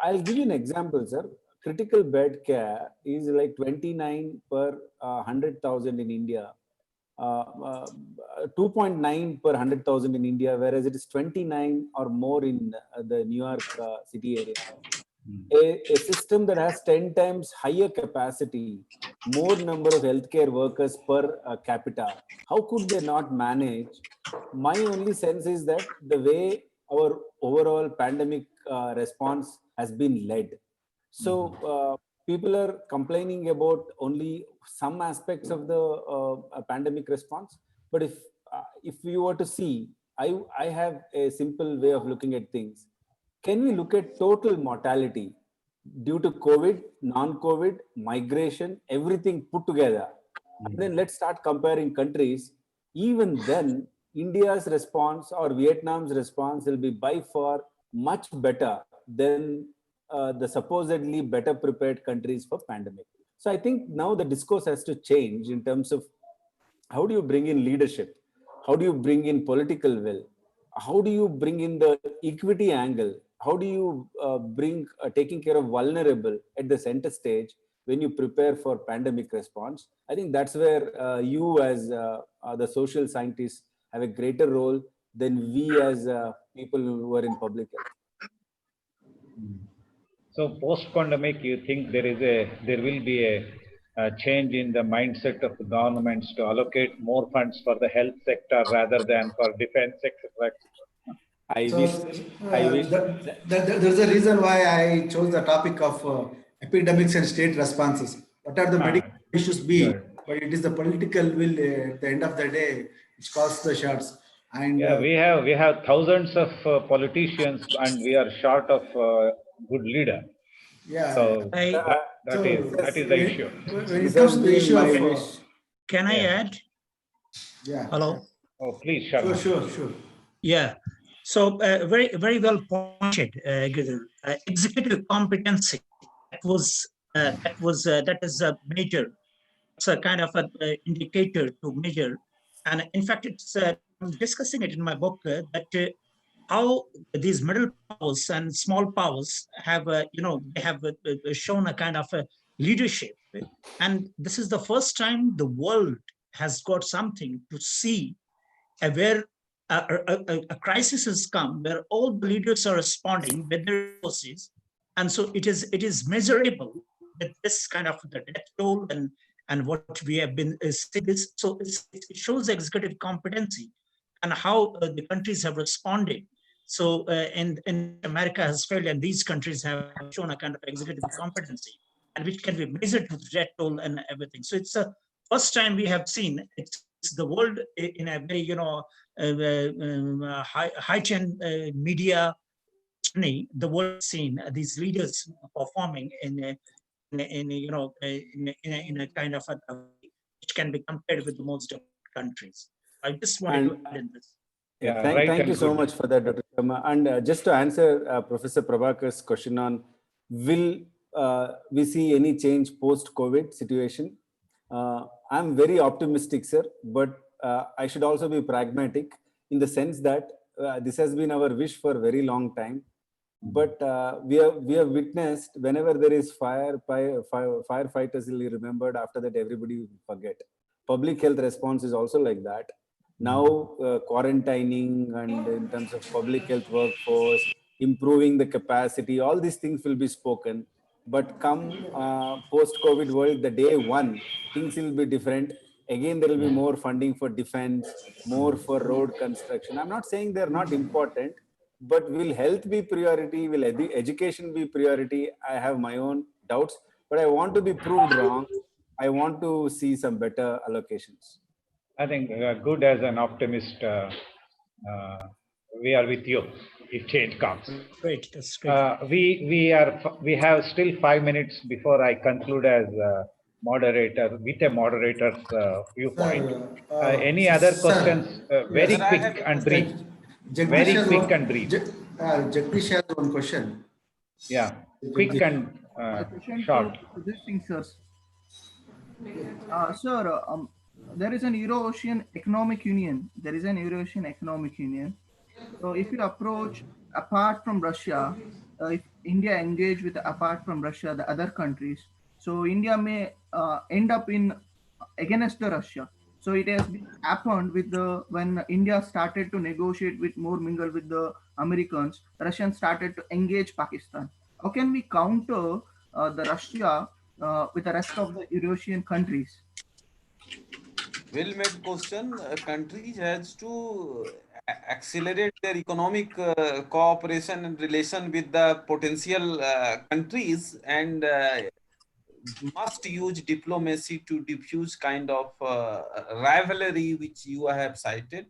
I'll give you an example, sir. Critical bed care is like 29 per 100,000 in India. 2.9 per 100,000 in India, whereas it is 29 or more in the New York city area. A system that has 10 times higher capacity, more number of healthcare workers per capita, how could they not manage? My only sense is that the way our overall pandemic response has been led. So people are complaining about only some aspects of the pandemic response. But if you were to see, I have a simple way of looking at things. Can we look at total mortality due to COVID, non-COVID, migration, everything put together? And then let's start comparing countries. Even then, India's response or Vietnam's response will be by far much better than the supposedly better prepared countries for pandemic. So I think now the discourse has to change in terms of how do you bring in leadership? How do you bring in political will? How do you bring in the equity angle? How do you bring taking care of vulnerable at the center stage when you prepare for pandemic response? I think that's where you as the social scientists have a greater role than we as people who are in public health. So post-pandemic, you think there will be a change in the mindset of the governments to allocate more funds for the health sector rather than for defense, etc. I wish. There's a reason why I chose the topic of epidemics and state responses. What are the medical issues be? Good. But it is the political will at the end of the day which calls the shots. And Yeah, we have thousands of politicians, and we are short of good leader. yeah. So that is the issue. When it comes to the issue of can I add? Yeah. Hello. Oh, please, Sharma. Sure. Yeah. So very well pointed, Girdhar. Executive competency. That is a major. It's a kind of an indicator to measure, and in fact, it's I'm discussing it in my book that how these middle powers and small powers have they have shown a kind of a leadership, and this is the first time the world has got something to see where a crisis has come where all the leaders are responding with their resources, and so it is measurable that this kind of the death toll and what we have been seeing this. So it shows executive competency and how the countries have responded. So and America has failed, and these countries have shown a kind of executive competency, and which can be measured with death toll and everything. So it's the first time we have seen it's the world in a very heightened media. The world seen these leaders performing in a kind of a which can be compared with the most countries. I just wanted to add in this. Yeah, thank you so much for that, Dr. Sharma. And just to answer Professor Prabhakar's question on will we see any change post-COVID situation? I'm very optimistic, sir, but I should also be pragmatic in the sense that this has been our wish for a very long time. But we have witnessed whenever there is firefighters will be remembered. After that, everybody will forget. Public health response is also like that. Now quarantining and in terms of public health workforce, improving the capacity, all these things will be spoken. But come post-COVID world, the day one, things will be different. Again, there will be more funding for defense, more for road construction. I'm not saying they're not important, but will health be priority? Will education be priority? I have my own doubts, but I want to be proved wrong. I want to see some better allocations. I think good as an optimist, we are with you if change comes. Great, that's great. We have still 5 minutes before I conclude as moderator with a moderator's viewpoint. Any other questions? Very quick and brief. Very quick and brief. Jagdish has one question. Yeah, quick and short. Sir, there is an Euro-Asian Economic Union. So if you approach apart from Russia, if India engage with apart from Russia, the other countries, so India may end up in against the Russia. So it has happened with when India started to negotiate with more mingle with the Americans, Russians started to engage Pakistan. How can we counter the Russia with the rest of the Eurasian countries? Well made question. Countries has to accelerate their economic cooperation and relation with the potential countries, and must use diplomacy to diffuse kind of rivalry which you have cited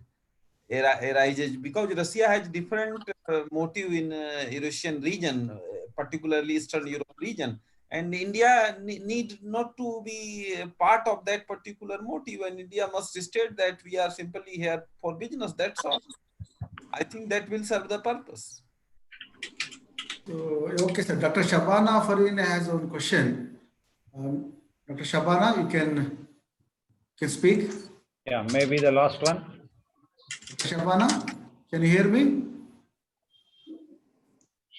arises, because Russia has different motive in Eurasian region, particularly Eastern Europe region, and India need not to be a part of that particular motive, and India must state that we are simply here for business. That's all. I think that will serve the purpose. So, okay, sir. Dr. Shabana Farine has one question. Dr. Shabana, you can speak. Yeah, maybe the last one. Shabana, can you hear me?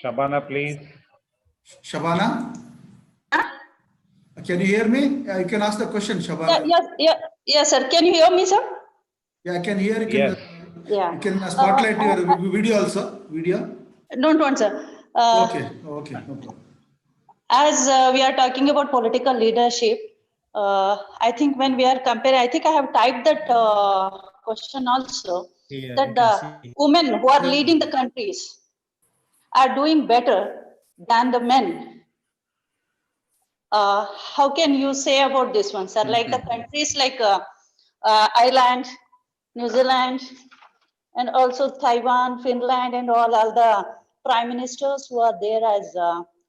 Shabana, please. Shabana, can you hear me? You can ask the question, Shabana. Yes, sir. Can you hear me, sir? Yeah, I can hear. You can, Yes. Yeah. you can spotlight your video also. Video. Don't want, sir. Okay, no problem. As we are talking about political leadership, I think when we are comparing, I think I have typed that question also, Yeah, that the women who are leading the countries are doing better than the men. How can you say about this one, sir? Like the countries like Ireland, New Zealand, and also Taiwan, Finland, and all the prime ministers who are there as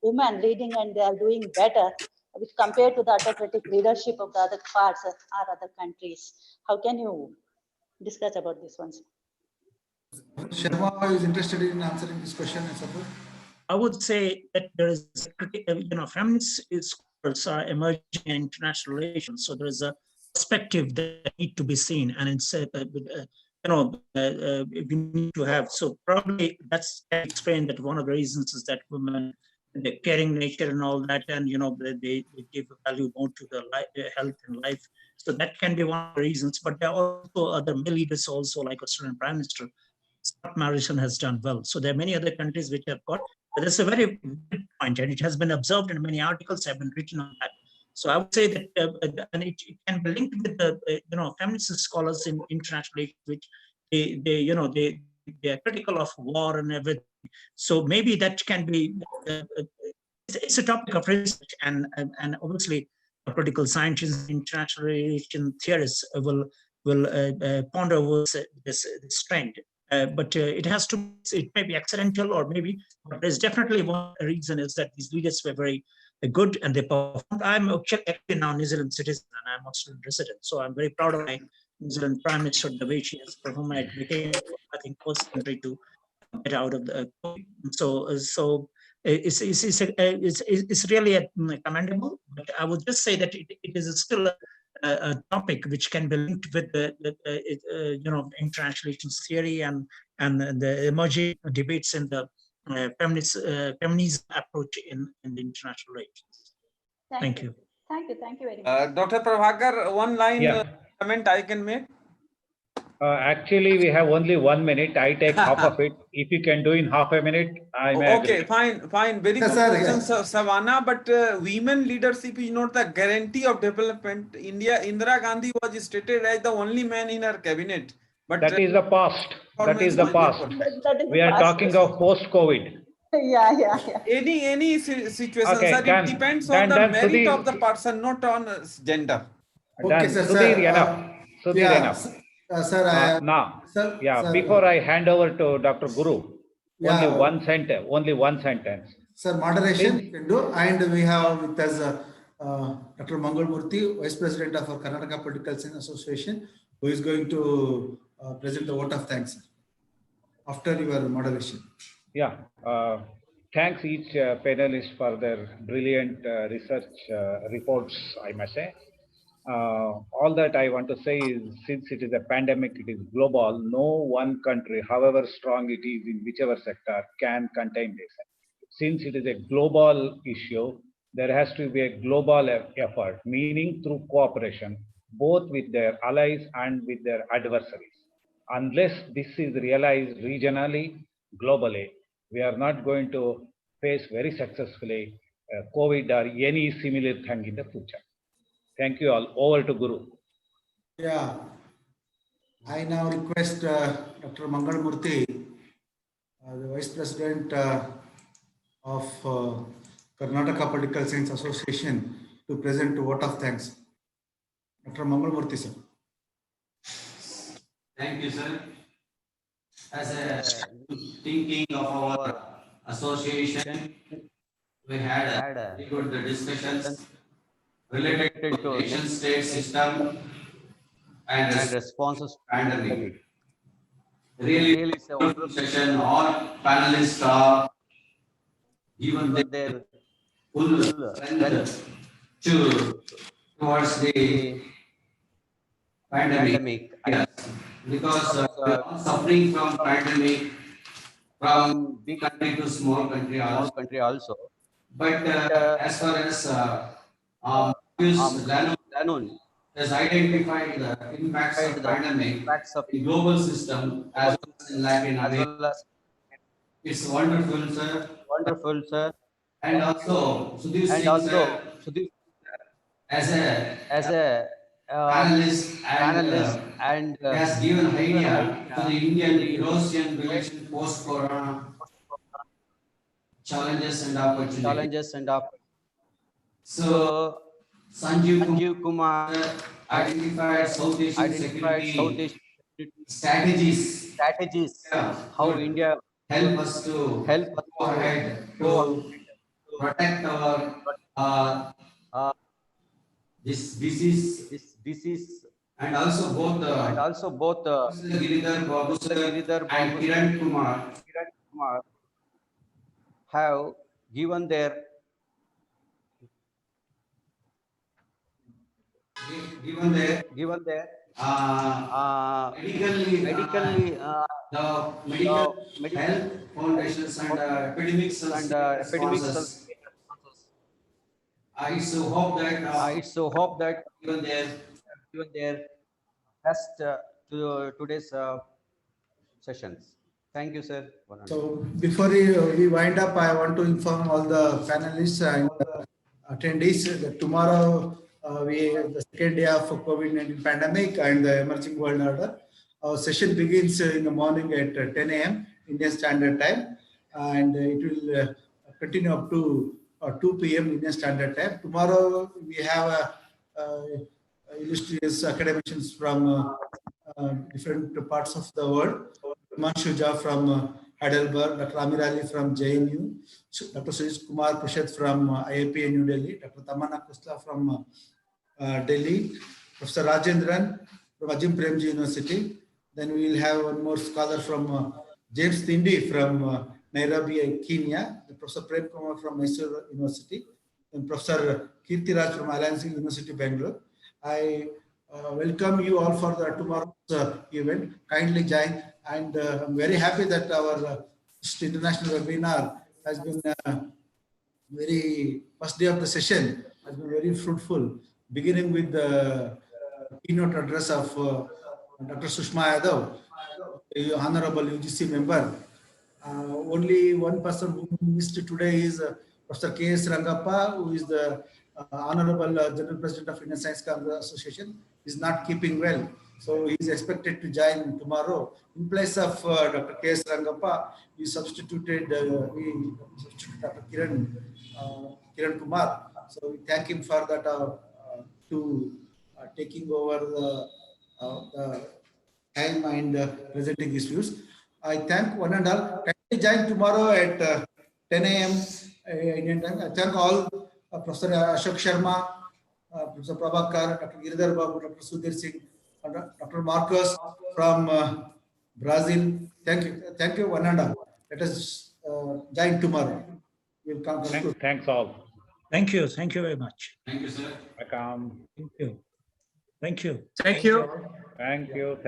women leading, and they are doing better which compared to the autocratic leadership of the other parts or other countries. How can you discuss about this one, sir? Sharma is interested in answering this question, I suppose. I would say that there is, feminist scholars are emerging in international relations. So there is a perspective that need to be seen, and it's we need to have. So probably that's explained that one of the reasons is that women, the caring nature and all that, and they give value more to the health and life. So that can be one of the reasons. But there are also other male leaders also, like Australian Prime Minister Scott Morrison has done well. So there are many other countries which have got. But that's a very good point, and it has been observed, and many articles have been written on that. So I would say that, and it can be linked with the feminist scholars in international, which they are critical of war and everything. So maybe that can be. It's a topic of research, and obviously, political scientists, international relation theorists will ponder over this trend. But it may be accidental, or maybe, but there's definitely one reason is that these leaders were very good and they performed. I'm actually now New Zealand citizen and I'm Australian resident. So I'm very proud of my New Zealand Prime Minister, the way she has performed. It became, I think, first country to get out of the COVID. So it's really commendable. But I would just say that it is still a topic which can be linked with the international relations theory and the emerging debates in the feminism approach in the international relations. Thank you. Thank you very much. Dr. Prabhakar, one line comment I can make. Actually, we have only 1 minute. I take half of it. If you can do in half a minute, I may agree. Okay, fine. Very good question, Savannah. But women leadership is not the guarantee of development. Indira Gandhi was stated as the only man in her cabinet. But that is the past. That is the past. We are talking of post-COVID. Yeah. Any situation, Okay, sir, done. it depends Done, on the done. merit Sudhir. of the person, not on gender. Okay, sir. Sudhir, enough. Sudhir, enough. Sir, Before I hand over to Dr. Guru, only one sentence. Sir, moderation you can do, and we have with us Dr. Mangal Murthy, Vice President of Karnataka Political Science Association, who is going to present the vote of thanks after your moderation. Yeah, thanks each panelist for their brilliant research reports, I must say. All that I want to say is, since it is a pandemic, it is global, no one country, however strong it is in whichever sector, can contain this. Since it is a global issue, there has to be a global effort, meaning through cooperation, both with their allies and with their adversaries. Unless this is realized regionally, globally, we are not going to face very successfully COVID or any similar thing in the future. Thank you all. Over to Guru. Yeah. I now request Dr. Mangal Murthy, the Vice President of Karnataka Political Science Association, to present a vote of thanks. Dr. Mangal Murthy, sir. Thank you, sir. As a thinking of our association, we had a very good discussions related to nation state system and responses to pandemic. Really it's a wonderful session. All panelists are given their full strength towards the pandemic. Yes, because we are all suffering from pandemic, from big country to small country also. But as far as Marcus Lannon has identified the impacts of pandemic in global system as well as in Latin America. It's wonderful, sir. Wonderful, sir. And also, Sudhir Singh, sir, as a panelist and he has given idea to the Indian-Eurasian relation post-corona challenges and opportunities. So, Sanjeev Kumar identified South Asian security strategies. Yeah, how India help us to go ahead to protect our this disease and also both Professor Giridhar Babu sir and Kiran Kumar have given their medically the medical health foundations and epidemics responses. I so hope that given their best to today's sessions. Thank you, sir. So before we wind up, I want to inform all the panelists and attendees that tomorrow the second day of COVID-19 pandemic and the emerging world order. Our session begins in the morning at 10 a.m. Indian Standard Time, and it will continue up to 2 p.m. Indian Standard Time. Tomorrow we have illustrious academicians from different parts of the world. Manshuja from Heidelberg, Dr. Amir Ali from JNU, Dr. Suresh Kumar Prashad from IIP in New Delhi, Dr. Tamana Kusla from Delhi, Professor Rajendran from Ajim Premji University. Then we will have one more scholar from James Tindi from Nairobi, Kenya, Professor Prem Kumar from Mysore University, and Professor Kirti Raj from Alliance University, Bangalore. I welcome you all for the tomorrow's event. Kindly join, and I'm very happy that our international webinar has been very first day of the session has been very fruitful, beginning with the keynote address of Dr. Sushma Yadav, the honorable UGC member. Only one person who missed today is Professor K.S. Rangappa, who is the Honorable General President of Indian Science Congress Association, is not keeping well. So he is expected to join tomorrow. In place of Dr. K.S. Rangappa, we substituted Dr. Kiran Kumar. So we thank him for that taking over the time and presenting his views. I thank one and all. Kindly join tomorrow at 10 a.m. Indian time. I thank all Professor Ashok Sharma, Professor Prabhakar, Dr. Giridhar Babu, Dr. Sudhir Singh, Dr. Marcos from Brazil. Thank you one and all. Let us join tomorrow. We'll come. Thanks all. Thank you very much. Thank you, sir. Welcome. Thank you. Thank you. Thank you. Thank you.